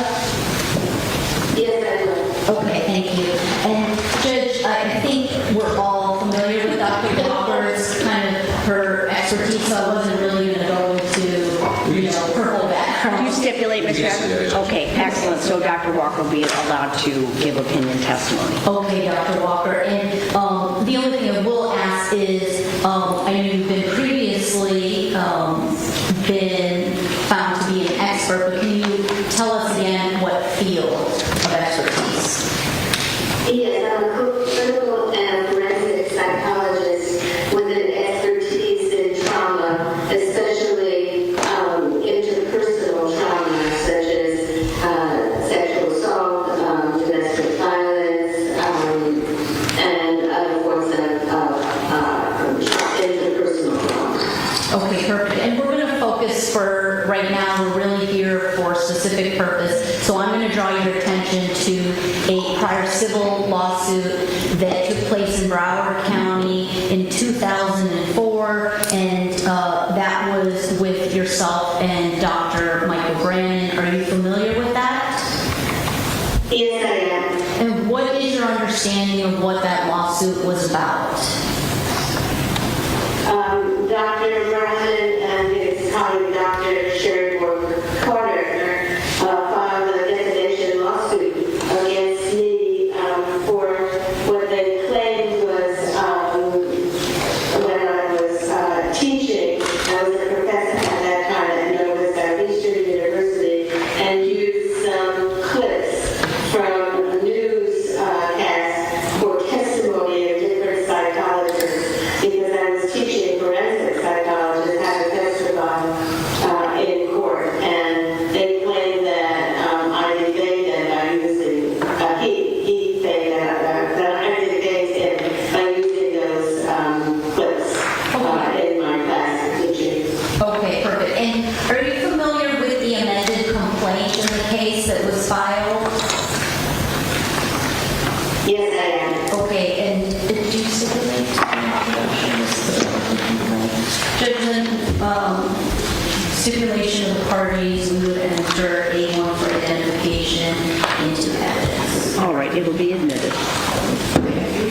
Yes, I do. Okay, thank you. And Judge, I think we're all familiar with Dr. Walker's kind of her expertise, so I wasn't really going to go into, her whole background. Do you stipulate, Ms. Becker? Okay, excellent. So Dr. Walker will be allowed to give opinion testimony. Okay, Dr. Walker. And the only thing I will ask is, I know you've been previously been found to be an expert, but can you tell us again what field of expertise? Yes, I'm a clinical and forensic psychologist with an expertise in trauma, especially interpersonal trauma, such as sexual assault, domestic violence, and other forms of interpersonal trauma. Okay, perfect. And we're going to focus for right now, we're really here for a specific purpose. So I'm going to draw your attention to a prior civil lawsuit that took place in Broward County in 2004, and that was with yourself and Dr. Michael Brannon. Are you familiar with that? Yes, I am. And what is your understanding of what that lawsuit was about? Dr. Brannon and his colleague, Dr. Sherry Carter, filed a defamation lawsuit against me for what they claimed was when I was teaching. I was a professor at that time at Nova Southeastern University, and used some clips from newscasts for testimony of different psychologists, because I was teaching forensic psychologists how to testify in court, and they claimed that I defaced them by using, he said that I defaced him by using those clips in my class of teaching. Okay, perfect. And are you familiar with the amended complaint in the case that was filed? Yes, I am. Okay, and did you stipulate stipulation of the parties, we would enter A1 for identification into evidence. All right, it will be admitted.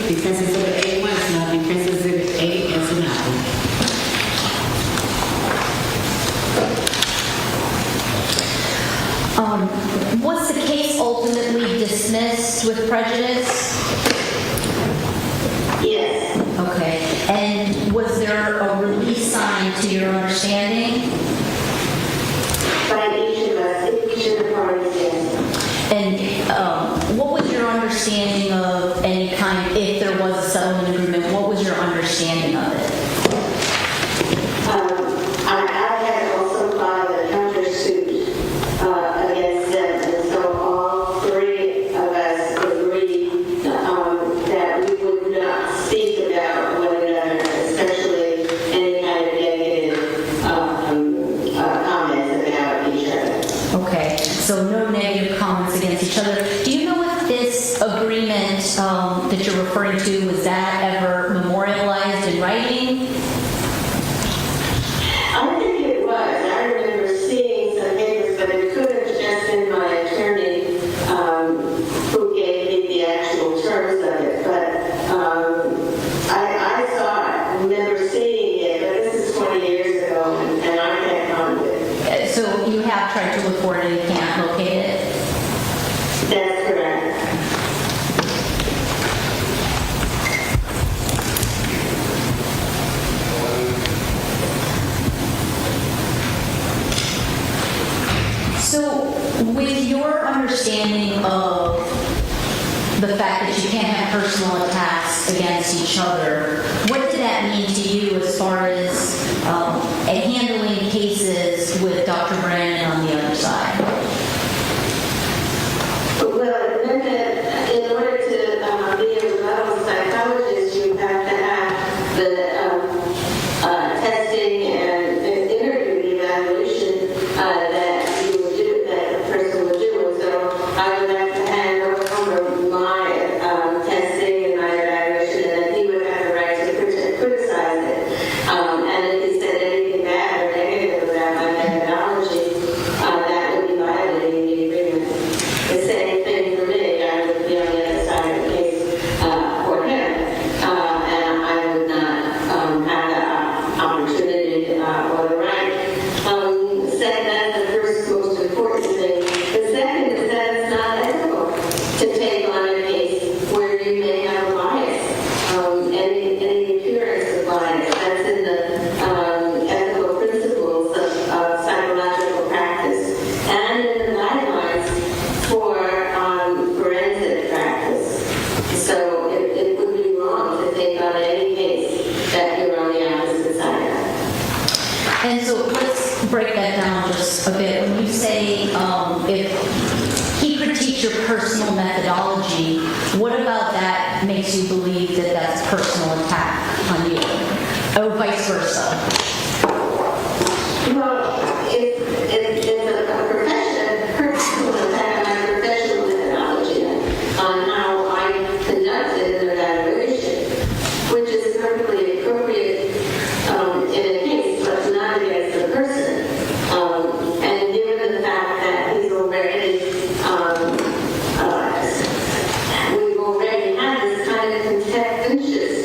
Because Exhibit A was nothing, because Exhibit A is nothing. dismissed with prejudice? Yes. Okay. And was there a release signed to your understanding? By each of us, each of the parties, yes. And what was your understanding of any kind, if there was a settlement agreement, what was your understanding of it? I had also filed a countersuit against them, and so all three of us agreed that we would not speak about one another, especially any kind of negative comments about each other. Okay, so no negative comments against each other. Do you know if this agreement that you're referring to, was that ever memorialized in writing? I think it was. I remember seeing some papers, but it could have just been my attorney who gave me the actual terms of it. But I saw it, remember seeing it, but this is 20 years ago, and I can't find it. So you have tried to look for it and you can't locate it? That's correct. So with your understanding of the fact that you can't have personal attacks against each other, what did that mean to you as far as handling cases with Dr. Brandon on the other side? Well, it meant that in order to be a rebuttal psychologist, you have to have the testing and interview evaluation that you would do, that a person would do. And so I would have to hand over my testing and my evaluation, and then he would have the right to criticize it. And if he said anything bad or negative about my methodology, that would be violating the agreement. The same thing for me. I would be on the other side of the case for him, and I would not have the opportunity or the right. Second, that's the first most important thing. The second is that it's not ethical to take on a case where you may have a bias, any appearance of bias. That's in the ethical principles of psychological practice and in the guidelines for forensic practice. So it would be wrong to take on any case that you're on the opposite side of. And so let's break that down just a bit. When you say if he critiques your personal methodology, what about that makes you believe that that's a personal attack on you? Or vice versa? Well, it's a personal attack on my professional methodology on how I conducted an evaluation, which is perfectly appropriate in a case, but not against the person. And given the fact that he's already, we've already had this kind of contentious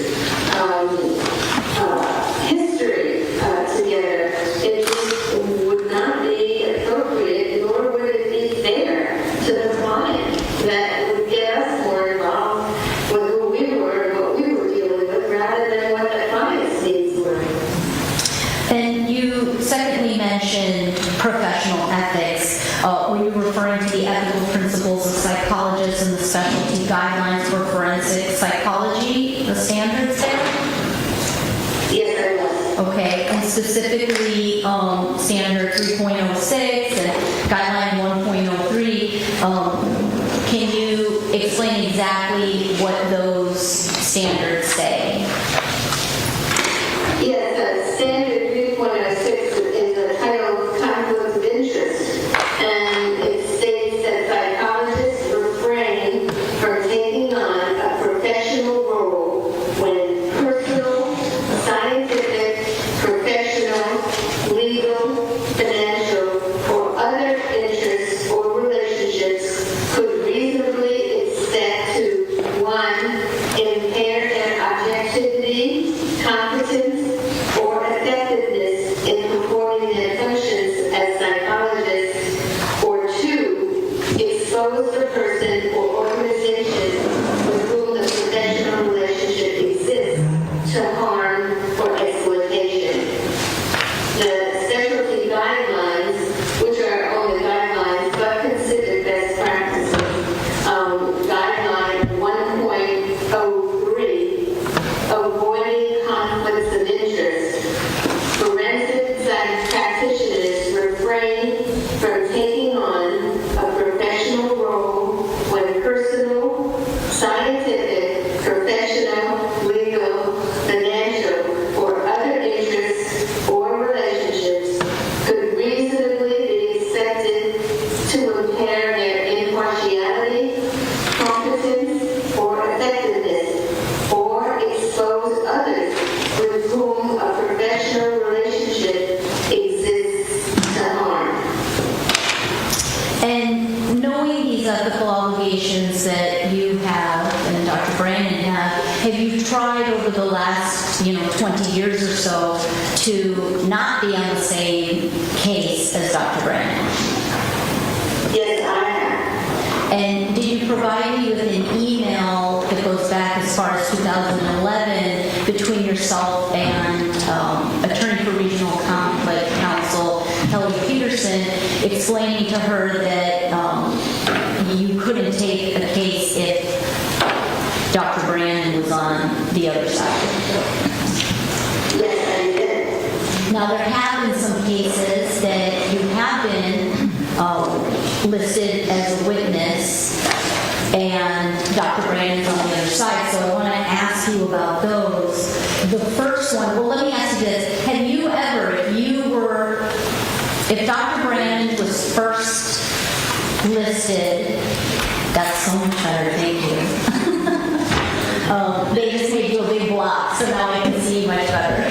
history together, it just would not be appropriate, nor would it be fair to the client that would get us more involved with who we were and what we were dealing with, rather than what the client's needs were. And you secondly mentioned professional ethics. Were you referring to the ethical principles of psychologists and the specialty guidelines for forensic psychology, the standards there? Yes, I was. Okay, and specifically standard 3.06 and guideline 1.03, can you explain exactly what those standards say? Yes, standard 3.06 is a title conflict of interest, and it states that psychologists refrain from taking on a professional role when personal, scientific, professional, legal, financial, or other interests or relationships could reasonably extend to 1. Impair their so to not be on the same case as Dr. Brandon? Yes, I have. And did you provide me with an email that goes back as far as 2011 between yourself and Attorney for Regional Conflict Counsel Kelly Peterson, explaining to her that you couldn't take a case if Dr. Brandon was on the other side? Yes, I did. Now, there have been some cases that you have been listed as a witness, and Dr. Brandon's on the other side, so I want to ask you about those. The first one, well, let me ask you this. Have you ever, if Dr. Brandon was first listed, that's so much better, thank you. They just made you a big block, so now I can see much better.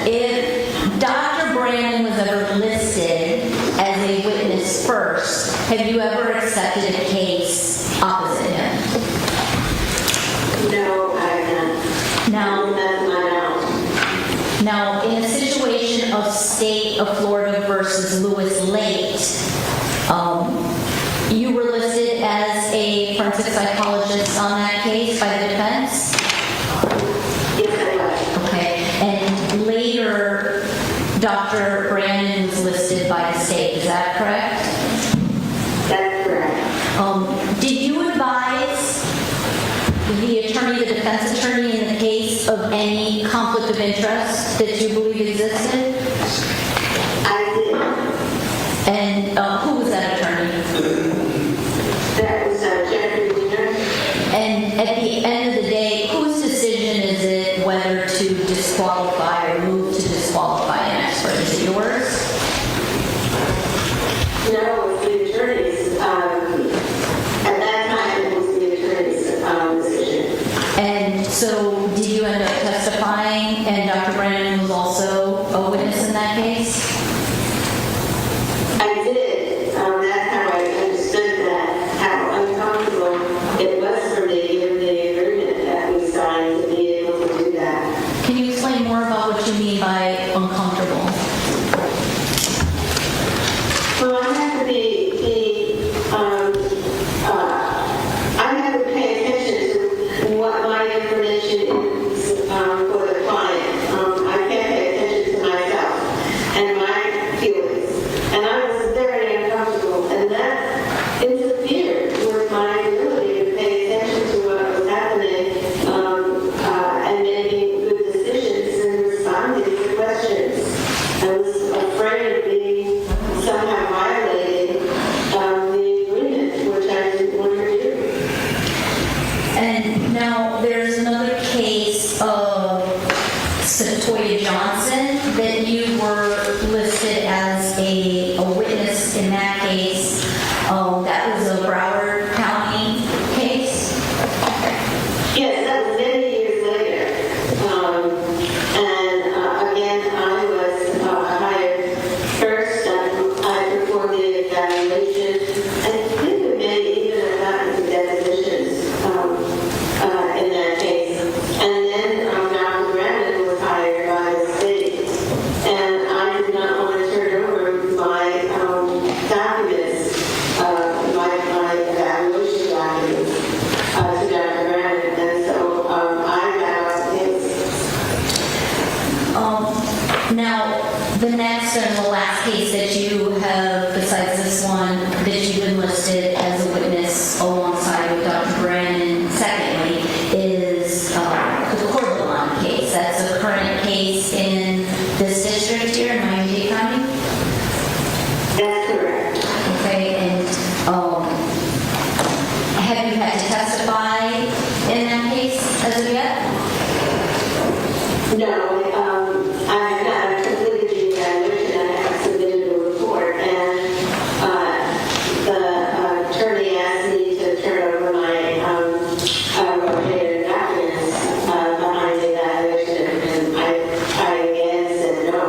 If Dr. Brandon was ever listed as a witness first, have you ever accepted a case opposite him? No, I have not. Now, in a situation of State of Florida versus Lewis Lake, you were listed as a forensic psychologist on that case by the defense? Yes, I was. Okay, and later, Dr. Brandon was listed by the state, is that correct? That's correct. Did you advise the defense attorney in the case of any conflict of interest that you believe existed? I did. And who was that attorney? That was Jeffrey Wiener. And at the end of the day, whose decision is it whether to disqualify or move to disqualify an expert? Is it yours? No, it was the attorney's. At that time, it was the attorney's decision. And so did you end up testifying, and Dr. Brandon was also a witness in that case? I did. That's how I understood that, how uncomfortable it was for me given the agreement that we signed to be able to do that. Can you explain more about what you mean by uncomfortable? Well, I have to I have to pay attention to what my information is for the client. I can't pay attention to myself and my feelings. And I was very uncomfortable, and that interfered with my ability to pay attention to what was happening and making good decisions and responding to questions. I was afraid of being somehow violating the agreement, which I didn't want to do. And now there's another case of Satoya Johnson that you were listed as a witness in that case. That was a Broward County case. Yes, that was many years later. Again, I was hired first. I performed the evaluation. I think we may even have gotten to depositions in that case. And then Dr. Brandon was hired by the state. And I did not want to turn over my documents, my evaluation documents to Dr. Brandon. And so I got off the case. Now, the next and the last case that you have, besides this one, that you've been listed as a witness alongside with Dr. Brandon, secondly, is the Corvalon case. That's a current case in this district here in Miami-Dade County. That's correct. Okay, and have you had to testify in that case as of yet? No, I have completed the evaluation. I have submitted a report, and the attorney asked me to turn over my rotated documents behind the evaluation, and I again said no.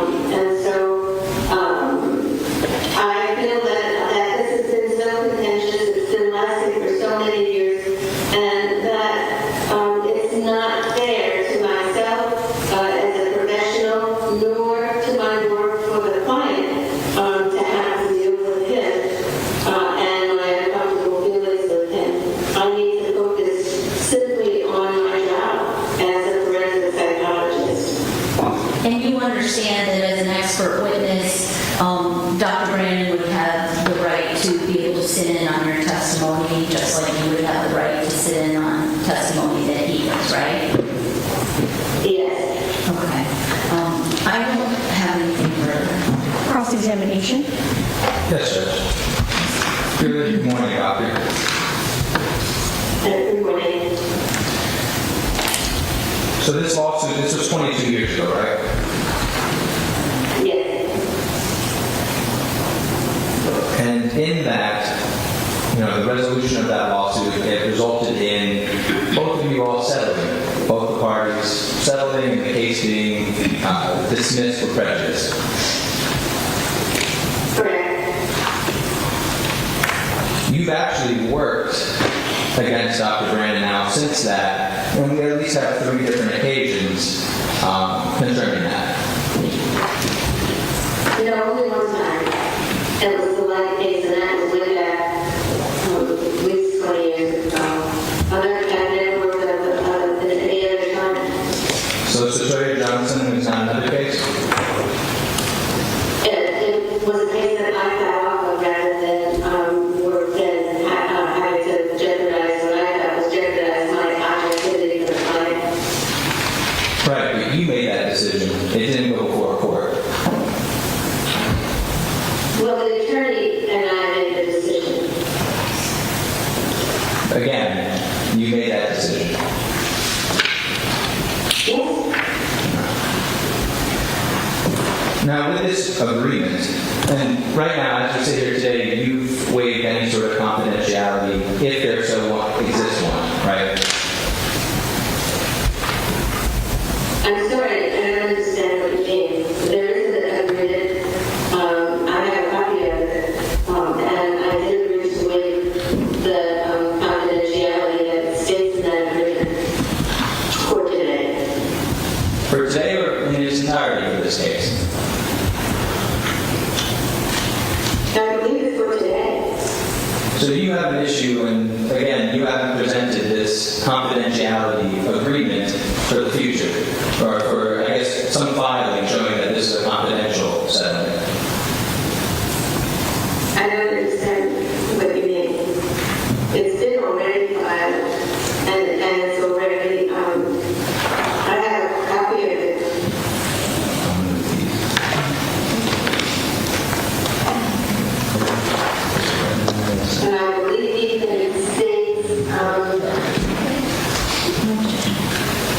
And so I feel that this has been so contentious, it's been lasting for so many years, and that it's not fair to myself as a professional, nor to my work for the client to have to deal with him and my uncomfortable feelings with him. I need to focus simply on my job as a forensic psychologist. And you understand that as an expert witness, Dr. Brandon would have the right to be able to sit in on your testimony, just like you would have the right to sit in on testimony that he does, right? Yes. Okay. I don't have anything further. Cross-examination? Yes, Judge. Good morning, Doctor. Good morning. So this lawsuit, this was 22 years ago, right? Yes. And in that, the resolution of that lawsuit, it resulted in both of you all settling, both the parties settling and the case being dismissed for prejudice. Correct. You've actually worked against Dr. Brandon now since that, and we at least have 3 different occasions concerning that. Only one time. It was the light case, and that was way back, at least 20 years ago. I've never worked at any other time. So Cecilia Johnson was not another case? It was a case that I got off of rather than work and having to jeopardize what I thought was jeopardize my objectivity for the client. Right, but you made that decision. It didn't go before a court. Well, the attorney and I made the decision. Again, you made that decision. Yes. Now, with this agreement, and right now, as we sit here today, you've waived any sort of confidentiality, if there so exists one, right? I'm sorry, I don't understand what you mean. There is an agreement. I have a copy of it, and I did agree to waive the confidentiality that states in that agreement for today. For today or in its entirety for this case? I believe it's for today. So you have an issue, and again, you haven't presented this confidentiality agreement for the future, or for, I guess, some filing showing that this is a confidential settlement. I don't understand what you mean. It's been already filed, and it's already, I have a copy of it. And I believe even it states,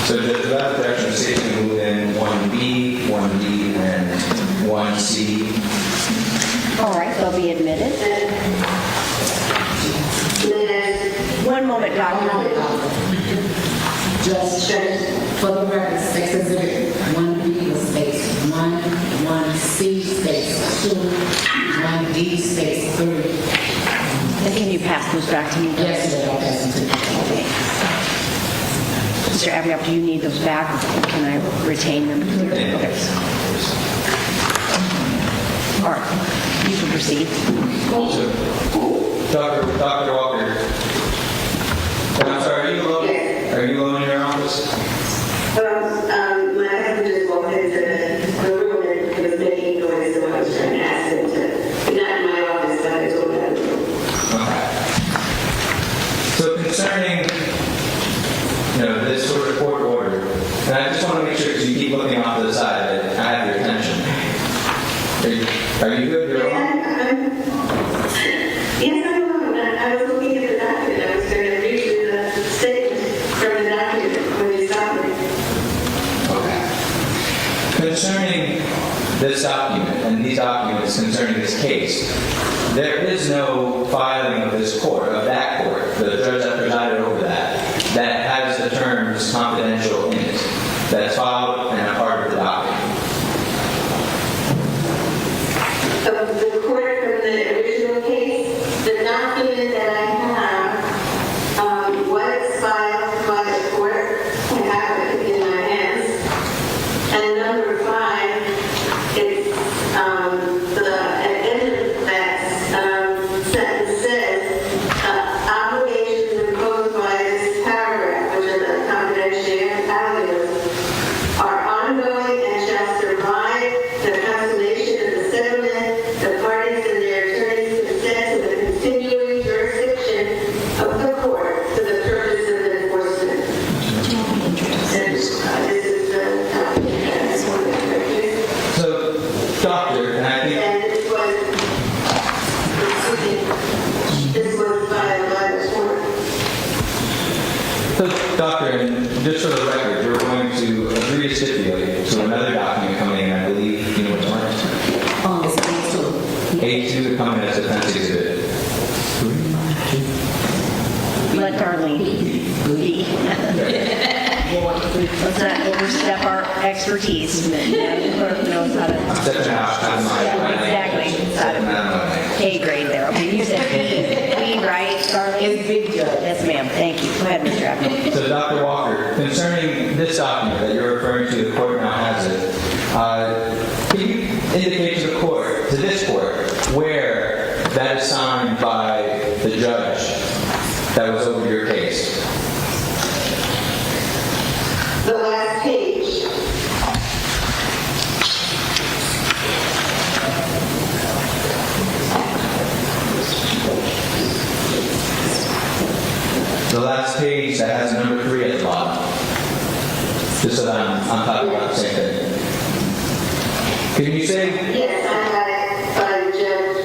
So the draft direction states to move in 1B, 1D, and 1C. All right, they'll be admitted. One moment, Doctor. Just for the record, sex exhibit 1B was space 1, 1C space 2, 1D space 3. And can you pass those back to me? Yes, I'll pass them to you. Mr. Abiop, do you need those back, or can I retain them? Okay. All right, you can proceed. Dr. Walker, I'm sorry, are you alone? Yes. Are you alone in your office? My husband just walked into the room and he was making noise, so I was trying to ask him to, not in my office, but I told him. Okay. So concerning, this sort of court order, and I just want to make sure, because you keep looking off to the side, that I have your attention. Are you good? You're alone? Yes, I'm alone. I was looking at the document. I was going to read you the statement from the document when you stopped me. Okay. Concerning this document and these documents concerning this case, there is no filing of this court, of that court, the judge that presided over that has the terms confidential in it, that's filed and a part of the document. number 5, it's the end of that sentence says, obligations imposed by this paragraph, which are the confidentiality, are ongoing and shall survive the consummation of the settlement. The parties and their attorneys consent to the continuing jurisdiction of the court for the purpose of enforcement. And this is the So, doctor, and I think and this was by this court. So, doctor, and just for the record, you're going to agree to stipulate to another document coming in, I believe, you know what's marked? It's A2. A2 coming as defense exhibit. Let Darlene be. Let's not overstep our expertise. The clerk knows how to. Stepping out of my Exactly. Stepping out of my A grade there. Okay, you said B, right, Darlene? It's big judge. Yes, ma'am. Thank you. Go ahead, Mr. Abney. So, Dr. Walker, concerning this document that you're referring to, the court now has it. Can you indicate to the court, to this court, where that is signed by the judge that was over your case? The last page. The last page that has number 3 at the bottom. Just so that I'm talking about the same thing. Can you say? Yes, I got it by Judge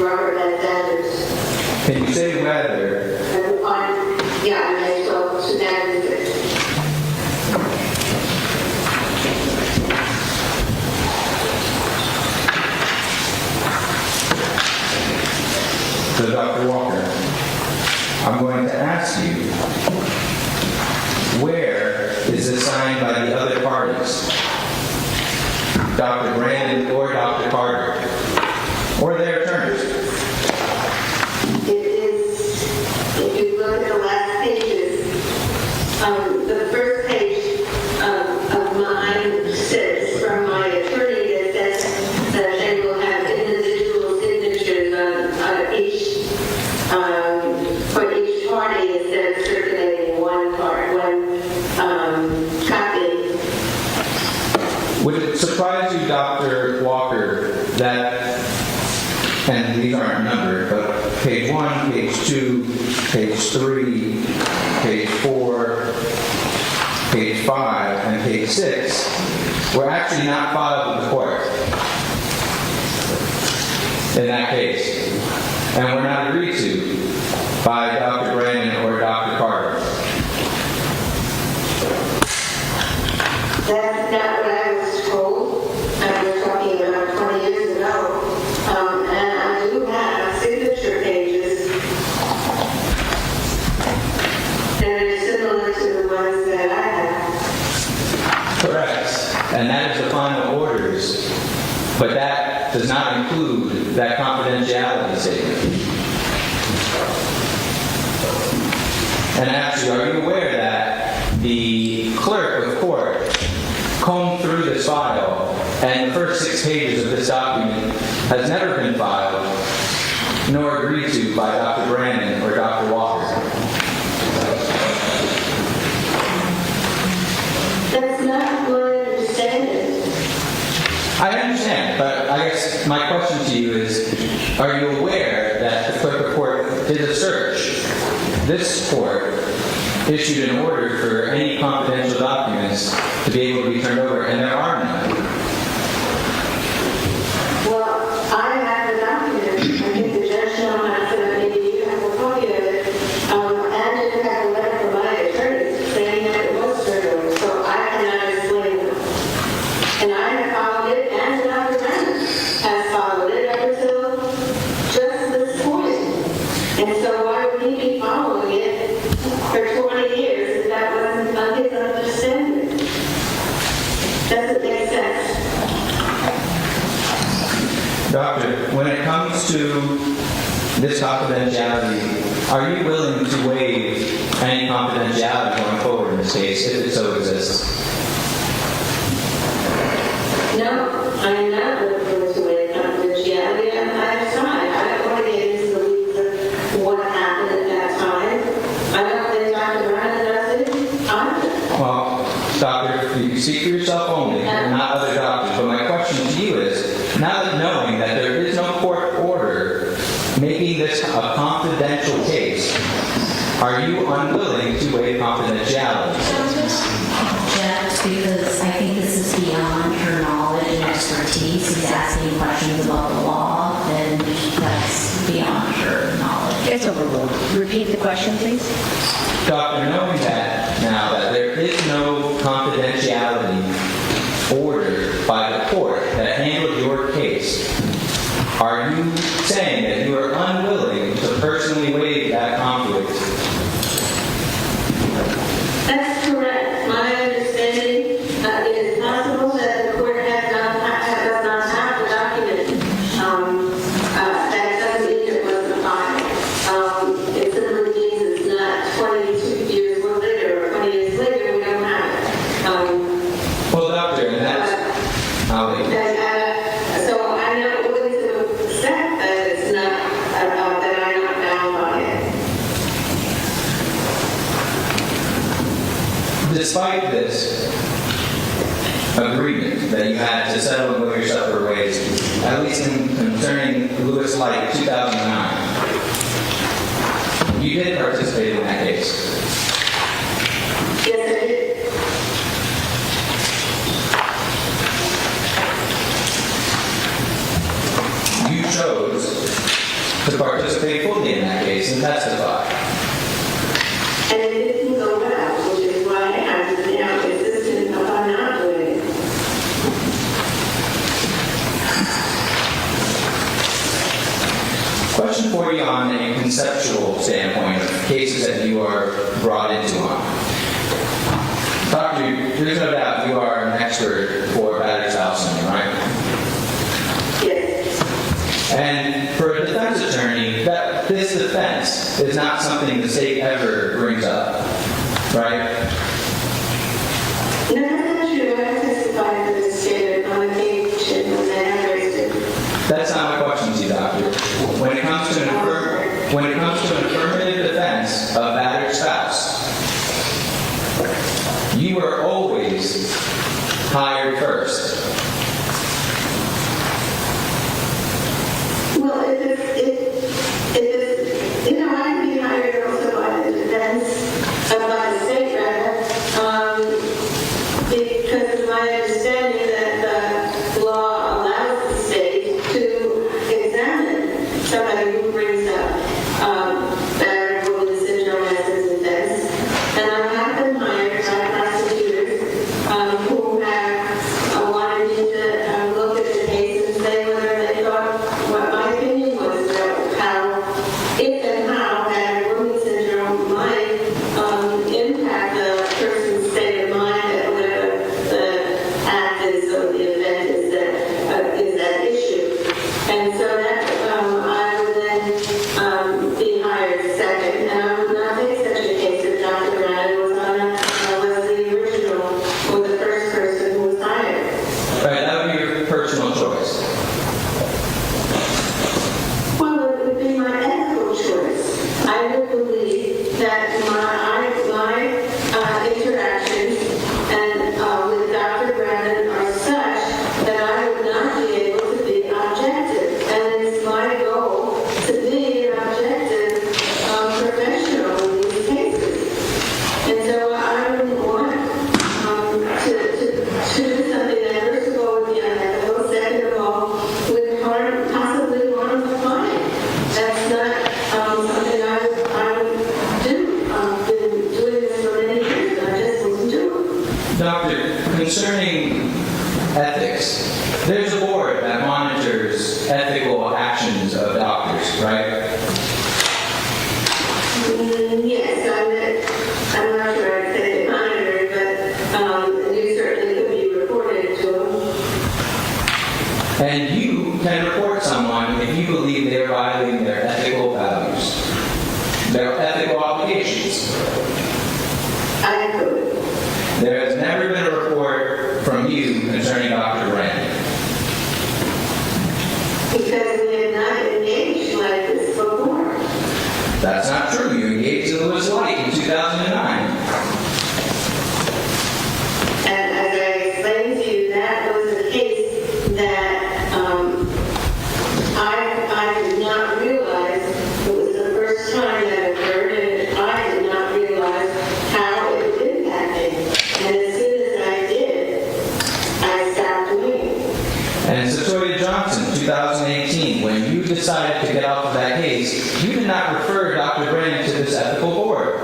Robert Sanders. Can you say whether? Yeah, I may so shenanigans. So, Dr. Walker, I'm going to ask you, where is it signed by the other parties? Dr. Brandon or Dr. Carter? Or their attorneys? It is, if you look at the last pages, the first page of mine says from my attorney that says that they will have individual signatures on each, for each party instead of circulating one copy. Would it surprise you, Dr. Walker, that, and these aren't numbered, but page 1, page 2, page 3, page 4, page 5, and page 6 were actually not filed with the court in that case, and were not agreed to by Dr. Brandon or Dr. Carter? That's not what I was told. I was talking about 20 years ago. And I do have signature pages that are similar to the ones that I have. Correct. And that is the final orders. But that does not include that confidentiality statement. And actually, are you aware that the clerk of court combed through this file and the first 6 pages of this document has never been filed nor agreed to by Dr. Brandon or Dr. Walker? That's not what I understand. I understand, but I guess my question to you is, are you aware that the clerk of court did a search? This court issued an order for any confidential documents to be able to be turned over, and there are none. Well, I have the document. I think the judge showed us that maybe you have a copy of it. And you have a letter from my attorney saying that it was turned over. So I cannot explain it. And I have followed it, and Dr. Brandon has followed it up until just this point. And so why would he be following it for 20 years if that wasn't his understanding? Doesn't make sense. Doctor, when it comes to this confidentiality, are you willing to waive any confidentiality going forward in this case, if it so exists? I'm not looking to waive confidentiality. I'm fine. I don't want to get into the weeds of what happened at that time. I don't think Dr. Brown does it either. Well, doctor, you speak for yourself only, not other doctors. But my question to you is, now that knowing that there is no court order making this a confidential case, are you unwilling to waive confidentiality? Object, because I think this is beyond her knowledge and expertise. He's asking questions about the law, and that's beyond her knowledge. It's overruled. Repeat the question, please. Doctor, knowing that now that there is no confidentiality order by the court that handled your case, are you saying that you are unwilling to personally waive that conflict? That's correct. My understanding it is possible that the court does not have the document. That doesn't mean it wasn't filed. It simply means it's not 22 years later or 20 years later, we don't have it. Well, doctor, and that's... So I'm not willing to accept that it's not, that I'm not bound by it. Despite this agreement that you had to settle with your separate ways, at least in concerning Lewis Light 2009, you did participate in that case. Yes, I did. You chose to participate fully in that case and testify. And it didn't go well, which is why I'm now insistent upon not doing it. Question for you on a conceptual standpoint of cases that you are brought into on. Doctor, there's no doubt you are an expert for battered spouse syndrome, right? Yes. And for a defense attorney, that this defense is not something the state ever brings up, right? No, that's not true. I testified to the state on occasion when they have raised it. That's not my question to you, doctor. When it comes to an affirmative defense of battered spouse, you were always hired first. Well, if it's, I can be hired also by the defense, by the state rather, because it's my understanding that the law allows the state to examine somebody who brings up battered woman syndrome as his defense. And I have been hired by prosecutors who have wanted me to look at the case and say whether they thought what my opinion was about if and how battered woman syndrome might impact the person's state of mind at whatever the act is or the event is that issue. And so that I would then be hired second, and I would not take such a case if Dr. Brown was the original or the first person who was hired. Right, that would be your personal choice. Well, it would be my ethical choice. I would believe that my interactions and with Dr. Brandon are such that I would not be able to be objective. And it's my goal to be an objective professional in these cases. And so I wouldn't want to do something that first of all would be unethical, second of all would possibly harm the client. That's not something I would do. I've been doing this for many years, and I just wouldn't do it. Doctor, concerning ethics, there's a board that monitors ethical actions of doctors, right? Yes, I'm not sure I'd say they monitor, but you certainly could be reported to them. And you can report someone if you believe they are violating their ethical values, their ethical obligations. I could. There has never been a report from you concerning Dr. Brandon. That's not true. You engaged in Lewis Light in 2009. And as I explained to you, that was a case that I did not realize it was the first time that occurred, and I did not realize how it would impact me. And as soon as I did, I stopped doing it. And Satoya Johnson, 2018, when you decided to get off of that case, you did not refer Dr. Brandon to this ethical board.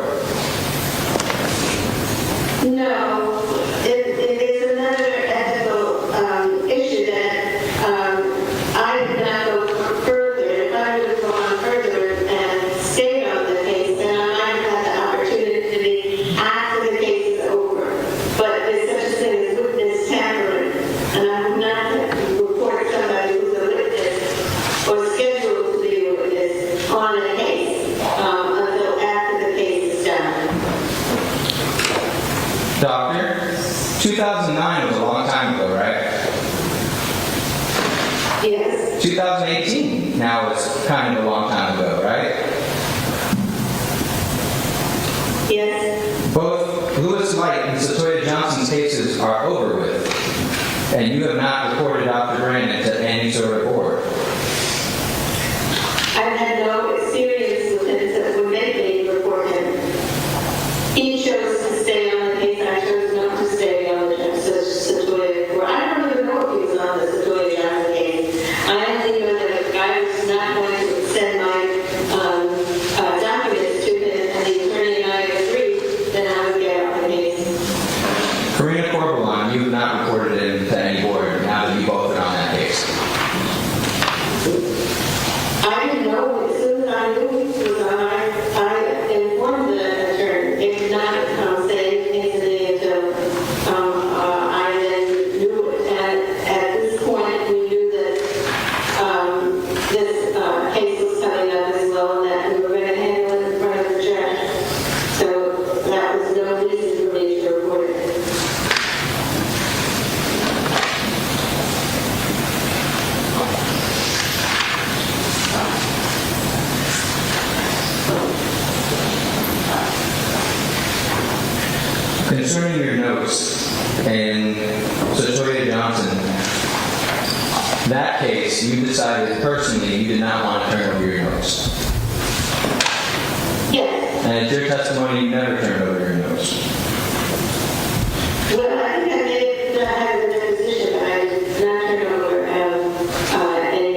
No, it is another ethical issue that I did not go further. If I would have gone further and stayed on the case, then I might have had the opportunity after the case is over. But there's such a thing as witness tampering, and I would not report somebody who's a witness or scheduled to be a witness on a case until after the case is done. Doctor, 2009 was a long time ago, right? Yes. 2018, now it's kind of a long time ago, right? Yes. Both Lewis Light and Satoya Johnson's cases are over with, and you have not reported Dr. Brandon to any sort of board. I've had no experience with it that would make me report him. He chose to stay on the case. I chose not to stay on the Satoya board. I don't even know if he was on the Satoya Johnson case. I only know that if I was not going to send my documents to him and the attorney and I agreed, then I would get off the case. Karina Corbalon, you have not reported him to any board now that you both are on that case. I didn't know. As soon as I knew he was on, I informed the attorney. It did not say anything to me until I then knew it. And at this point, we knew that this case was coming up as well, and that we were going to handle it in front of the judge. So that was no reason for me to report it. Concerning your notes and Satoya Johnson, that case, you decided personally you did not want to turn over your notes. Yes. And it's your testimony you never turned over your notes. Well, I think I did have a deposition, but I did not turn over any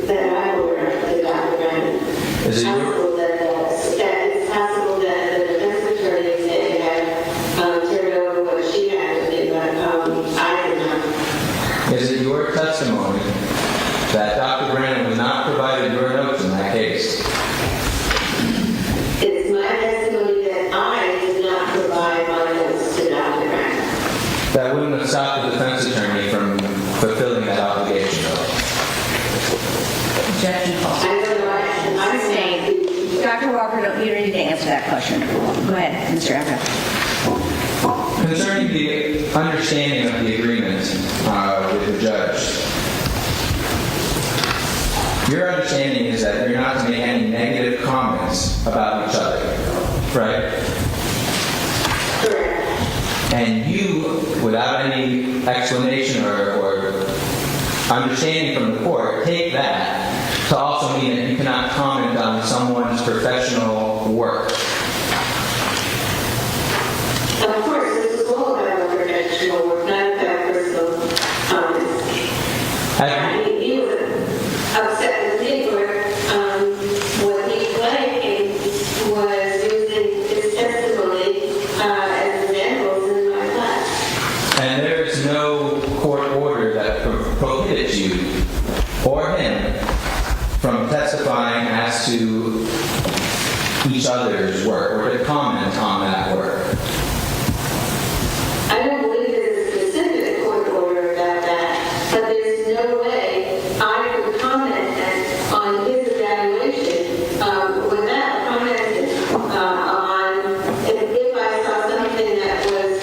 that I were to Dr. Brandon. Is it your... It's possible that the defense attorney may have turned over what she had to do, but I did not. Is it your testimony that Dr. Brandon was not provided your notes in that case? It's my testimony that I did not provide my notes to Dr. Brandon. That wouldn't have stopped the defense attorney from fulfilling that obligation, though. Objection called. I don't know. I'm saying. Dr. Walker, you don't need to answer that question. Go ahead, Mr. Acker. Concerning the understanding of the agreement with the judge, your understanding is that you're not to make any negative comments about each other, right? Correct. And you, without any explanation or understanding from the court, take that to also mean that you cannot comment on someone's professional work. Of course, this is all about professional work, not about personal comments. He was upset with me for what he claimed was using his testimony as examples in my class. And there is no court order that prohibits you or him from testifying as to each other's work or to comment on that work. I don't believe there's a specific court order about that, but there's no way I could comment on his evaluation without commenting on if I saw something that was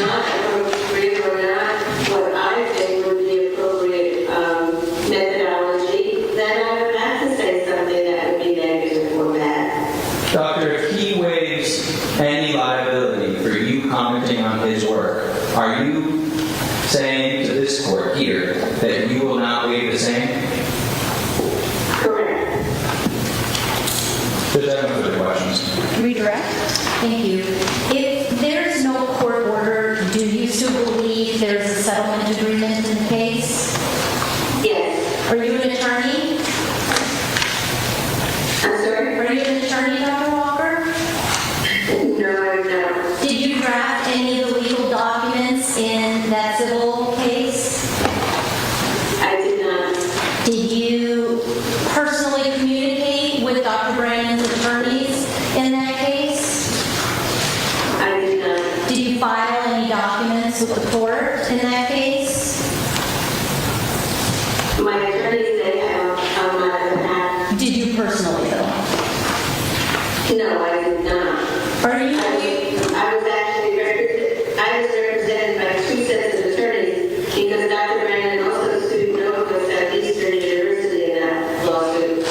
not appropriate or not what I think would be appropriate methodology, then I would have to say something that would be negative or bad. court here that you will not waive the same? Correct. Does that have further questions? Redirect. Thank you. If there's no court order, do you still believe there's a settlement agreement in the case? Yes. Are you an attorney? I'm sorry? Are you an attorney, Dr. Walker? No, I'm not. Did you draft any of the legal documents in that civil case? I did not. Did you personally communicate with Dr. Brandon's attorneys in that case? I did not. Did you file any documents with the court in that case? My attorney said on my behalf. Did you personally, though? No, I did not. Are you? I was actually represented by two sets of attorneys because Dr. Brandon also sued Nova Southeastern University in that lawsuit.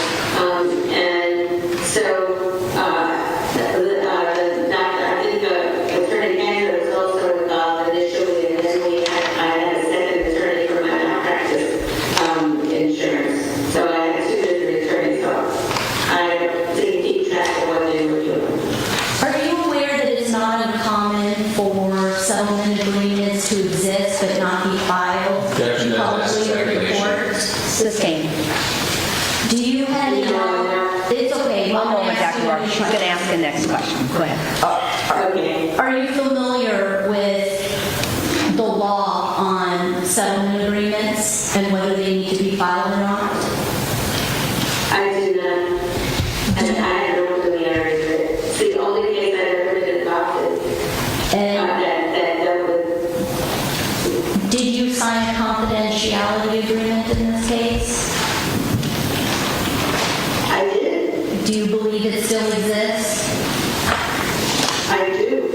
And so, I think Attorney Andrew was also involved initially, and then I had a second attorney for my malpractice insurance. So I had two different attorneys, so I didn't keep track of what they were doing. Are you aware that it's not uncommon for settlement agreements to exist but not be filed Objection to that publicly with the speculation. court? Sustained. Do you have any knowledge? It's okay. One I'll moment, ask Dr. you Walker. a She's going to question. ask the next question. Go ahead. Okay. Are you familiar with the law on settlement agreements and whether they need to be filed or not? I do not. And I have no familiarity with it. It's the only case I've ever been involved in. And That would. did you sign a confidentiality agreement in this case? I did. Do you believe it still exists? I do.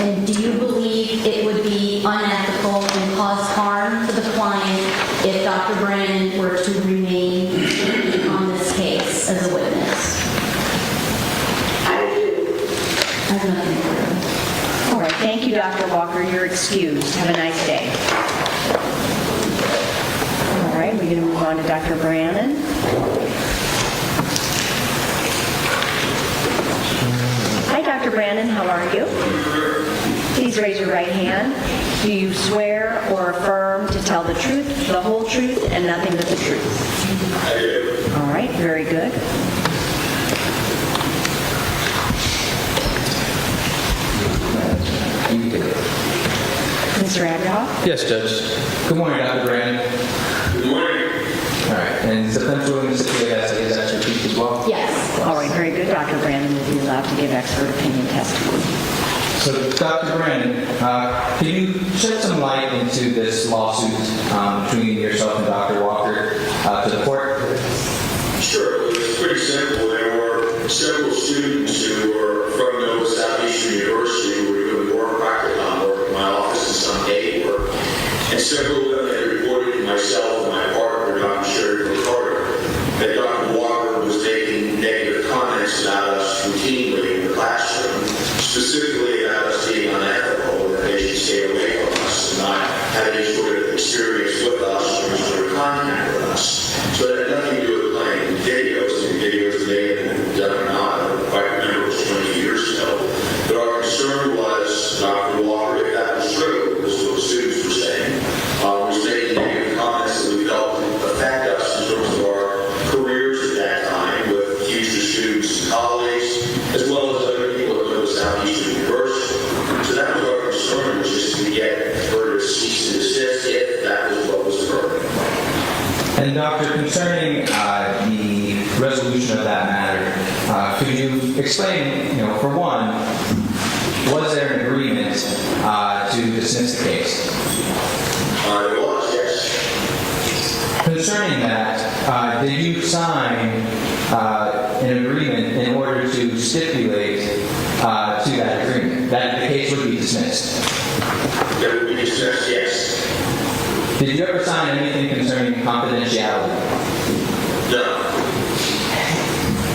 And do you believe it would be unethical and cause harm to the client if Dr. Brandon were to remain on this case as a witness? I do. I have nothing further. All right. Thank you, Dr. Walker. You're excused. Have a nice day. All right. We're going to move on to Dr. Brandon. Hi, Dr. Brandon. How are you? Please raise your right hand. Do you swear or affirm to tell the truth, the whole truth, and nothing but the truth? I do. All right. Very good. Mr. Adcock? Yes, Judge. Good morning, Dr. Brandon. Good morning. All right, and is the defense willing to stipulate that his expertise as well? Yes. All right, very good. Dr. Brandon will be allowed to give expert opinion testimony. So, Dr. Brandon, can you shed some light into this lawsuit between yourself and Dr. Walker to the court? Sure, it was pretty simple. There were several students who were from Nova Southeastern University who were doing more practicum work in my office and some day work. And several of them had reported to myself and my partner, Dr. Sherry Ricardo, that Dr. Walker was making negative comments about us routinely in the classroom, specifically about us being unethical and that they should stay away from us and not have any sort of experience with us or any sort of contact with us. So it had nothing to do with playing videos. The videos may have been done or not. I don't quite remember, it was 20 years ago. But our concern was, Dr. Walker, if that was true, this is what the students were saying, was making negative comments that we felt would affect us in terms of our careers at that time with future students and colleagues, as well as other people at Nova Southeastern University. So that was our concern, was just to get her to cease and desist if that was what was occurring. And Doctor, concerning the resolution of that matter, could you explain, for one, was there an agreement to dismiss the case? There was, yes. Concerning that, did you sign an agreement in order to stipulate to that agreement that the case would be dismissed? That would be dismissed, yes. Did you ever sign anything concerning confidentiality? No.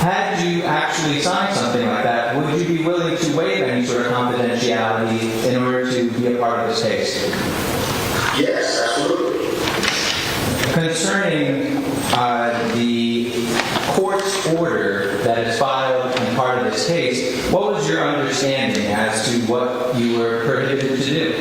Had you actually signed something like that, would you be willing to waive any sort of confidentiality in order to be a part of this case? Yes, absolutely. concerning the court's order that is filed in part of this case, what was your understanding as to what you were prohibited to do?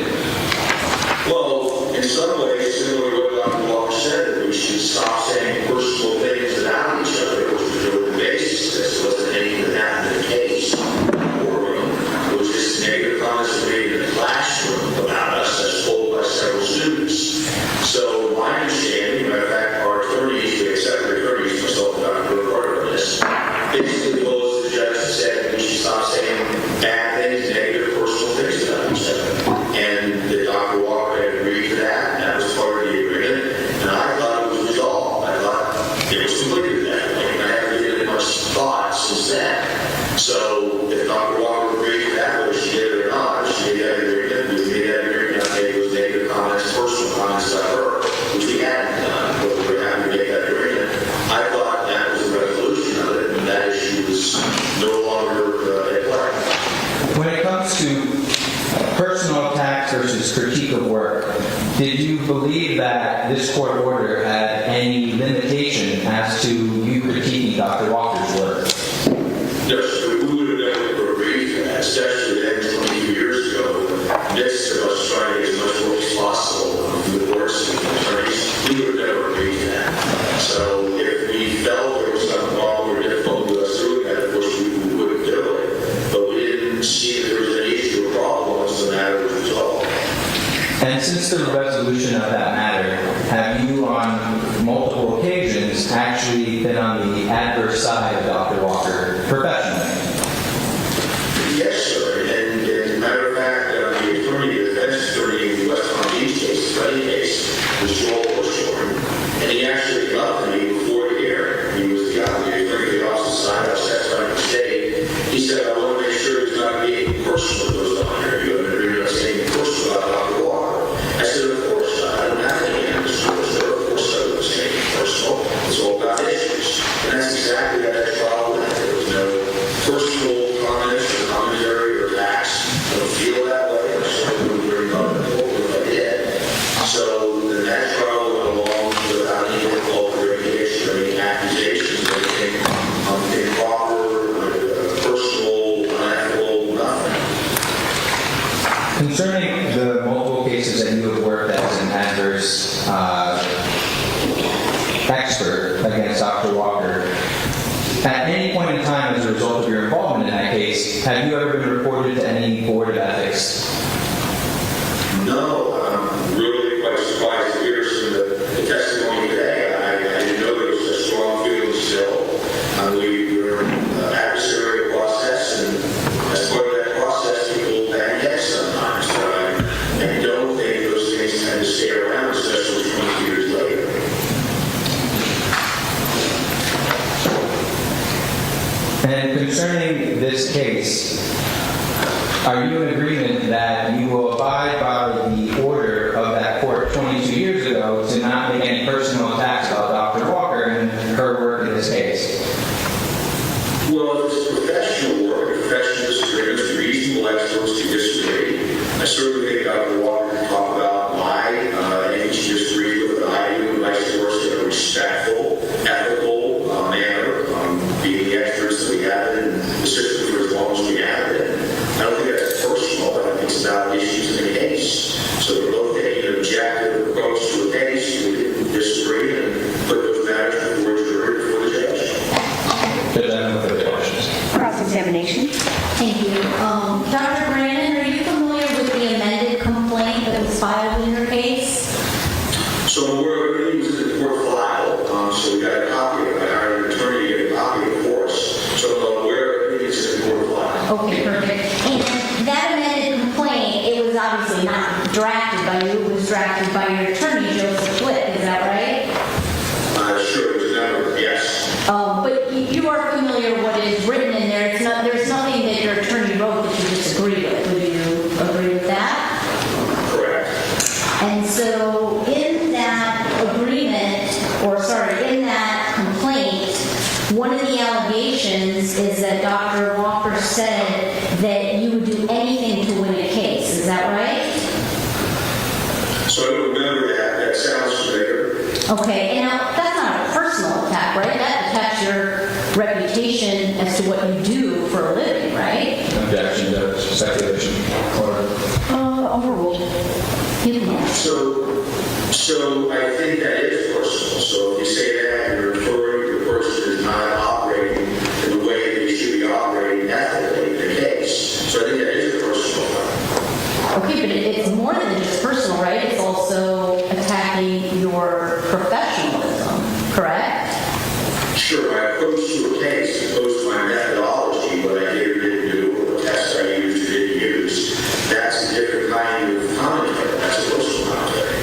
Well, in some ways, similar to what Dr. Walker said, that we should stop saying personal things about each other, which was really the basis. This wasn't anything that happened in the case. It was just negative comments made in the classroom about us as told by several students. So my understanding, matter of fact, our attorneys, we accepted attorneys, myself and Dr. Burke on this, basically told the judge and said we should stop saying bad things, negative, personal things about each other. And the Dr. Walker had agreed to that, and that was part of the agreement. And I thought it was resolved. I thought it was completed that way. And I haven't given it much thought since then. So if Dr. Walker agreed to that, whether she did it or not, she made that agreement. We made that agreement. I made those negative comments, personal comments about her, which we hadn't done, but we were having to make that agreement. I thought that was the resolution of it, and that issue was no longer at play. When it comes to personal attacks versus critique of work, did you believe that this court order had any limitation as to you critiquing Dr. Walker's work? Yes, we would have never agreed to that, especially then 22 years ago. Next to us trying to get as much work as possible from the courts and attorneys, we would have never agreed to that. So if we felt there was something wrong or difficult with us doing that, of course we wouldn't do it. But we didn't see that there was any issue or problem once the matter was resolved. And since the resolution of that matter, have you on multiple occasions actually been on the adverse side of Dr. Walker professionally? Yes, sir. And as a matter of fact, the attorney, the defense attorney in the West Palm Beach case, the Clenney case, was Joel Bushorn. And he actually came up to me before the hearing. He was the attorney of the opposite side. I was testifying in the state. He said, I want to make sure there's not being personal that goes on here. You have an agreement on saying personal about Dr. Walker. I said, of course not. I don't have any answers for this. Of course I wouldn't say anything personal. It's all about issues. And that's exactly how that trial went. There was no personal comments or commentary or attacks. I don't feel that way. I certainly wouldn't bring up the court if I did. So then that trial went along without any difficult verification or any accusations or anything improper, personal, unethical, nothing. Concerning the multiple cases that you have worked as an adverse expert against Dr. Walker, at any point in time as a result of your involvement in that case, have you ever been reported to any board of ethics? No, I'm really quite surprised to hear some of the testimony today. I didn't know there was a strong feeling still. We were in an adversarial process, and as part of that process, people panic sometimes. But I don't think those things tend to stay around, especially 20 years later. And concerning this case, are you in agreement that you will abide by the order of that court 22 years ago to not make any personal attacks about Dr. Walker and her work in this case? Well, if it's professional work, professional disagreements, reasonable experts to disagree. I certainly think Dr. Walker can talk about why and she disagreed with what I do, and vice versa, in a respectful, ethical manner, being the experts that we have in the system for as long as we have it. I don't think that's personal, but I think it's about issues in the case. So we're both taking an objective approach to a case. We didn't disagree and put those matters before the jury, before the judge. Does that have further questions? Cross-examination. Thank you. Dr. Brandon, are you familiar with the amended complaint that was filed in your case? So we're going to use the court file, so we got a copy of it. I hired an attorney to get a copy of it for us. So where it is in the court file. Okay, perfect. And that amended complaint, it was obviously not drafted by you, it was drafted by your attorney, Joseph Flip, is that right? Sure, it was never, yes. But you are familiar with what is written in there. It's not, there's nothing that your attorney wrote that you disagree with. Would you agree with that? Correct. And so in that agreement, in that complaint, one of the allegations is that Dr. Walker said that you would do anything to win a case. Is that right? So I don't remember that. That sounds familiar. Okay, and now that's not a personal attack, right? That attacks your reputation as to what you do for a living, right? Objection to speculation. Overruled. You can ask. So I think that is personal. So if you say that, you're referring to the person is not operating in the way that he should be operating ethically in the case. So I think that is a personal one. Okay, but it's more than just personal, right? It's also attacking your professionalism, correct? Sure, my approach to a case, opposed to my methodology, what I did or didn't do, or the test I used or didn't use, that's a different kind of commentary. That's a personal commentary.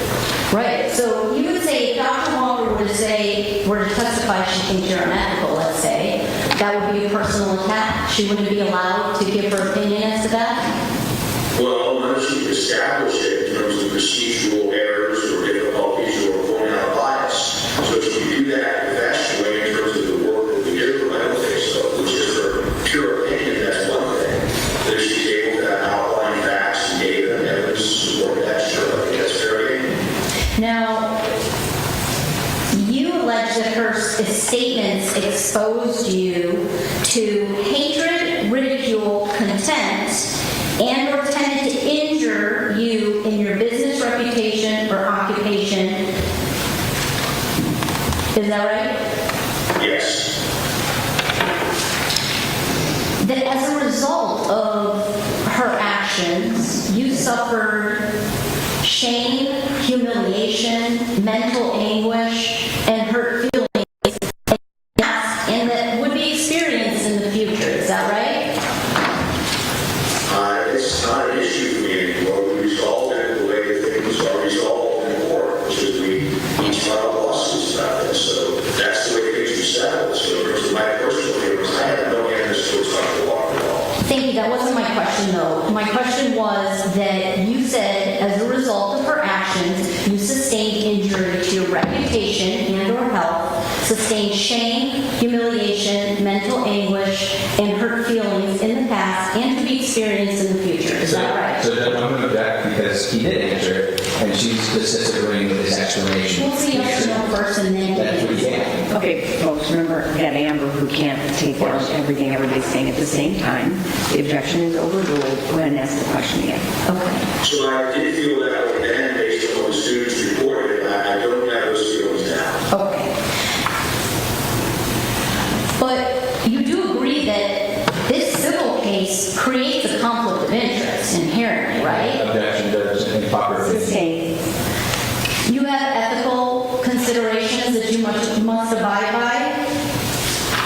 Right. So you would say if Dr. Walker were to testify she thinks you're unethical, let's say, that would be a personal attack. She wouldn't be allowed to give her opinion as to that? Well, once you establish it in terms of procedural errors or difficulties or pointing out bias. So if you do that professionally in terms of the work that we do, I don't think so, which is for pure opinion, that's one thing. But if she's able to outline facts and data and evidence to support that, sure, I think that's fair game. Now, you allege that her statements exposed you to hatred, ridicule, contempt, and or tended to injure you in your business reputation or occupation. Is that right? Yes. That as a result of her actions, you suffered shame, humiliation, mental anguish, and hurt feelings, and that would be experienced in the future. Is that right? It's not an issue for me anymore. We resolved it the way that things are resolved in court, which is we each file lawsuits about this. So that's the way things are settled. So in terms of my personal feelings, I have no interest towards Dr. Walker at all. Thank you. That wasn't my question, though. My question was that you said as a result of her actions, you sustained injury to your reputation and or health, sustained shame, humiliation, mental anguish, and hurt feelings in the past and to be experienced in the future. Is that right? So I'm going to object because he did answer it, and she's disagreeing with his explanation. We'll see yes or no first and then That's what he can. Okay, folks, remember that Amber who can't take down everything everybody's saying at the same time. The objection is overruled. Go ahead and ask the question again. Okay. So I did feel that way then, based on what the students reported. I don't have those feelings now. Okay. But you do agree that this civil case creates a conflict of interest inherently, right? Objection to improper. Sustained. You have ethical considerations that you must abide by.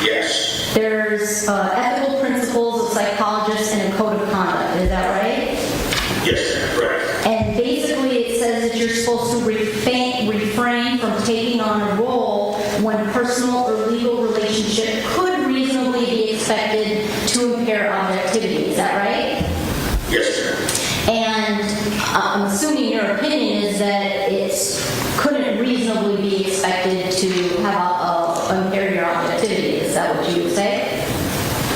Yes. There's ethical principles of psychologists and a code of conduct. Is that right? Yes, ma'am. Right. And basically it says that you're supposed to refrain from taking on a role when personal or legal relationship could reasonably be expected to impair objectivity. Is that right? Yes, ma'am. And I'm assuming your opinion is that it couldn't reasonably be expected to have impair your objectivity. Is that what you would say?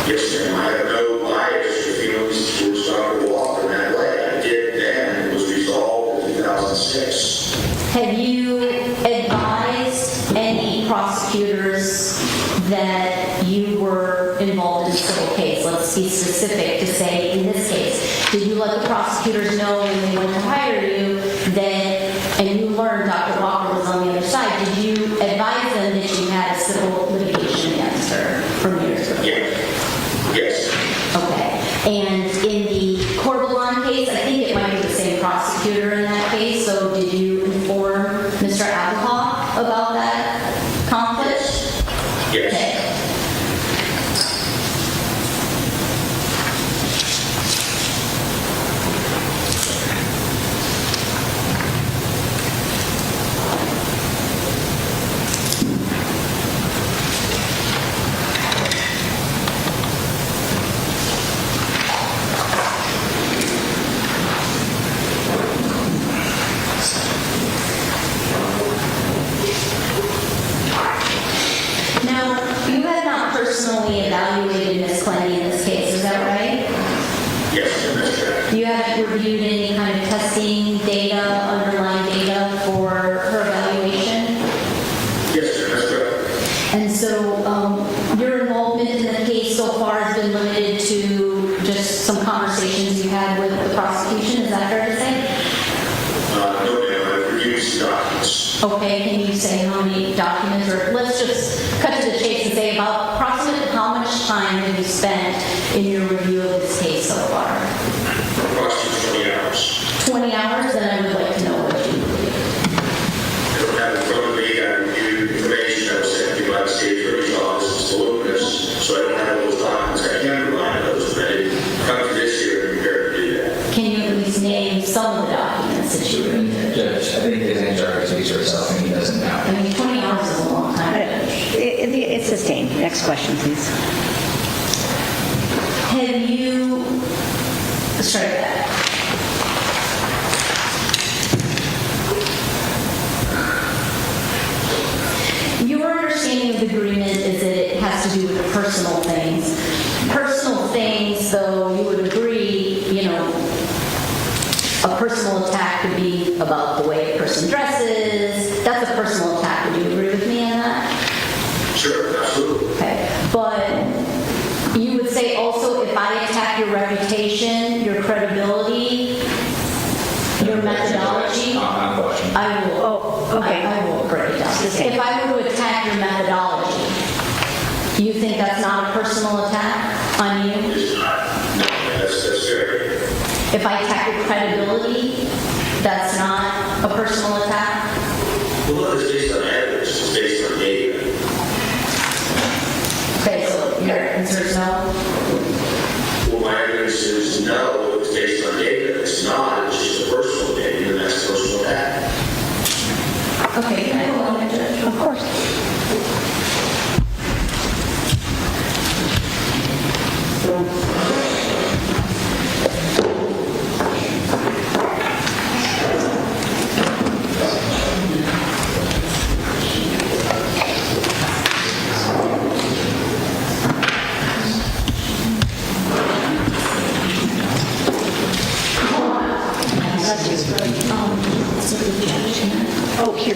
Yes, ma'am. I have no bias or feelings towards Dr. Walker in that way. I did then. It was resolved in 2006. Have you advised any prosecutors that you were involved in a civil case? Let's be specific to say in this case. Did you let the prosecutors know when they went to hire you that, and you learned Dr. Walker was on the other side, did you advise them that you had a civil litigation against her from years ago? Yes. Okay. And in the Corbelon case, I think it might be the same prosecutor in that case, so did you inform Mr. Abelhoff about that conflict? Yes. Okay. Personally evaluated Ms. Clenney in this case, is that right? Yes, that's correct. You haven't reviewed any kind of testing data, underlying data for her evaluation? so far has been limited to just some conversations you had with the prosecution, is that fair to say? No, ma'am, I've reviewed some documents. Okay, can you say how many documents, or let's just cut to the chase and say about approximately how much time have you spent in your review of this case so far? Approximately 20 hours. 20 hours, then I would like to know what you believe. I don't have in front of me, I reviewed information that was sent to me by the state attorney's office, Mr. Lucas, so I don't have those documents. I can rely on those, but I didn't come to this year and prepare to do that. Can you at least name some of the documents that you reviewed? Judge, I think his answer speaks for itself, and he doesn't know. I mean, 20 hours is a long time. It's sustained. Next question, please. Have you, let's try that. Your understanding of the agreement is that it has to do with personal things. Personal things, though, you would agree, you know, a personal attack could be about the way a person dresses. That's a personal attack. Would you agree with me on that? Sure, absolutely. Okay. But you would say also if I attack your reputation, your credibility, your methodology, I will. Oh, okay. I will break it down. If I were to attack your methodology, you think that's not a personal attack on you? It's not. No, that's fair. If I attack your credibility, that's not a personal attack? Well, it's based on evidence, it's based on data. Okay, so your answer is no? Well, my evidence is no, it's based on data. It's not, it's just a personal data, and that's a personal attack. Okay, can I go on, Judge? Of course. Oh, here.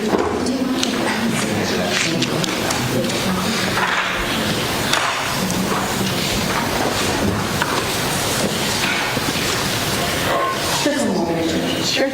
Just a moment, Judge. Sure.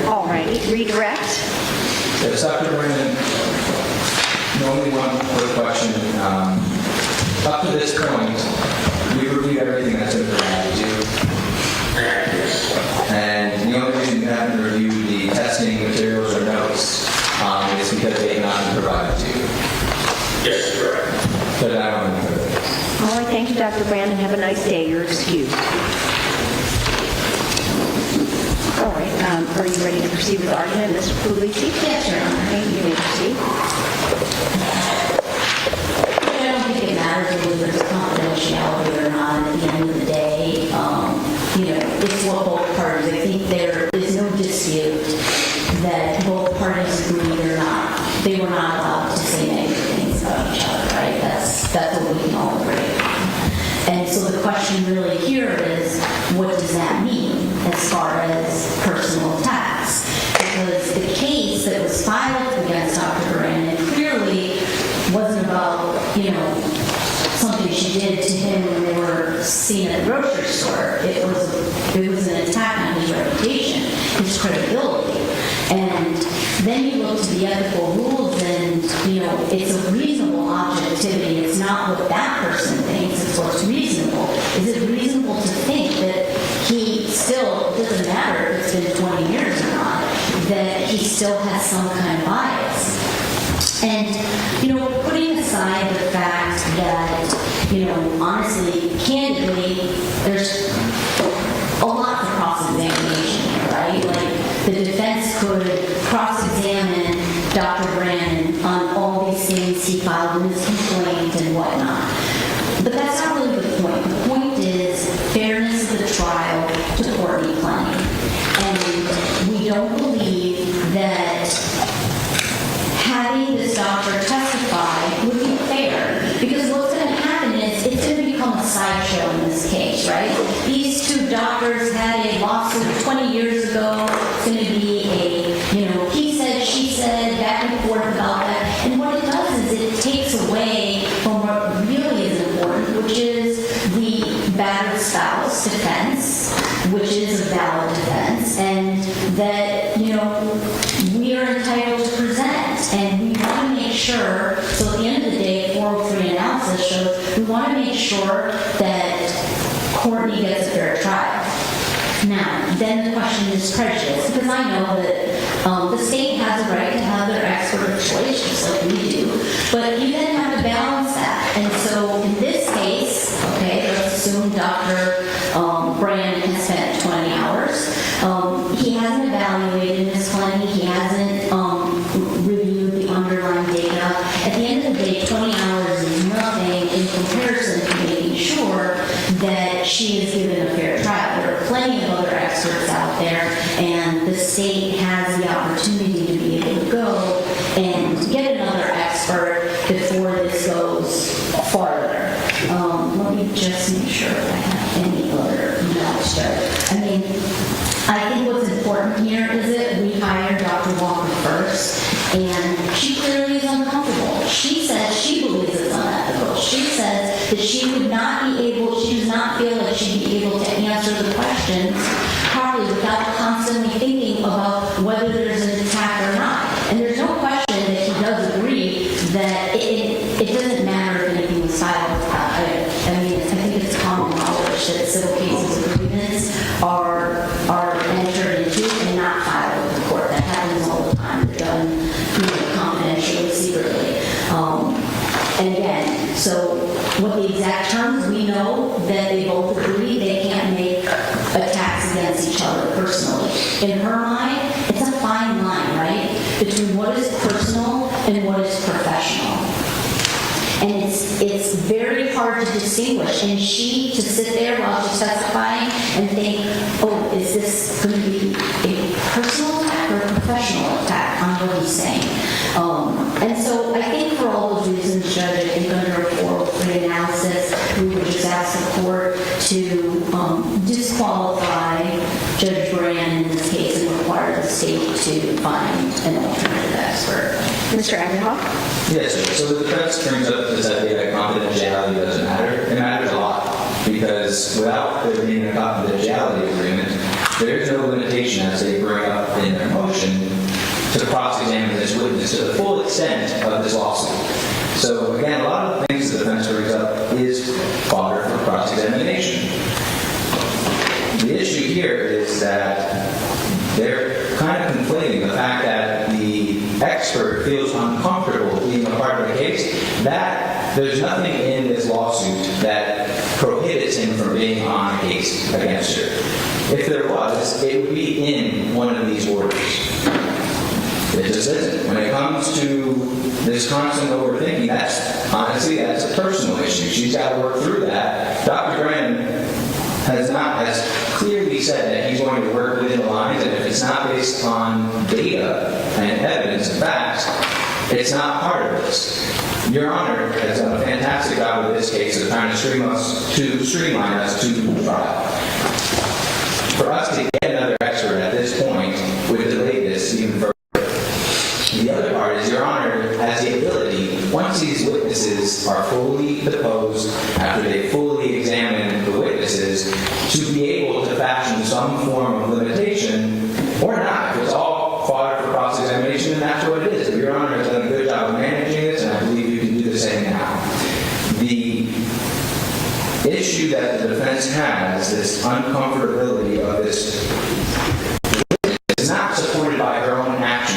All righty. Redirect. Yes, Dr. Brandon, only one quick question. Up to this point, we've reviewed everything that's been provided to you. And the only reason you haven't reviewed the testing materials or notes is because they have not been provided to you. Yes, correct. But I don't know. All right, thank you, Dr. Brandon. Have a nice day. You're excused. All right, are you ready to proceed with argument, Mr. Puglisi? Yes, Your Honor. Okay, you may proceed. I don't think it matters whether there's confidentiality or not. At the end of the day, you know, it's what both parties. I think there is no dispute that both parties agree they were not allowed to say negative things about each other, right? That's what we can all agree on. And so the question really here is, what does that mean as far as personal attacks? Because the case that was filed against Dr. Brandon clearly wasn't about, something she did to him when they were seen at the grocery store. It was an attack on his reputation, his credibility. And then you look to the ethical rules and, it's a reasonable objectivity. It's not what that person thinks, it's what's reasonable. Is it reasonable to think that he still, it doesn't matter if it's been 20 years or not, he still has some kind of bias. And, putting aside the fact that, honestly, candidly, there's a lot of cross-examination here, right? Like, the defense could cross-examine Dr. Brannon on all these things he filed in his complaint and whatnot. But that's not really the point. The point is fairness of the trial to Courtney Clenney. And we don't believe that having this doctor testify would be fair, because what's going to happen is it's going to become a sideshow in this case, right? These two doctors had a lawsuit 20 years ago. It's going to be a, he said, she said, back and forth about that. And what it does is it takes away from what really is important, which is the battered spouse defense, which is a valid defense, and that, we are entitled to present. And we want to make sure, so at the end of the day, 403 analysis shows, we want to make sure that Courtney gets a fair trial. Now, then the question is prejudice, because I know that the state has a right to have their expert of choice, just like we do, but you then have to balance that. And so in this case, okay, let's assume Dr. Brannon has spent 20 hours. He hasn't evaluated Ms. Clenney. He hasn't reviewed the underlying data. At the end of the day, 20 hours is nothing in comparison to making sure that she is given a fair trial. There are plenty of other experts out there, and the state has the opportunity to be able to go and get another expert before this goes farther. Let me just make sure if I have any other notes there. I think what's important here is that we hired Dr. Walker first, and she clearly is uncomfortable. She says she believes it's unethical. She says that she would not be able, she does not feel like she'd be able to answer the questions properly without constantly thinking about whether there's an attack or not. And there's no question that he does agree that it doesn't matter if anything was filed. I think it's common knowledge that civil cases of grievance are entered into and not filed with the court. That happens all the time. They're done confidentially, secretly. And again, so what the exact terms, we know that they both agree they can't make attacks against each other personally. In her mind, it's a fine line, right, between what is personal and what is professional. And it's very hard to distinguish. And she, to sit there while she's testifying and think, oh, is this going to be a personal attack or a professional attack on what he's saying? And so I think for all those reasons, Judge, I think under a 403 analysis, we would just ask the court to disqualify Judge Brannon in this case and require the state to find an alternative expert. Mr. Agarhoff? Yes, so the defense brings up this idea that confidentiality doesn't matter. It matters a lot, because without there being a confidentiality agreement, there is no limitation, as they bring up in their motion, to cross-examine this witness to the full extent of this lawsuit. So again, a lot of the things the defense brings up is fodder for cross-examination. The issue here is that they're kind of conflating the fact that the expert feels uncomfortable being a part of the case, that there's nothing in this lawsuit that prohibits him from being on a case against her. If there was, it would be in one of these orders. It just isn't. When it comes to this constant overthinking, that's a personal issue. She's got to work through that. Dr. Brannon has clearly said that he's going to work within the lines, and if it's not based on data and evidence and facts, it's not part of this. Your Honor has done a fantastic job with this case of trying to streamline us to trial. For us to get another expert at this point would delay this even further. The other part is Your Honor has the ability, once these witnesses are fully deposed, after they fully examine the witnesses, to be able to fashion some form of limitation, or not. If it's all fodder for cross-examination, then that's what it is. Your Honor has done a good job of managing this, and I believe you can do the same now. The issue that the defense has, this uncomfortability of this, is not supported by her own actions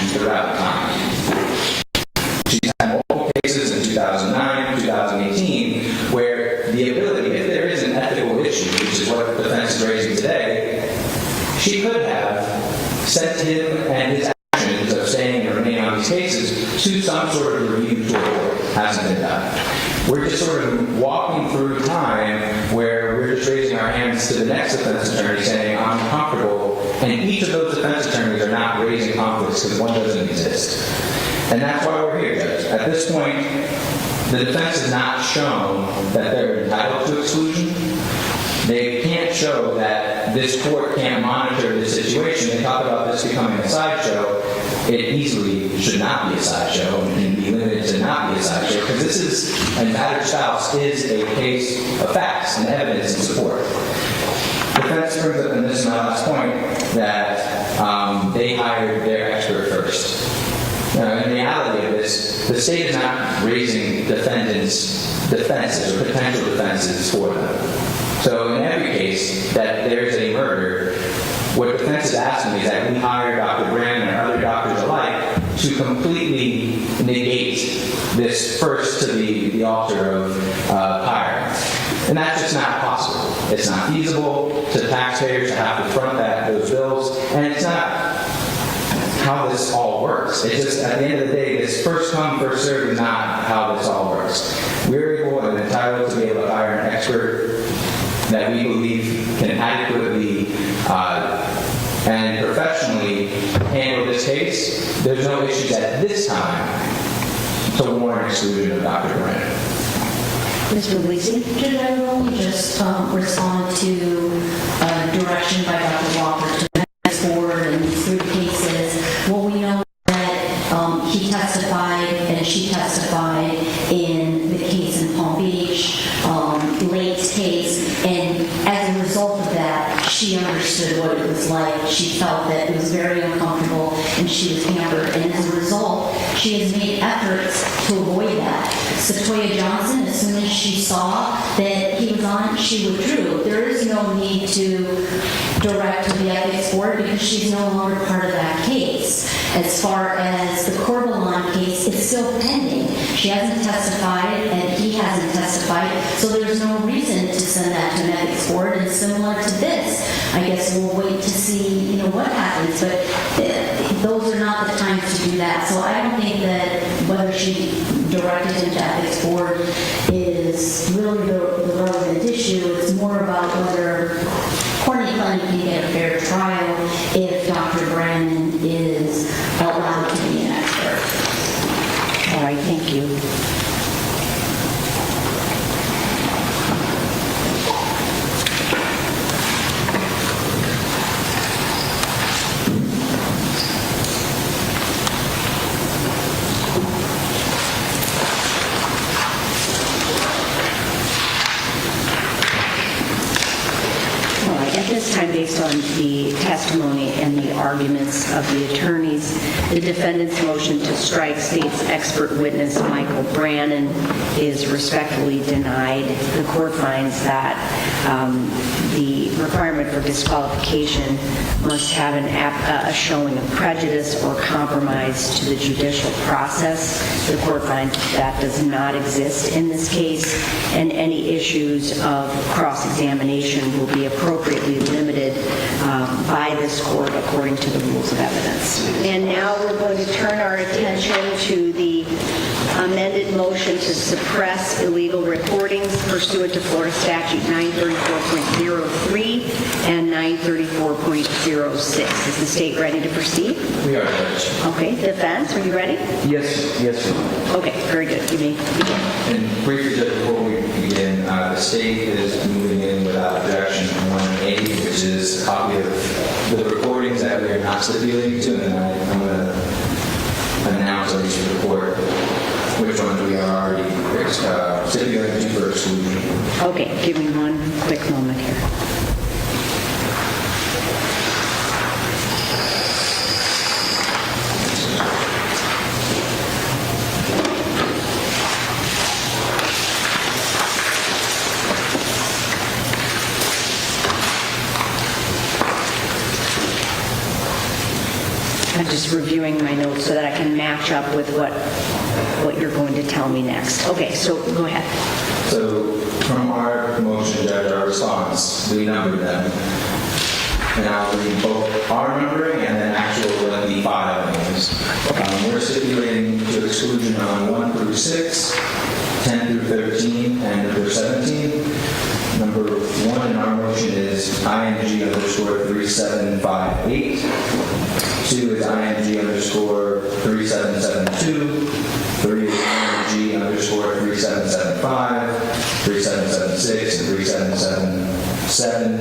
defense is raising today, she could have sent him and his actions of staying and remaining on these cases to some sort of review tool. Hasn't been done. We're just sort of walking through time where we're just raising our hands to the next defense attorney saying, I'm comfortable, and each of those defense attorneys are not raising conflicts because one doesn't exist. And that's why we're here, Judge. At this point, the defense has not shown that they're entitled to exclusion. They can't show that this court can't monitor this situation. They talk about this becoming a sideshow. It easily should not be a sideshow and be limited to not be a sideshow because this is, and battered spouse is a case of facts and evidence and support. The defense brings up, and this is my last point, that they hired their expert first. In reality of this, the state is not raising defendants' defenses or potential defenses for them. So in every case that there's a murder, what defense is asking is that we hire Dr. Brandon and other doctors alike to completely negate this first to the altar of hiring. And that's just not possible. It's not feasible to taxpayers to have to front those bills, and it's not how this all works. It's just, at the end of the day, this first come, first served is not how this all works. We're able and entitled to be able to hire an expert that we believe can adequately and professionally handle this case. There's no issues at this time to warrant exclusion of Dr. Brandon. Mr. Lisi? Judge, I will only just respond to direction by Dr. Walker to move forward in these 3 cases. Well, we know that he testified and she testified in the case in Palm Beach, Lake's case, and as a result of that, she understood what it was like. She felt that it was very uncomfortable and she was hampered, and as a result, she has made efforts to avoid that. Satoya Johnson, as soon as she saw that he was on, she withdrew. There is no need to direct to the ethics board because she's no longer part of that case. As far as the Corvalon case, it's still pending. She hasn't testified and he hasn't testified, so there's no reason to send that to an ethics board. And similar to this, I guess we'll wait to see, what happens. But those are not the times to do that. So I don't think that whether she directed him to ethics board is really the relevant issue. It's more about whether Courtney Clenney can get a fair trial if Dr. Brandon is allowed to be an expert. All right, thank you. Based on the testimony and the arguments of the attorneys, the defendant's motion to strike state's expert witness Michael Brannon is respectfully denied. The court finds that the requirement for disqualification must have a showing of prejudice or compromise to the judicial process. The court finds that does not exist in this case, and any issues of cross-examination will be appropriately limited by this court according to the rules of evidence. And now we're going to turn our attention to the amended motion to suppress illegal recordings pursuant to Florida Statute 934.03 and 934.06. Is the state ready to proceed? We are, Judge. Okay, defense, are you ready? Yes, sir. Okay, very good. You may begin. And briefly, Judge, before we begin, the state is moving in without objection 180, which is a copy of the recordings that we are not stipulating to, and I'm going to announce at least to the court which ones we are already stipulating to for exclusion. Okay, give me one quick moment here. I'm just reviewing my notes so that I can match up with what you're going to tell me next. Okay, so go ahead. So From our motion, Judge, our response, we numbered them. And I'll read both our numbering and then actual the filings. We're stipulating to exclusion on 1 through 6, 10 through 13, and number 17. Number 1 in our motion is ING_3758. 2 is ING_3772. 3 is ING_3775, 3776, and 3777,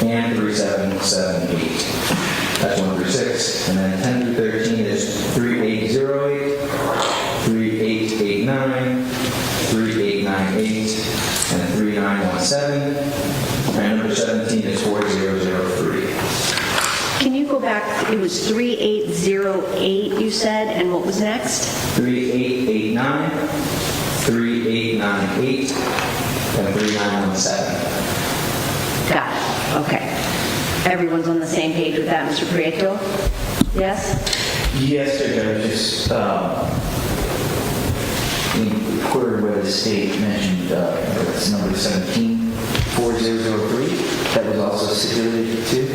and 3778. That's 1 through 6. And then 10 through 13 is 3808, 3889, 3898, and 3917. And number 17 is 4003. Can you go back? It was 3808 you said, and what was next? 3889, 3898, and 3917. Got it. Okay. Everyone's on the same page with that, Mr. Prieto? Yes? Yes, Judge. I just queried where the state mentioned it's number 17, 4003. That was also stipulated too?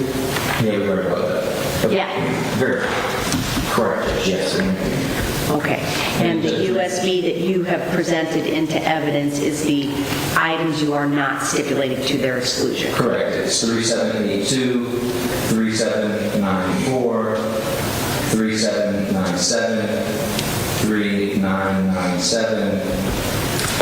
Yeah, we heard about that. Okay. Yeah. Very correct, Judge. Yes. Okay. And the USB that you have presented into evidence is the items you are not stipulating to their exclusion. Correct. It's 3782, 3794, 3797, 3997,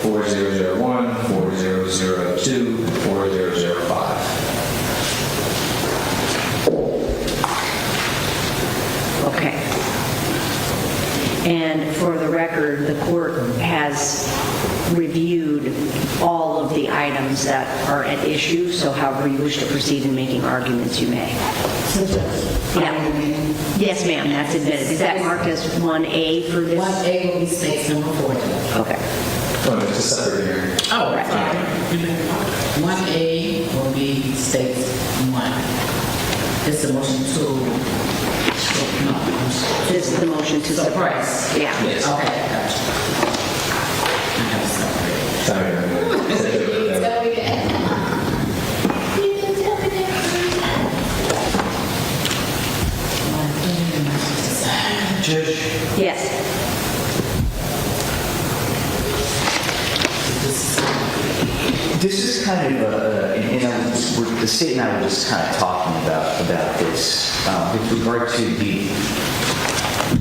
4001, 4002, 4005. Okay. And for the record, the court has reviewed all of the items that are at issue, so however you wish to proceed in making arguments, you may. Yeah. Yes, ma'am, that's admitted. Is that marked as 1A for this? 1A will be states number 40. Okay. Oh, it's a separate hearing. Oh, right. 1A will be states 1. It's a motion to... No. This is the motion to suppress. Yeah. Yes. Okay, gotcha. I have Sorry. separated. Tell me that. You didn't tell me that. Judge? Yes. This is kind of the state and I were just kind of talking about this with regard to the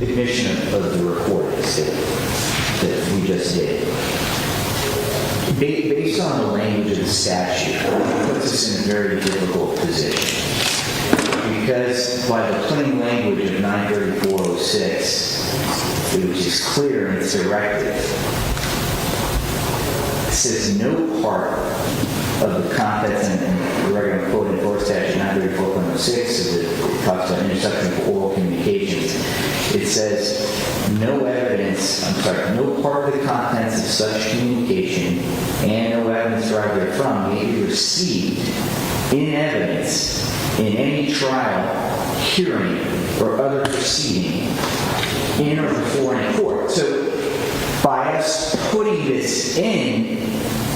admission of the recordings that we just did. Based on the language of the statute, it puts us in a very difficult position. Because by the plain language of 93406, which is clear in its directive, it says no part of the contents, and we're going to quote in Florida Statute 934.06, it talks about interception of oral communications. It says no part of the contents of such communication and no evidence derived therefrom may be received in evidence in any trial, hearing, or other proceeding in or before any court. So by us putting this in,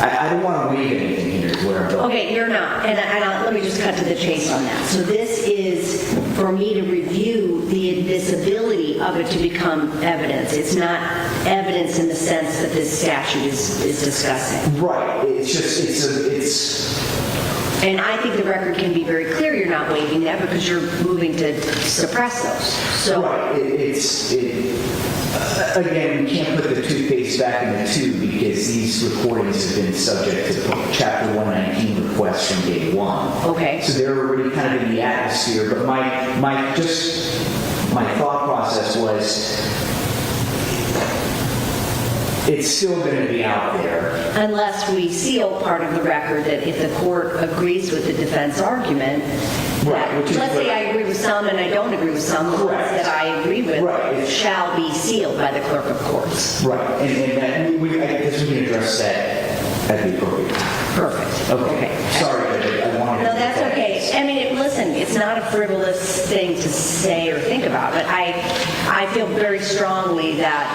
I don't want to waive anything here is where I'm going. Okay, you're not. And let me just cut to the chase on that. So this is for me to review the admissibility of it to become evidence. It's not evidence in the sense that this statute is discussing. Right. It's just, And I think the record can be very clear you're not waiving that because you're moving to suppress those. So, right. Again, we can't put the toothpaste back in the tube because these recordings have been subject to Chapter 119 requests from day one. Okay. So they're already kind of in the atmosphere. But my thought process was, it's still going to be out there. Unless we seal part of the record that if the court agrees with the defense argument, Right, let's say I agree with some and I don't agree with some, the ones that I agree with shall be sealed by the clerk of courts. Right, and I guess we can address that at the appropriate time. Perfect. Okay. Sorry, I wanted to... No, that's okay. I mean, listen, it's not a frivolous thing to say or think about, but I feel very strongly that,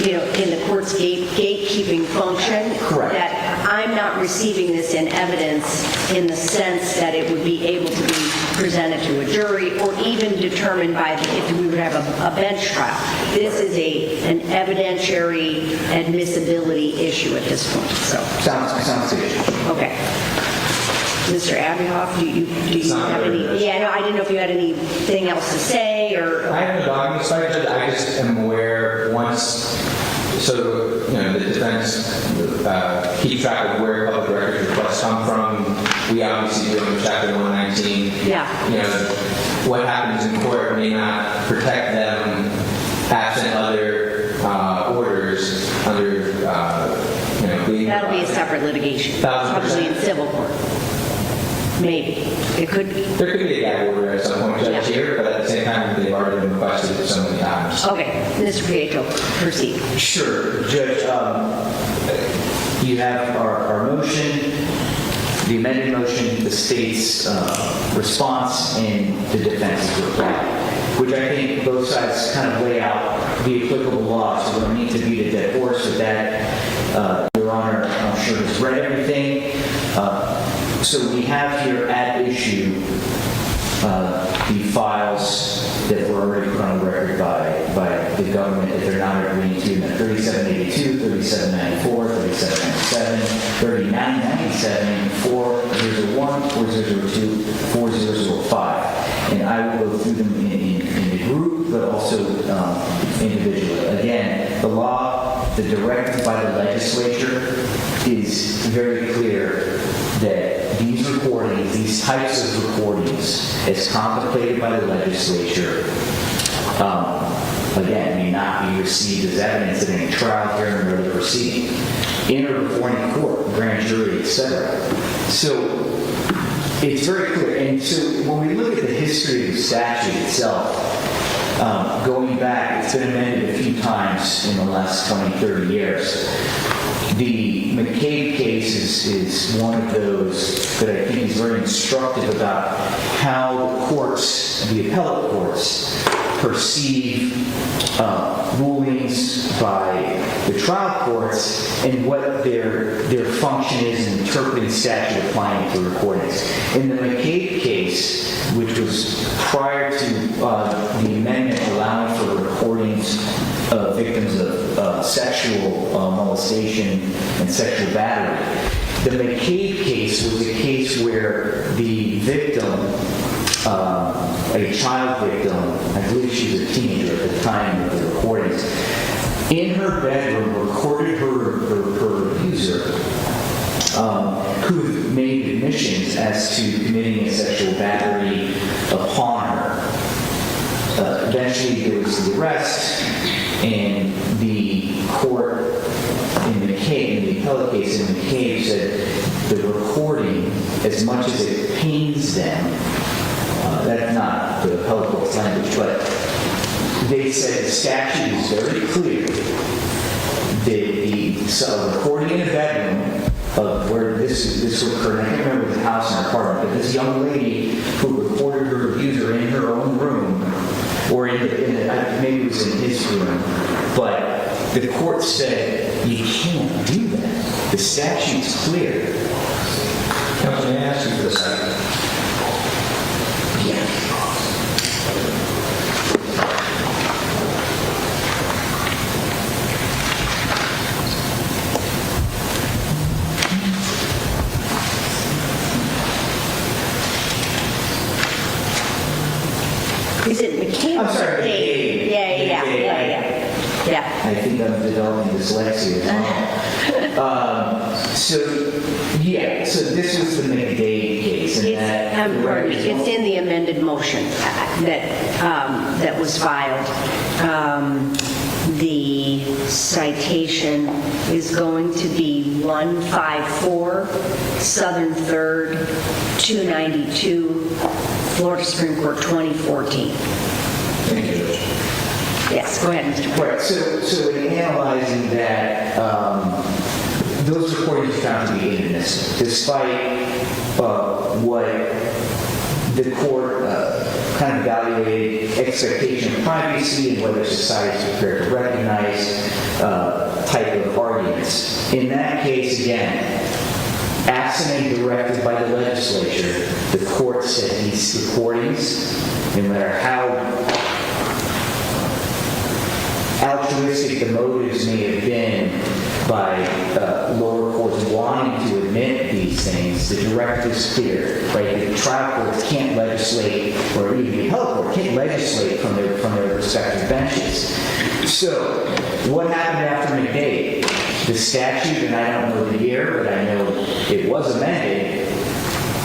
in the court's gatekeeping function, Correct. that I I'm not receiving this in evidence in the sense that it would be able to be presented to a jury or even determined by, if we would have a bench trial. This is an evidentiary admissibility issue at this point, so. Sounds good. Okay. Mr. Abihoff, do you have any? Yeah, no, I didn't know if you had anything else to say or. I have no document cited. I just am aware once, so, the defense keep track of where public records requests come from. We obviously do under Chapter 119. Yeah. What happens in court may not protect them absent other orders under, That'll be a separate litigation, probably in civil court. Maybe. It could be. There could be a gag order at some point, Judge, here, but at the same time, they've already been requested it so many times. Okay. Mr. Prieto, proceed. Sure, Judge. You have our motion, the amended motion, the state's response, and the defense's reply, which I think both sides kind of lay out the applicable law, so we don't need to beat a dead horse with that. Your Honor, I'm sure has read everything. So we have here at issue the files that were already put on record by the government that they're not agreeing to, 3782, 3794, 3797, 3997, 4001, 4002, 4005. And I will go through them in the group, but also individually. Again, the law, the directive by the legislature is very clear that these recordings, these types of recordings, as contemplated by the legislature, again, may not be received as evidence in any trial, hearing, or other proceeding, in or before any court, grand jury, etc. So it's very clear. And so when we look at the history of the statute itself, going back, it's been amended a few times in the last 20, 30 years. The McCabe case is one of those that I think is very instructive about how the courts, the appellate courts, perceive rulings by the trial courts and what their function is in interpreting statute applying to recordings. In the McCabe case, which was prior to the amendment allowing for recordings of victims of sexual molestation and sexual battery, the McCabe case was a case where the victim, a child victim, I believe she was a teenager at the time of the recordings, in her bedroom recorded her abuser, who made admissions as to committing a sexual battery upon her. Eventually there was the arrest, and the court in McCabe, in the appellate case in McCabe, said the recording, as much as it pains them, that's not the appellate court's language, but they said the statute is very clear that the recording in a bedroom of where this occurred, I can't remember the house or apartment, but this young lady who recorded her abuser in her own room, or maybe it was in his room, but the court said you can't do that. The statute's clear. Counsel, may I ask you for a second? Yeah. Is it McCabe? I'm sorry, McCabe. Yeah. I think I'm developing dyslexia as well. So this was the McCabe case. And It's in the amended motion that was filed. The citation is going to be 154 Southern 3rd 292 Florida Supreme Court 2014. Thank you. Yes, go ahead, Mr. Right, so in analyzing that, those recordings found to be inadmissible, despite what the court kind of evaluated expectation of privacy and whether society is prepared to recognize type of arguments. In that case, again, absent a directive by the legislature, the court said these recordings, no matter how altruistic the motives may have been by lower courts wanting to admit these things, the directive is clear, right? The trial courts can't legislate, or even the appellate court can't legislate from their respective benches. So, what happened after McDade? The statute, and I don't know the year, but I know it was amended,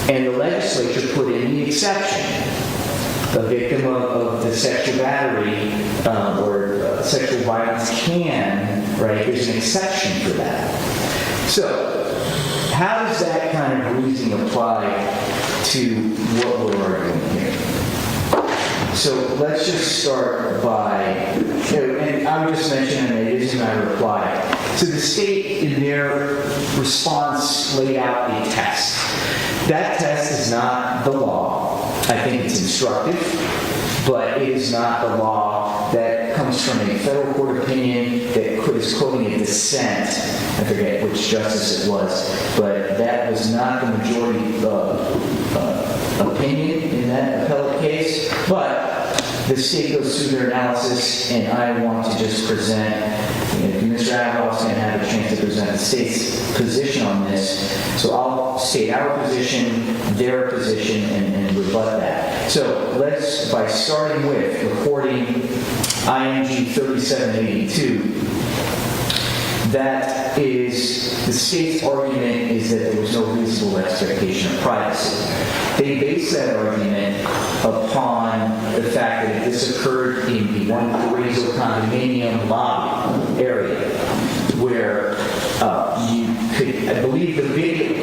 and the legislature put in the exception. A victim of the sexual battery or sexual violence can, right, there's an exception for that. So, how does that kind of reasoning apply to what we're arguing here? So let's just start by, and I would just mention, and it is in my reply. So the state, in their response, laid out a test. That test is not the law. I think it's instructive, but it is not the law. That comes from a federal court opinion that is quoting a dissent. I forget which justice it was, but that was not the majority opinion in that appellate case. But the state goes through their analysis, and I want to just present, Mr. Adams going to have a chance to present the state's position on this. So I'll state our position, their position, and rebut that. So let's, by starting with recording IMG 3782, that is, the state's argument is that there was no reasonable expectation of privacy. They base that argument upon the fact that this occurred in the one Paraiso condominium lobby area, where you could, I believe the video,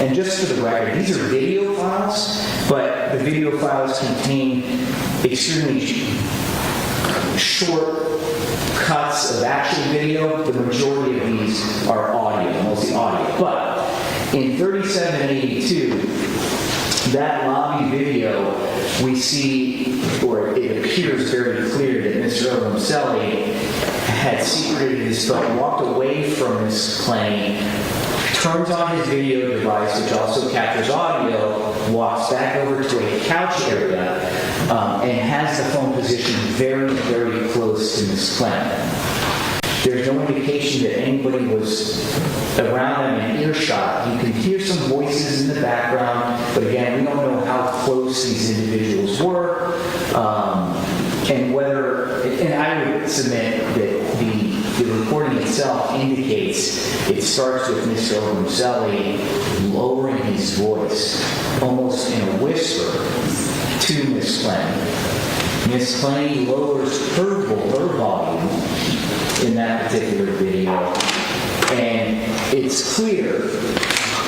and just for the record, these are video files, but the video files contain extremely short cuts of actual video. The majority of these are audio, mostly audio. But in 3782, that lobby video, we see, or it appears very clear that Mr. Obumseli had secreted his phone, walked away from Ms. Clenney, turns on his video device, which also captures audio, walks back over to a couch area, and has the phone positioned very, very close to Ms. Clenney. There's no indication that anybody was around them in earshot. You can hear some voices in the background, but again, we don't know how close these individuals were, and whether, and I would submit that the recording itself indicates it starts with Mr. Obumseli lowering his voice, almost in a whisper, to Ms. Clenney. Ms. Clenney lowers her volume in that particular video, and it's clear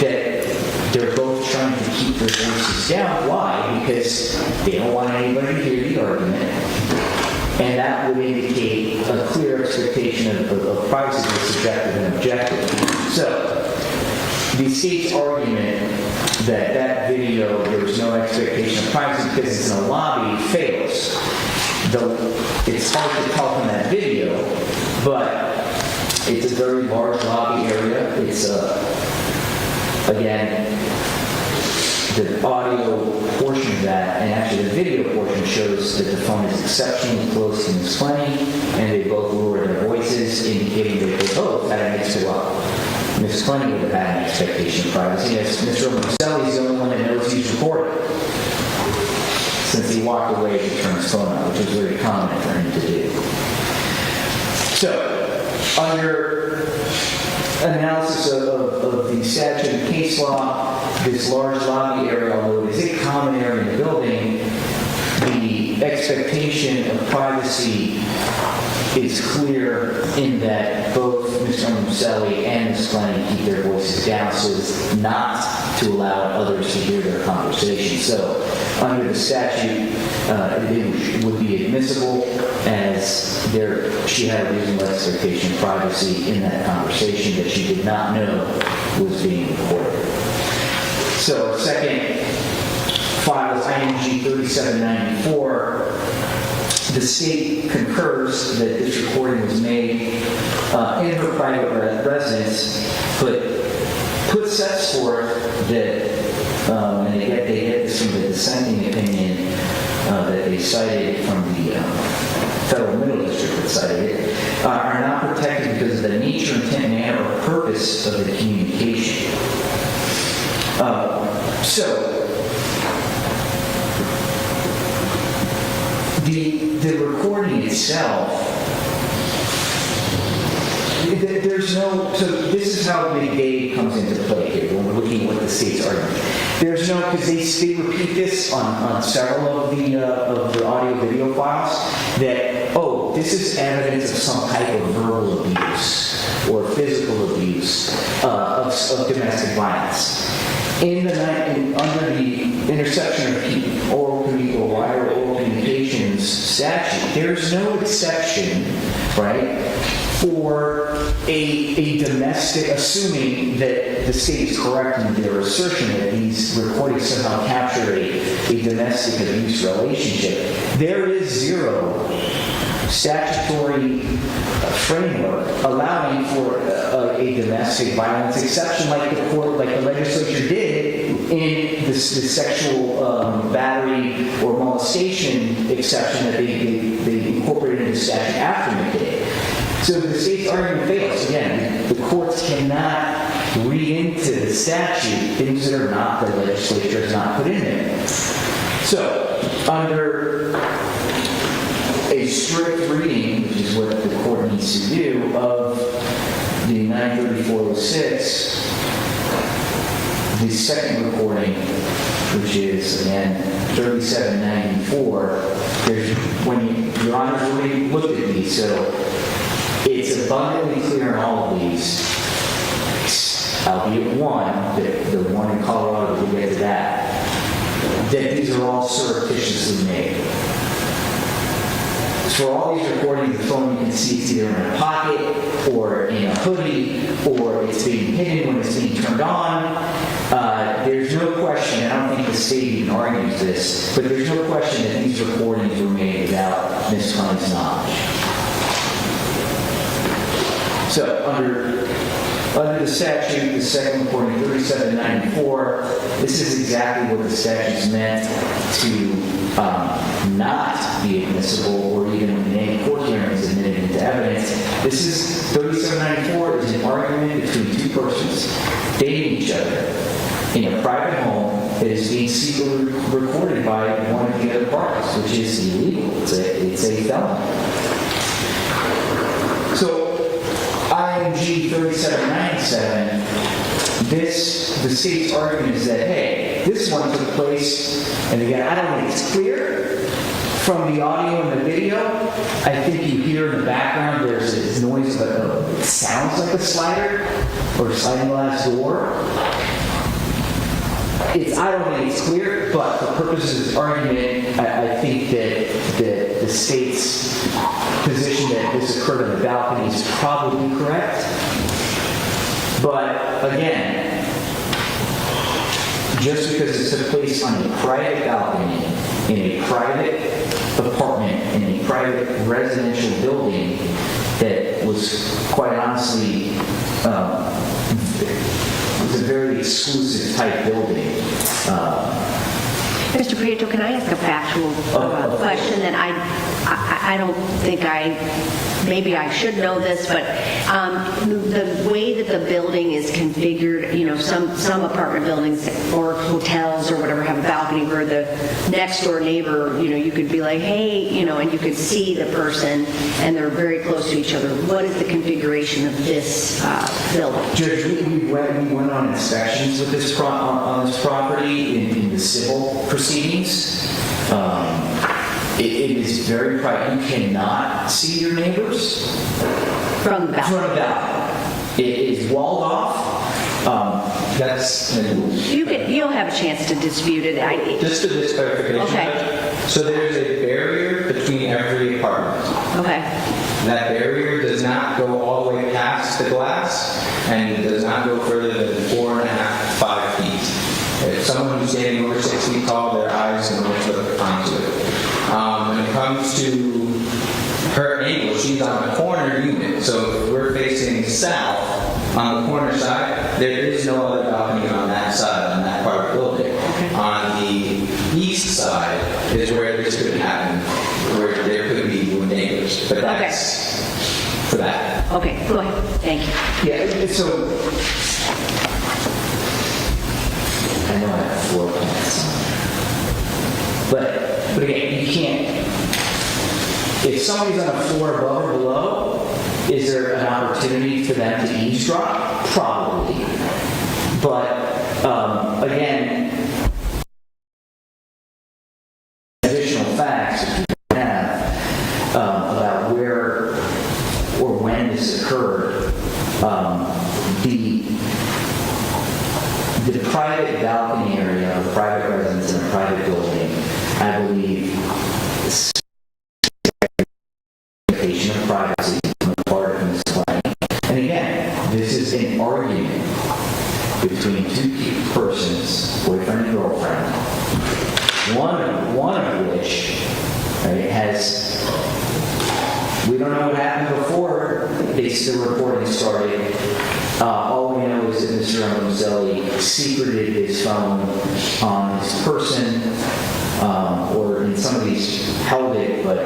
that they're both trying to keep their voices down. Why? Because they don't want anybody to hear the argument, and that would indicate a clear expectation of privacy, both subjective and objective. So, the state's argument that video, there was no expectation of privacy because it's in a lobby, fails. It's hard to tell from that video, but it's a very large lobby area. It's again, the audio portion of that, and actually the video portion, shows that the phone is exceptionally close to Ms. Clenney, and they both lowered their voices, indicating that they both had an expectation. Ms. Clenney would have had an expectation of privacy, as Mr. Obumseli is the only one that knows he's recording, since he walked away to turn his phone on, which was very common for him to do. So, under analysis of the statute and case law, this large lobby area, although it is a common area in the building, the expectation of privacy is clear in that both Mr. Obumseli and Ms. Clenney keep their voices down so as not to allow others to hear their conversation. So, under the statute, it would be admissible as she had a reasonable expectation of privacy in that conversation that she did not know was being recorded. So, second file is IMG 3794. The state concurs that this recording was made in her private residence, but sets forth that, and they get this from the dissenting opinion that they cited from the Federal Middle District that cited it, are not protected because of the nature, intent, manner, or purpose of the communication. So, the recording itself, there's no, so this is how McDade comes into play here when we're looking at what the state's arguing. There's no, because they repeat this on several of the audio video files, that, oh, this is evidence of some type of verbal abuse or physical abuse of domestic violence. Under the intersection of oral communications statute, there's no exception, right, for a domestic, assuming that the state is correct in their assertion that these recordings somehow capture a domestic abuse relationship. There is zero statutory framework allowing for a domestic violence exception like the legislature did in the sexual battery or molestation exception that they incorporated in the statute after McDade. So the state's argument fails. Again, the courts cannot read into the statute things that are not, the legislature has not put in there. So, under a strict reading, which is what the court needs to do, of the 93406, the second recording, which is, again, 3794, your Honor's already looked at these, so it's abundantly clear in all of these, albeit the one in Colorado, we'll get to that these are all surreptitiously made. For all these recordings, the phone you can see it's either in a pocket or in a hoodie or it's being hidden when it's being turned on. There's no question, and I don't think the state even argues this, but there's no question that these recordings were made without Ms. Clenney's knowledge. So under the statute, the second recording, 3794, this is exactly what the statute's meant to not be admissible or even in any court hearings admitted into evidence. This is 3794 is an argument between two persons dating each other in a private home that is being secretly recorded by one of the other parties, which is illegal. It's a felony. So IMG 3797, the state's argument is that, hey, this one took place, and again, I don't think it's clear from the audio and the video. I think you hear in the background there's this noise, it sounds like a slider or a sliding glass door. I don't think it's clear, but for purposes of this argument, I think that the state's position that this occurred on the balcony is probably correct. But again, just because it took place on a private balcony, in a private apartment, in a private residential building that was quite honestly was a very exclusive type building. Mr. Prieto, can I ask a factual question that I don't think maybe I should know this, but the way that the building is configured, some apartment buildings or hotels or whatever have a balcony where the next door neighbor, you could be like, hey, and you could see the person and they're very close to each other. What is the configuration of this building? Judge, we went on inspections with this on this property in the civil proceedings. It is very private. You cannot see your neighbors from the balcony. It is walled off. You'll have a chance to dispute it. Just to this clarification. Okay. So there's a barrier between every apartment. Okay. That barrier does not go all the way past the glass, and it does not go further than 4.5 to 5 feet. If someone who's standing over 6 feet tall, their eyes can look onto it. When it comes to her angle, she's on a corner unit, so if we're facing south, On the corner side, there is no other balcony on that side, on that part of the building. On the east side is where this could happen, where there could be neighbors. But that's for that. Okay, go ahead. Thank you. Yeah, so I know I have 4 plans, but again, you can't. If somebody's on a floor above or below, is there an opportunity for them to eavesdrop? Probably, but again, additional facts if you have about where or when this occurred. The private balcony area of a private residence in a private building, I believe, is of privacy on the part of Ms. Clenney. And again, this is an argument between 2 persons, boyfriend and girlfriend, one of which has, we don't know what happened before the reporting started. All we know is that Mr. Obumseli secreted his phone on his person, or in some of these held it, but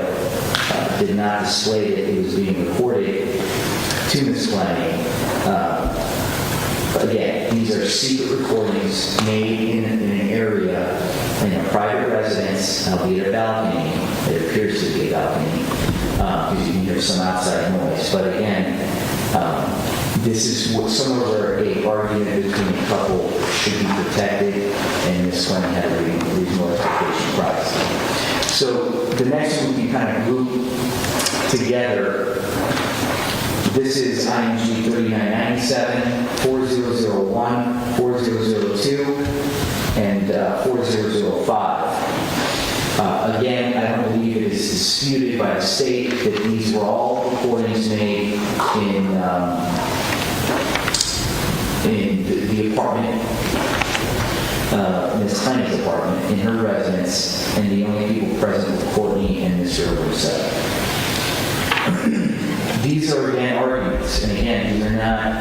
did not display that it was being recorded to Ms. Clenney. Again, these are secret recordings made in an area in a private residence, albeit a balcony. It appears to be a balcony because you can hear some outside noise. But again, this is somewhere where an argument between a couple should be protected, and Ms. Clenney had a reasonable expectation of privacy. So the next one we can kind of group together. This is IMG 3997, 4001, 4002, and 4005. Again, I don't believe it is disputed by the state that these were all recordings made in the apartment, Ms. Clenney's apartment, in her residence, and the only people present were Courtney and Mr. Obumseli. These are, again, arguments, and again, these are not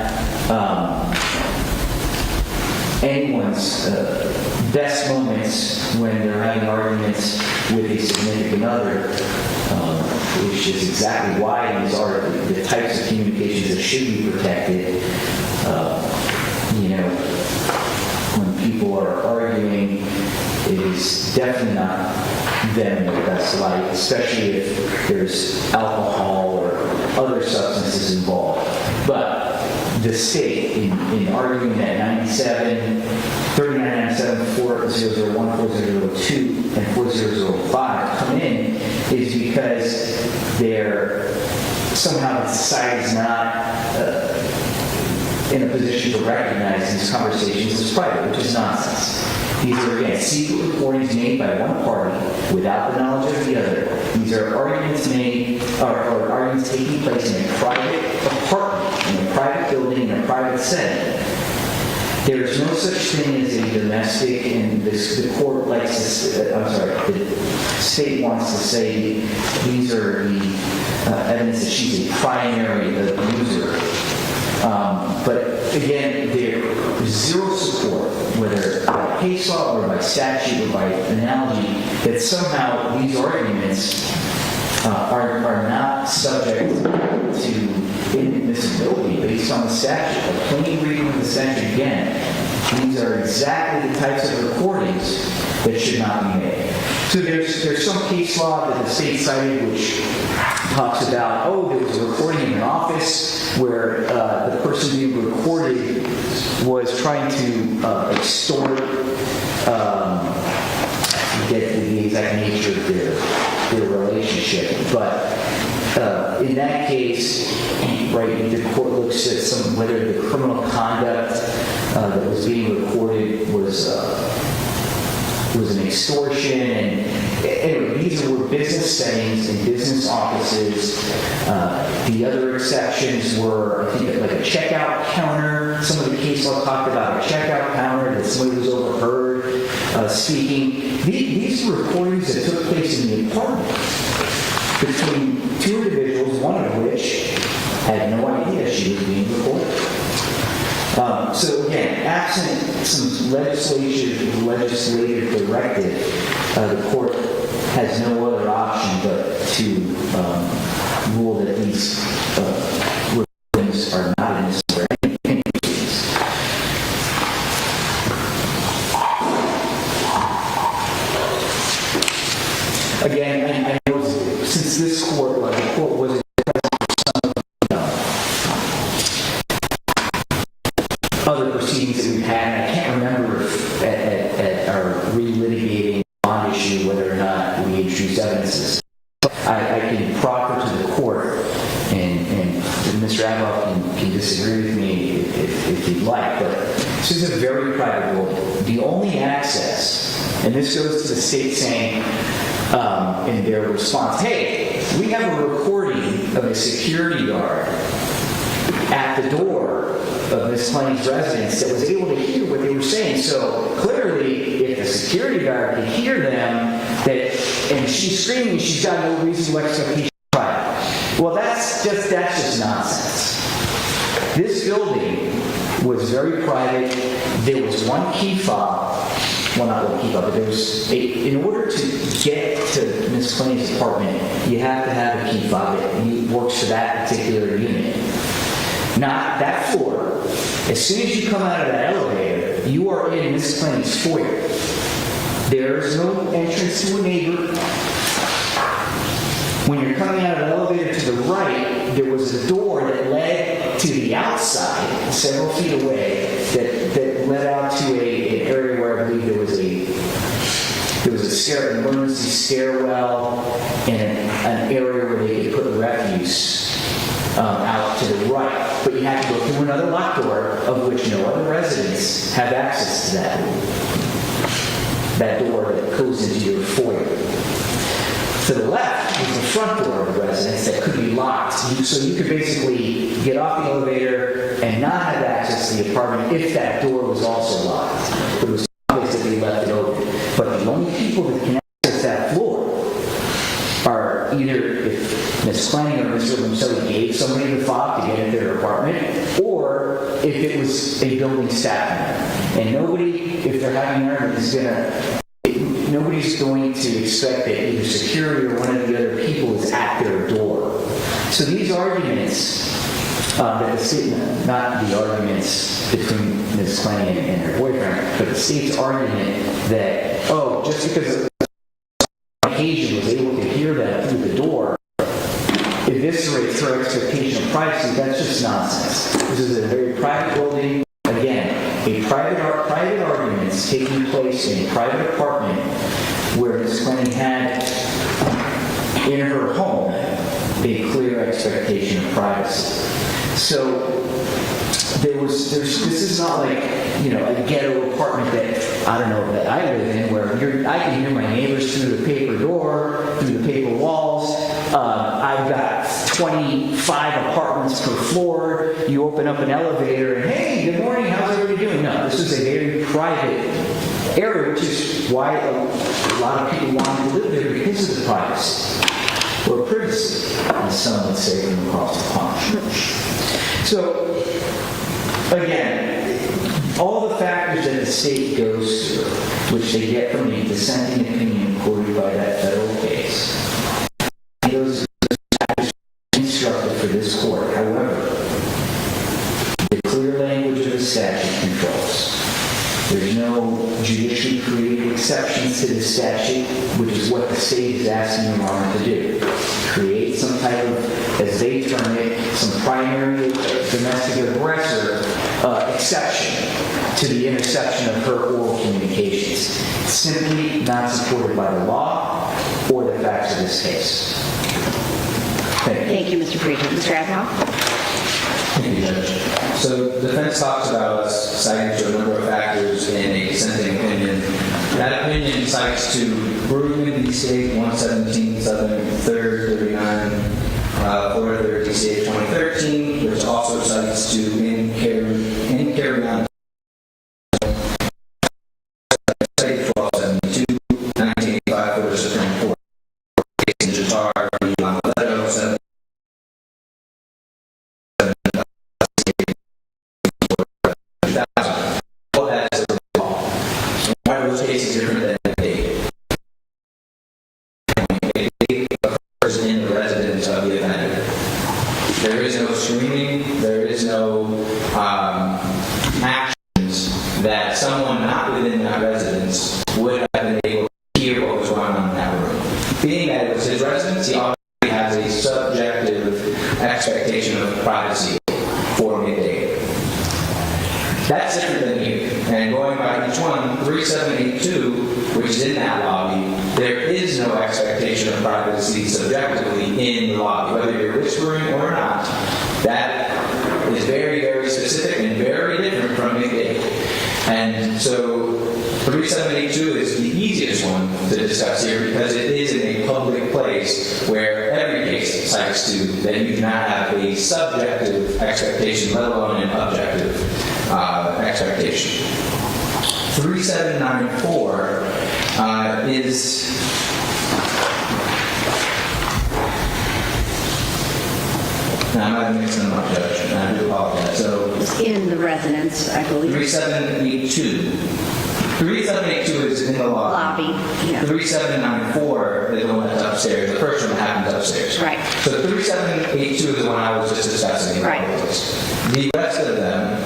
anyone's best moments when they're having arguments with a significant other, which is exactly why these are the types of communications that should be protected. When people are arguing, it is definitely not them in the best light, especially if there's alcohol or other substances involved. But the state, in arguing that 97, 3997, 4001, 4002, and 4005 come in, is because they're somehow the society is not in a position to recognize these conversations as private, which is nonsense. These are, again, secret recordings made by one party without the knowledge of the other. These are arguments made, or arguments taking place in a private apartment, in a private building, in a private setting. There is no such thing as a domestic, and the court likes to say, the state wants to say these are the evidence that she's a primary abuser. But again, there's zero support, whether by case law or by statute or by analogy, that somehow these arguments are not subject to inadmissibility based on the statute. A plain reading of the statute, again, these are exactly the types of recordings that should not be made. So there's some case law that the state cited which talks about, there was a recording in an office where the person being recorded was trying to extort, get the exact nature of their relationship. But in that case, right, the court looks at whether the criminal conduct that was being recorded was an extortion, and anyway, these were business settings in business offices. The other exceptions were, I think, like a checkout counter. Some of the case law talked about a checkout counter that somebody was overheard speaking. These were recordings that took place in the apartment between 2 individuals, one of which had no idea she was being recorded. So again, absent some legislative directive, the court has no other option but to rule that these rulings are not admissible. Again, I know since this court, the court wasn't other proceedings that we've had, and I can't remember if at our relitigating bond issue whether or not we introduced evidences. I can proffer to the court, and Mr. Adloff can disagree with me if he'd like, but this is a very private building. The only access, and this goes to the state saying in their response, hey, we have a recording of a security guard at the door of Ms. Clenney's residence that was able to hear what they were saying. So clearly, if the security guard could hear them, and she's screaming, she's got no reasonable expectation of privacy. Well, that's just nonsense. This building was very private. There was one key fob. Well, not one key fob, but there was in order to get to Ms. Clenney's apartment, you have to have a key fob that works for that particular unit. Not that floor. As soon as you come out of that elevator, you are in Ms. Clenney's foyer. There's no entrance to a neighbor. When you're coming out of the elevator to the right, there was a door that led to the outside, several feet away, that led out to an area where I believe there was an emergency stairwell and an area where they could put refuse out to the right. But you have to go through another locked door, of which no other residents have access to that door that goes into your foyer. To the left is the front door of the residence that could be locked. So you could basically get off the elevator and not have access to the apartment if that door was also locked. It was obvious that they left it open. But the only people that can access that floor are either if Ms. Clenney or Mr. Obumseli gave somebody the fob to get into their apartment, or if it was a building staff member. And nobody, if they're having an argument, nobody's going to expect that either security or one of the other people is at their door. So these arguments that the state, not the arguments between Ms. Clenney and her boyfriend, but the state's argument that, just because the occasion was able to hear that through the door, eviscerates her expectation of privacy, that's just nonsense. This is a very private building. Again, private arguments taking place in a private apartment where Ms. Clenney had in her home a clear expectation of privacy. So this is not like, a ghetto apartment that, I don't know, that I live in where I can hear my neighbors through the paper door, through the paper walls. I've got 25 apartments per floor. You open up an elevator and, hey, good morning, how's everybody doing? No, this is a very private area, which is why a lot of people want to live there because of the privacy. Or privacy, as some would say from across the pond. So, again, all the factors that the state goes through, which they get from the dissenting opinion quoted by that federal case, those factors are instructed for this court. However, the clear language of the statute controls. There's no judicially created exceptions to the statute, which is what the state is asking the Honor to do. Create some type of, as they term it, some primary domestic aggressor exception to the interception of her oral communications. Simply not supported by the law or the facts of this case. Thank you, Mr. Pretrial. Mr. Adhoff? Thank you, Judge. So the defense talks about us citing to a number of factors in a dissenting opinion. That opinion cites to Brugman v. State 117, Southern 3rd, 39, Florida 3rd, DCA 2013, which also cites to in carry on 1272, 1985 for the Supreme Court. Case in Jatar v. Monteletto, date occurs in the residence of the offender. There is no screening, there is no actions that someone not within that residence would have been able to hear what was going on in that room. Being that it was his residence, he obviously has a subjective expectation of privacy for midday. That's different than here. And going by each one, 3782, which is in that lobby, there is no expectation of privacy subjectively in the lobby, whether you're whispering or not. That is very, very specific and very different from midday. And so 3782 is the easiest one to discuss here because it is in a public place where every case cites to that you cannot have a subjective expectation, let alone an objective expectation. 3794 is now, I might have mixed them up, Judge, and I do apologize. So, In the residence, I believe. 3782. 3782 is in the lobby. Yeah. 3794 is the one that's upstairs. The first one happens upstairs. Right. So 3782 is the one I was just discussing. Right. The rest of them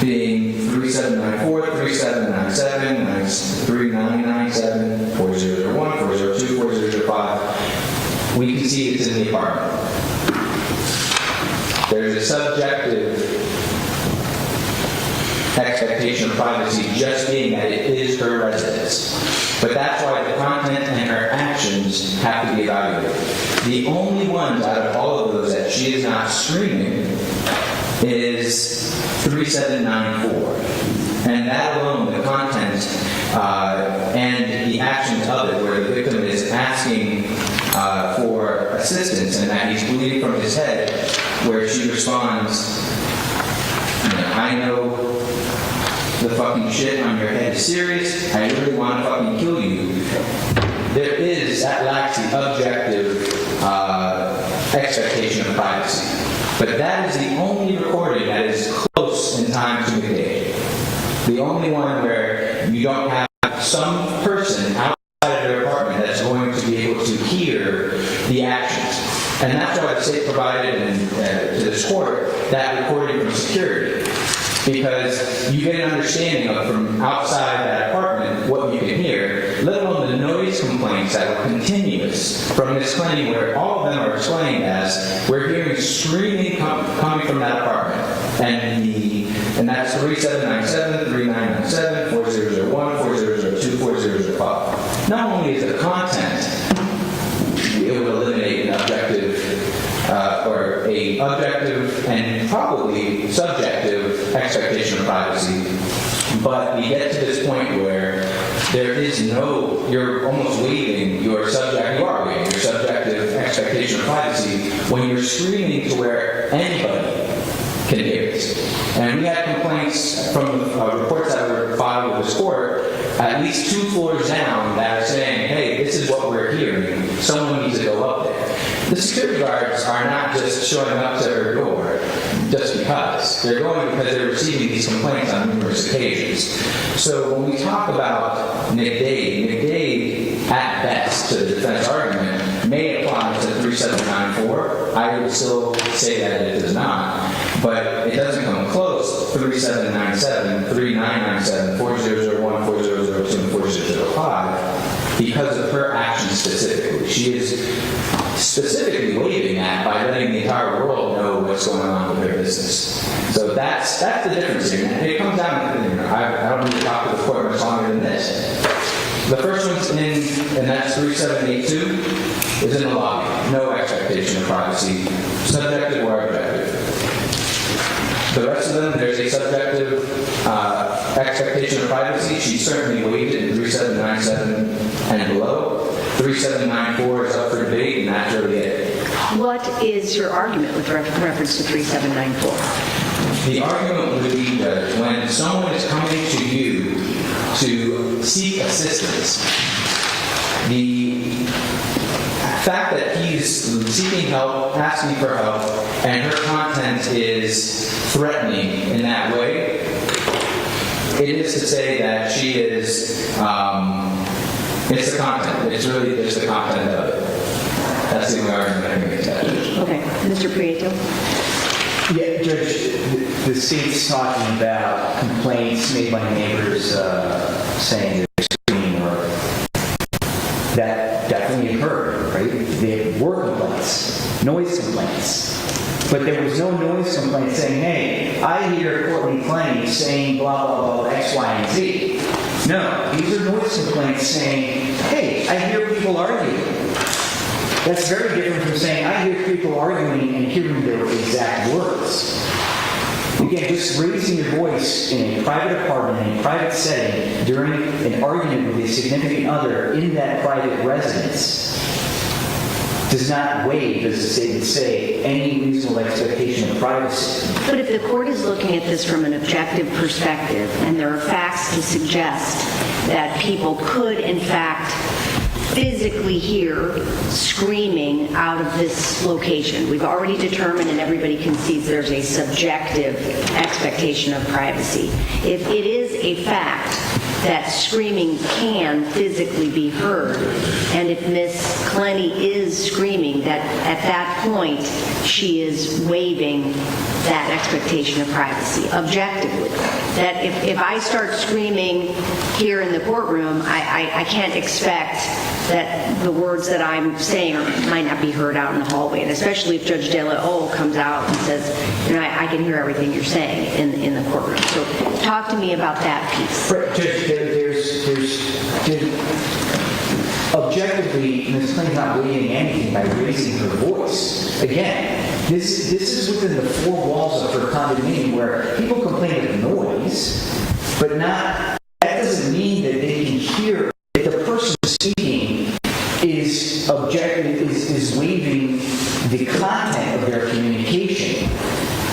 being 3794, 3797, 3997, 4001, 402, 4005. We can see it's in the apartment. There's a subjective expectation of privacy just being that it is her residence. But that's why the content and her actions have to be evaluated. The only ones out of all of those that she is not screening is 3794. And that alone, the content and the actions of it, where the victim is asking for assistance and that he's bleeding from his head, where she responds, I know the fucking shit on your head is serious, I really want to fucking kill you. That lacks the objective expectation of privacy. But that is the only recording that is close in time to midday. The only one where you don't have some person outside of their apartment that's going to be able to hear the actions. And that's why the state provided to this court that recording from security. Because you get an understanding of from outside that apartment what you can hear, let alone the noise complaints that were continuous from Ms. Clenney, where all of them are explained as we're hearing screaming coming from that apartment. And that's 3797, 3997, 4001, 4002, 4005. Not only is the content it would eliminate an objective or a objective and probably subjective expectation of privacy, but we get to this point where there is no, you're almost waiving your subjective expectation of privacy when you're screaming to where anybody can hear it. And we had complaints from reports that were filed with this court, at least 2 floors down, that are saying, hey, this is what we're hearing. Someone needs to go up there. The security guards are not just showing up to her door just because. They're going because they're receiving these complaints on numerous occasions. So when we talk about McDade, at best, to the defense argument, may apply to 3794. I would still say that it does not. But it doesn't come close to 3797, 3997, 4001, 4002, and 4005 because of her actions specifically. She is specifically waiving that by letting the entire world know what's going on with their business. So that's the difference here. And it comes down to, I don't need to talk to the court much longer than this. The first one's and that's 3782, is in the lobby. No expectation of privacy, subjective or objective. The rest of them, there's a subjective expectation of privacy. She certainly waived it in 3797 and below. 3794 is up for debate, and that's really it. What is your argument with reference to 3794? The argument would be that when someone is coming to you to seek assistance, the fact that he's seeking help, asking for help, and her content is threatening in that way, it is to say that she is, it's the content. It's really just the content of it. That's the only argument I can make attached. Okay. Mr. Prieto? Yeah, Judge, the state's talking about complaints made by neighbors saying they're screaming or that definitely occurred, right? There were complaints, noise complaints. But there was no noise complaint saying, hey, I hear Courtney Clenney saying blah, blah, blah, X, Y, and Z. No, these are noise complaints saying, hey, I hear people arguing. That's very different from saying, I hear people arguing and hearing their exact words. Again, just raising your voice in a private apartment, in a private setting, during an argument with a significant other in that private residence does not waive, as the state would say, any reasonable expectation of privacy. But if the court is looking at this from an objective perspective, and there are facts to suggest that people could, in fact, physically hear screaming out of this location. We've already determined, and everybody concedes, there's a subjective expectation of privacy. If it is a fact that screaming can physically be heard, and if Miss Clenney is screaming, that at that point she is waiving that expectation of privacy objectively. That if I start screaming here in the courtroom, I can't expect that the words that I'm saying might not be heard out in the hallway, and especially if Judge De La O comes out and says, you know, I can hear everything you're saying in the courtroom. So talk to me about that piece. Right, Judge, objectively, Ms. Clenney's not waiving anything by raising her voice. Again, this is within the four walls of her condominium where people complain of noise, but not, that doesn't mean that they can hear if the person speaking is waiving the content of their communication.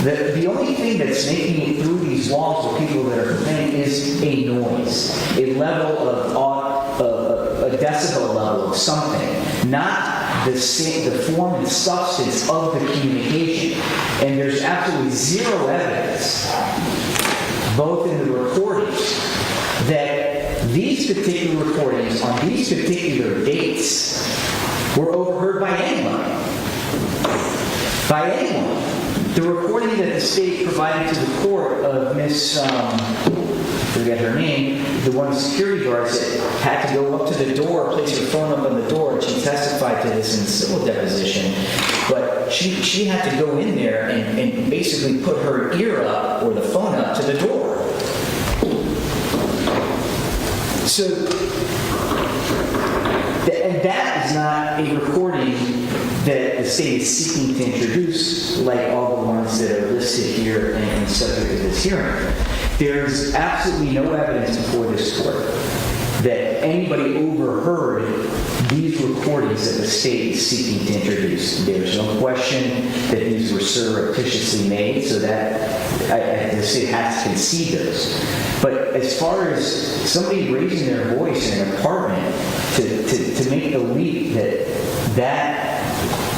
The only thing that's making it through these walls of people that are complaining is a noise, a level of a decibel level of something, not the form and substance of the communication. And there's absolutely zero evidence, both in the recordings, that these particular recordings on these particular dates were overheard by anyone. By anyone. The recording that the state provided to the court of Miss, forget her name, the one security guard that had to go up to the door, place her phone up on the door, and she testified to this in civil deposition. But she had to go in there and basically put her ear up or the phone up to the door. So, and that is not a recording that the state is seeking to introduce, like all the ones that are listed here and subject to this hearing. There's absolutely no evidence before this court that anybody overheard these recordings that the state is seeking to introduce. There's no question that these were surreptitiously made, so that the state has to concede those. But as far as somebody raising their voice in an apartment to make the leap that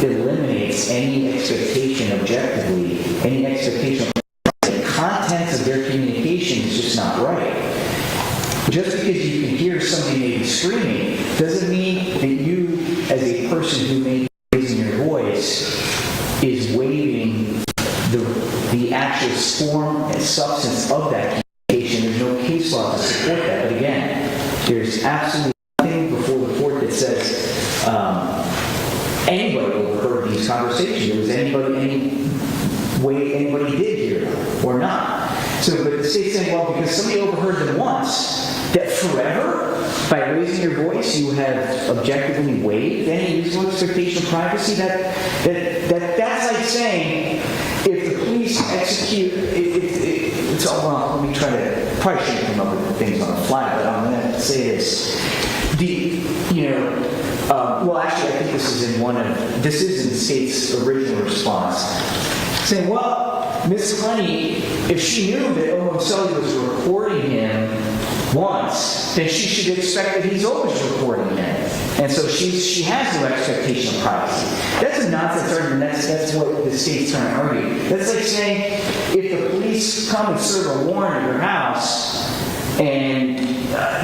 eliminates any expectation objectively, any expectation of the contents of their communication is just not right. Just because you can hear somebody maybe screaming doesn't mean that you, as a person who may be raising your voice, is waiving the actual form and substance of that communication. There's no case law to support that. But again, there's absolutely nothing before the court that says anybody overheard these conversations. There was any way anybody did hear them or not. So, but the state's saying, well, because somebody overheard them once, that forever, by raising your voice, you have objectively waived any reasonable expectation of privacy. That's like saying, if the police execute, it's all wrong. Let me try to, probably shouldn't come up with things on the fly, but I'm going to say this. Well, actually, I think this is in the state's original response, saying, well, Miss Clenney, if she knew that Obumseli was recording him once, then she should expect that he's always recording him. And so she has no expectation of privacy. That's a nonsense argument. That's what the state's trying to argue. That's like saying, if the police come and serve a warrant at your house, and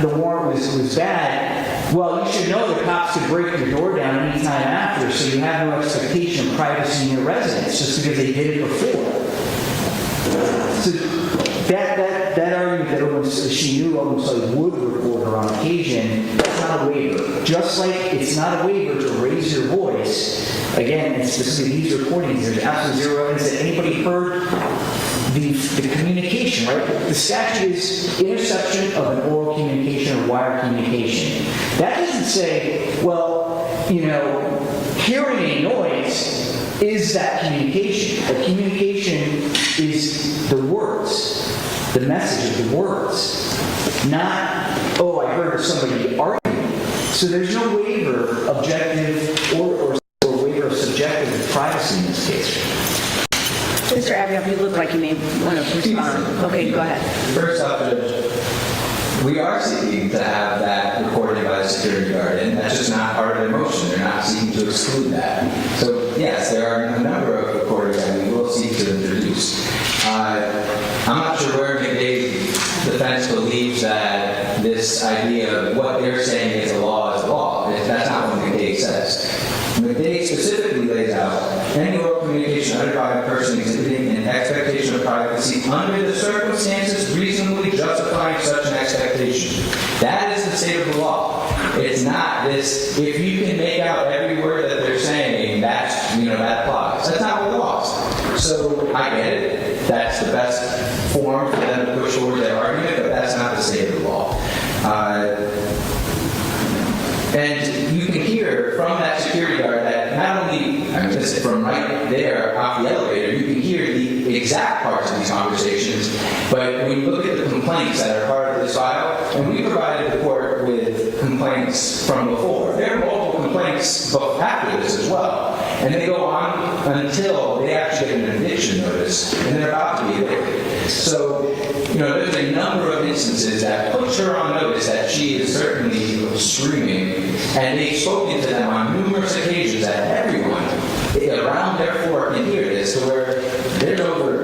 the warrant was bad, well, you should know the cops could break your door down anytime after, so you have no expectation of privacy in your residence just because they did it before. So that argument that she knew Obumseli would record her on occasion, that's not a waiver. Just like it's not a waiver to raise your voice, again, and specifically these recordings, there's absolutely zero evidence that anybody heard the communication, right? The statute is interception of an oral communication or wire communication. That doesn't say, well, hearing a noise is that communication. A communication is the words, the message of the words, not, oh, I heard somebody arguing. So there's no waiver, objective or waiver of subjective privacy in this case. Mr. Abiel, you look like you may want to respond. Okay, go ahead. First off, Judge, we are seeking to have that recorded by the security guard, and that's just not part of their motion. They're not seeking to exclude that. So, yes, there are a number of recordings that we will seek to introduce. I'm not sure where McDade's defense believes that this idea of what they're saying is a law is a law. That's not what McDade says. McDade specifically lays out any oral communication uttered by a person exhibiting an expectation of privacy under the circumstances reasonably justifying such an expectation. That is the state of the law. It's not this, if you can make out every word that they're saying, that applies. That's not what the law is. So I get it. That's the best form for them to push forward their argument, but that's not the state of the law. And you can hear from that security guard that not only, from right there off the elevator, you can hear the exact parts of these conversations, but when you look at the complaints that are part of this file, and we provided the court with complaints from before. There are multiple complaints after this as well. And they go on until they actually get an eviction notice, and they're about to be evicted. So, there's a number of instances that puts her on notice that she is certainly screaming, and they've spoken to them on numerous occasions that everyone around their floor can hear this, to where there's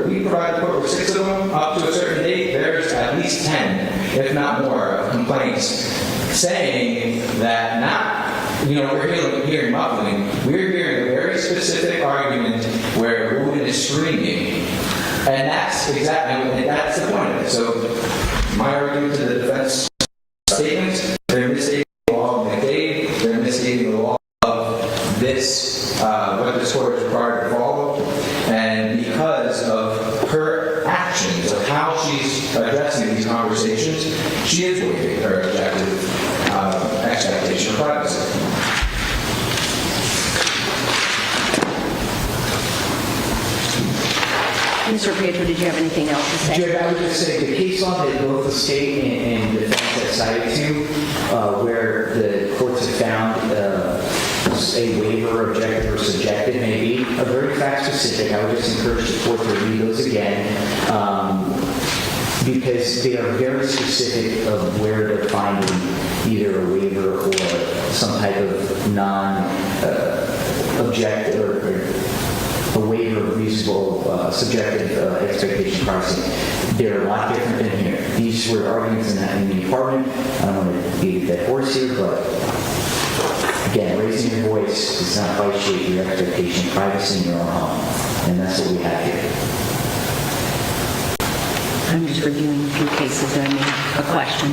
we provide the court with 6 of them, up to a certain date, there's at least 10, if not more, of complaints saying that we're hearing muffling, we're hearing a very specific argument where a woman is screaming. And that's the point of it. So my argument to the defense statements, they're misstating the law of McDade, they're misstating the law of this, what this court is required to follow, and because of her actions, of how she's addressing these conversations, she is waiving her objective expectation of privacy. Mr. Pietro, did you have anything else to say? Judge, I would just say the case law that both the state and defense have cited to, where the courts have found a waiver, objective or subjective, may be are very fact specific. I would just encourage the court to read those again, because they are very specific of where they're finding either a waiver or some type of non-objective or a waiver of reasonable subjective expectation privacy. They're a lot different than here. These were arguments in the apartment. I don't want to beat a dead horse here, but again, raising your voice does not vitiate your expectation of privacy in your own home. And that's what we have here. I'm just reviewing a few cases and I may have a question.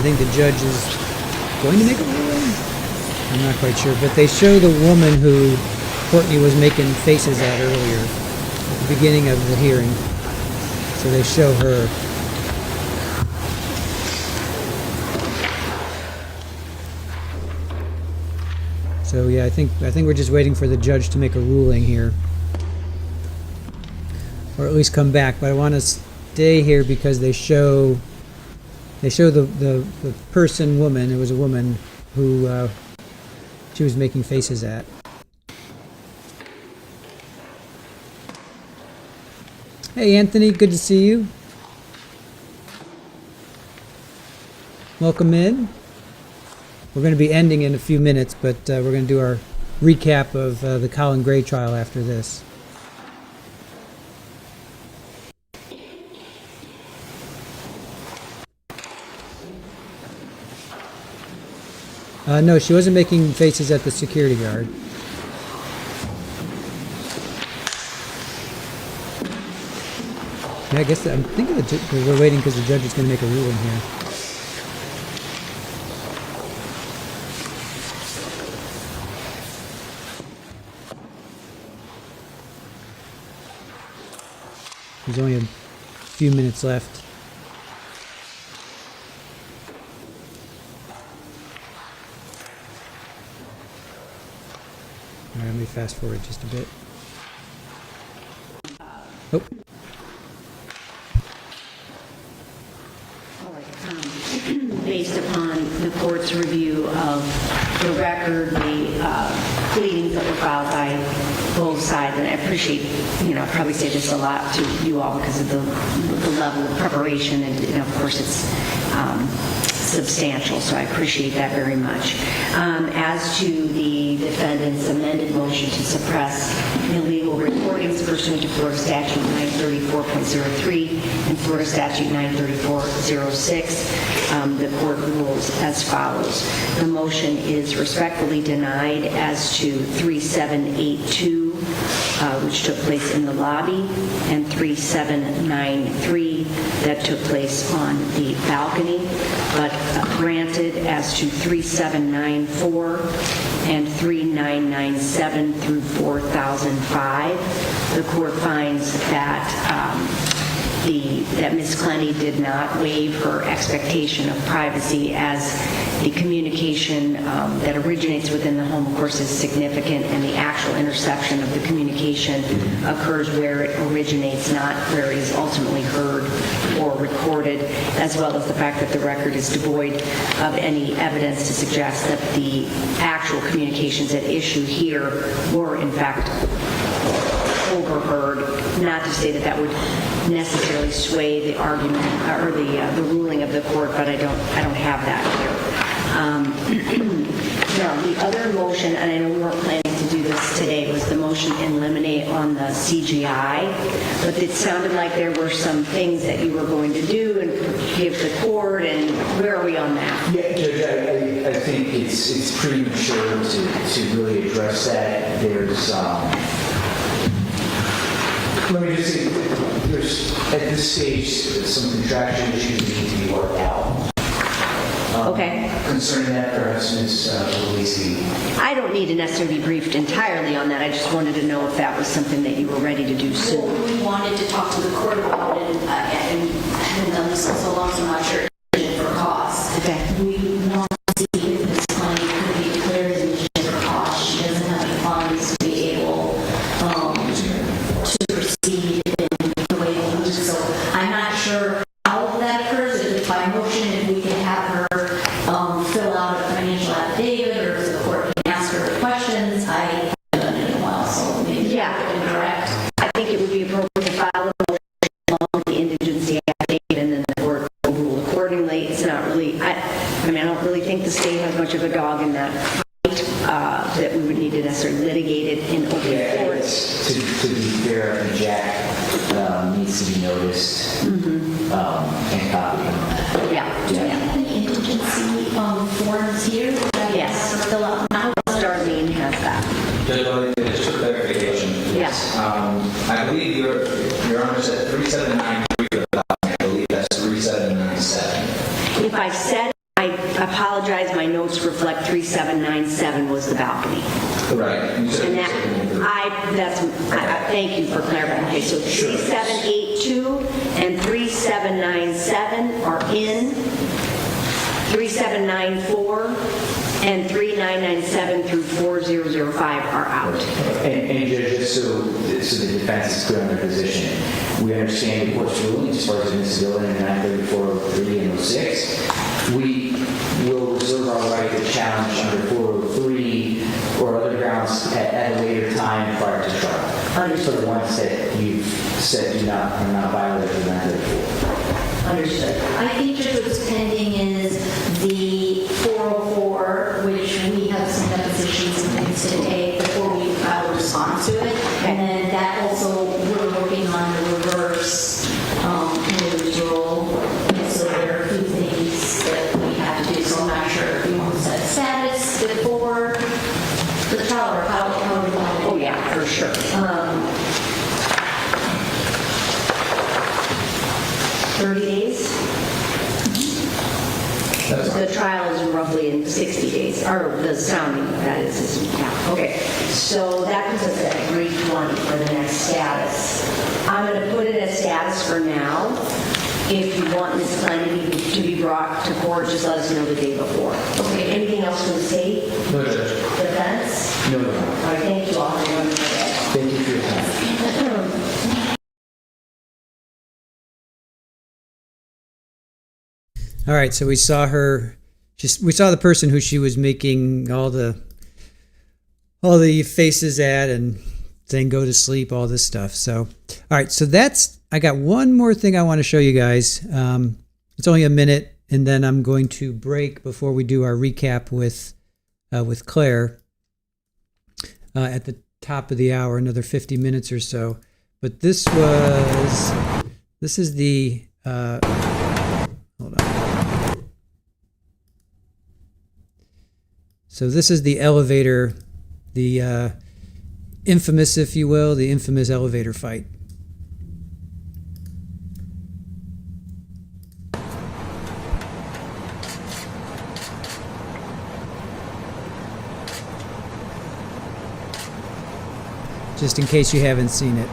think the judge is going to make a ruling. I'm not quite sure, but they show the woman who Courtney was making faces at earlier at the beginning of the hearing. So they show her. So yeah, I think we're just waiting for the judge to make a ruling here, or at least come back. But I want to stay here because they show the woman. It was a woman who she was making faces at. Hey Anthony, good to see you. Welcome in. We're going to be ending in a few minutes, but we're going to do our recap of the Colin Gray trial after this. No, she wasn't making faces at the security guard. I guess I'm thinking we're waiting because the judge is going to make a ruling here. There's only a few minutes left. All right, let me fast forward just a bit. Oh. Based upon the court's review of the record, the pleadings that were filed by both sides, and I appreciate, I probably say this a lot to you all because of the level of preparation, and of course it's substantial, so I appreciate that very much. As to the defendant's amended motion to suppress illegal recordings pursuant to Florida Statute 934.03 and Florida Statute 934.06, the court rules as follows. The motion is respectfully denied as to 3782, which took place in the lobby, and 3793 that took place on the balcony, but granted as to 3794 and 3997 through 4005. The court finds that that Ms. Clenney did not waive her expectation of privacy, as the communication that originates within the home, of course, is significant, and the actual interception of the communication occurs where it originates, not where it is ultimately heard or recorded, as well as the fact that the record is devoid of any evidence to suggest that the actual communications at issue here were, in fact, overheard. Not to say that that would necessarily sway the argument or the ruling of the court, but I don't have that here. Now, the other motion, and I know we weren't planning to do this today, was the motion in limine on the CGI, but it sounded like there were some things that you were going to do and give the court, and where are we on that? Yeah, Judge, I think it's premature to really address that. There's let me just say, there's at this stage some contractual issues that need to be worked out. Okay. Concerning that, perhaps Ms. Luisi. I don't need to necessarily be briefed entirely on that. I just wanted to know if that was something that you were ready to do soon. Well, we wanted to talk to the court about it, and I haven't done this in so long, so I'm not sure for cost. Okay. We want to see if Ms. Clenney could be declared as indigent for cost. She doesn't have any funds to be able to proceed in the way that we do. So I'm not sure how that occurs. If by motion, if we can have her fill out a financial affidavit, or if the court can ask her questions. I haven't done it in a while, so maybe indirect. I think it would be appropriate to file a motion along with the indigency affidavit, and then the court will rule accordingly. It's not really, I don't really think the state has much of a dog in that fight, that we would need to necessarily litigate it in open court. To be fair, Jack needs to be noticed and copied. Do we have any indigency forms here that I Yes. have to fill out now? Darlene has that. Just for clarification. Yes. I believe your Honor said 3793 for the document. I believe that's 3797. If I said Right. You said- And thank you for clarifying. Okay, so 3782 and 3797 are in. 3794 and 3997 through 4005 are out. And Judge, just so the defense is clear on their position, we understand the court's ruling as far as admissibility in 93403 and 06. We will reserve our right to challenge under 403 or other grounds at a later time prior to trial. For the ones that you've said are not violated in 934. Understood. I think just what's pending is the 404, which we have some depositions and things to take before we file a response to it. And then that also, we're working on the reverse individual. And so there are a few things that we have to do. So I'm not sure if you want to set a status before the trial or how we want to do. Oh, yeah, for sure. 30 days? The trial is roughly in 60 days, or the sounding, that is, yeah. Okay, so that puts us at 320 for the next status. I'm going to put it as status for now. If you want Ms. Clenney to be brought to court, just let us know the day before. Okay, anything else from the state? No, Judge. Defense? No. All right, thank you all for coming today. Thank you for your time. All right, so we saw her. We saw the person who she was making all the faces at and saying "go to sleep," all this stuff. So, all right, so I got one more thing I want to show you guys. It's only a minute, and then I'm going to break before we do our recap with Claire at the top of the hour, another 50 minutes or so. But this is the hold on. So this is the elevator, the infamous, if you will, the infamous elevator fight. Just in case you haven't seen it.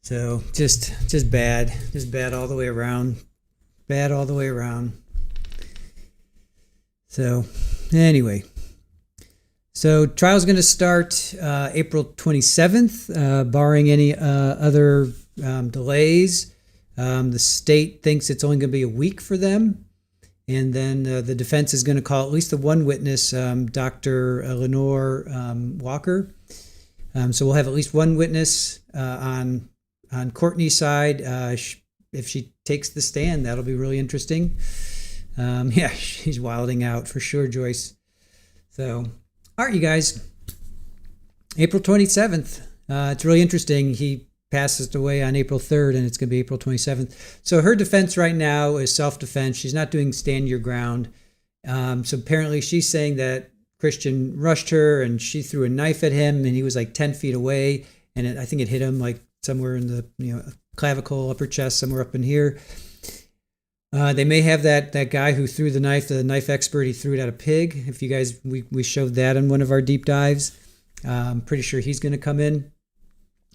So just bad all the way around, So anyway, so trial's going to start April 27th, barring any other delays. The state thinks it's only going to be a week for them, and then the defense is going to call at least the one witness, Dr. Lenore Walker. So we'll have at least one witness on Courtney's side. If she takes the stand, that'll be really interesting. Yeah, she's wilding out for sure, Joyce. So, all right, you guys. April 27th. It's really interesting. He passes away on April 3rd, and it's going to be April 27th. So her defense right now is self-defense. She's not doing stand your ground. So apparently she's saying that Christian rushed her, and she threw a knife at him, and he was like 10 feet away, and I think it hit him like somewhere in the clavicle, upper chest, somewhere up in here. They may have that guy who threw the knife expert. He threw it at a pig. If you guys, we showed that in one of our deep dives. I'm pretty sure he's going to come in.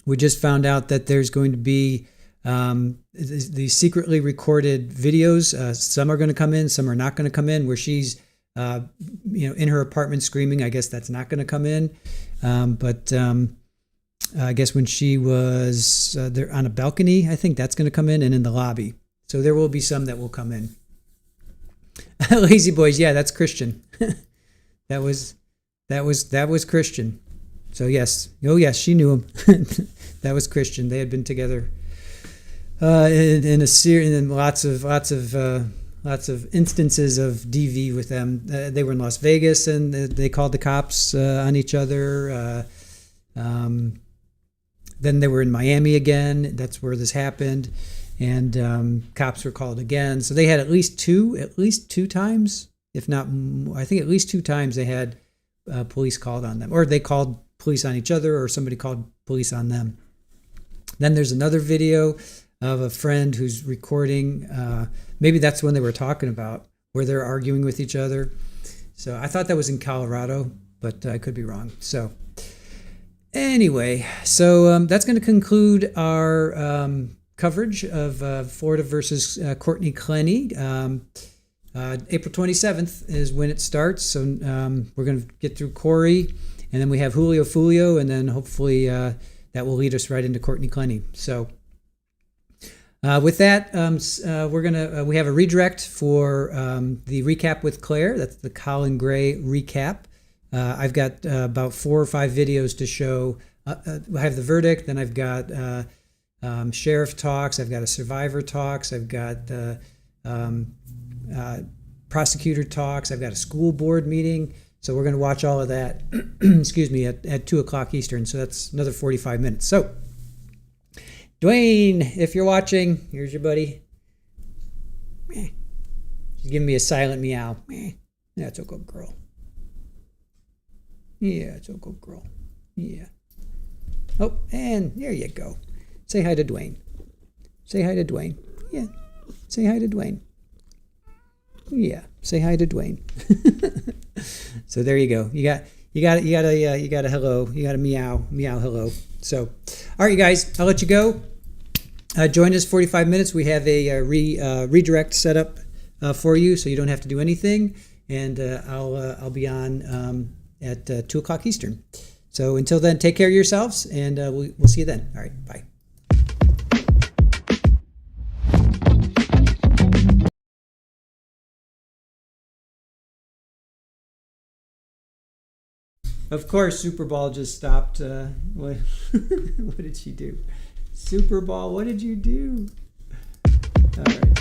We just found out that there's going to be the secretly recorded videos. Some are going to come in, some are not going to come in. Where she's, in her apartment screaming. I guess that's not going to come in. But I guess when she was there on a balcony, I think that's going to come in, and in the lobby. So there will be some that will come in. Lazy boys, yeah, that's Christian. That was Christian. So yes, oh yes, she knew him. That was Christian. They had been together in a series, and lots of instances of DV with them. They were in Las Vegas, and they called the cops on each other. Then they were in Miami again. That's where this happened, and cops were called again. So they had at least two times, if not, I think at least 2 times they had police called on them, or they called police on each other, or somebody called police on them. Then there's another video of a friend who's recording. Maybe that's when they were talking about, where they're arguing with each other. So I thought that was in Colorado, but I could be wrong. So anyway, that's going to conclude our coverage of Florida versus Courtney Clenney. April 27th is when it starts. So we're going to get through Corey, and then we have Julio Fulio, and then hopefully that will lead us right into Courtney Clenney. So with that, we have a redirect for the recap with Claire. That's the Colin Gray recap. I've got about 4 or 5 videos to show. I have the verdict, then I've got sheriff talks, I've got a survivor talks, I've got prosecutor talks, I've got a school board meeting. So we're going to watch all of that, excuse me, at 2 o'clock Eastern. So that's another 45 minutes. So Dwayne, if you're watching, here's your buddy. She's giving me a silent meow. That's a good girl. Yeah, it's a good girl. Yeah. Oh, and there you go. Say hi to Dwayne. Say hi to Dwayne. Yeah. Say hi to Dwayne. Yeah. Say hi to Dwayne. So there you go. You got a hello. You got a meow hello. So, all right, you guys, I'll let you go. Join us 45 minutes. We have a redirect set up for you, so you don't have to do anything. And I'll be on at 2 o'clock Eastern. So until then, take care of yourselves, and we'll see you then. All right, bye. Of course, Super Ball just stopped. What did she do? Super Ball, what did you do? All right.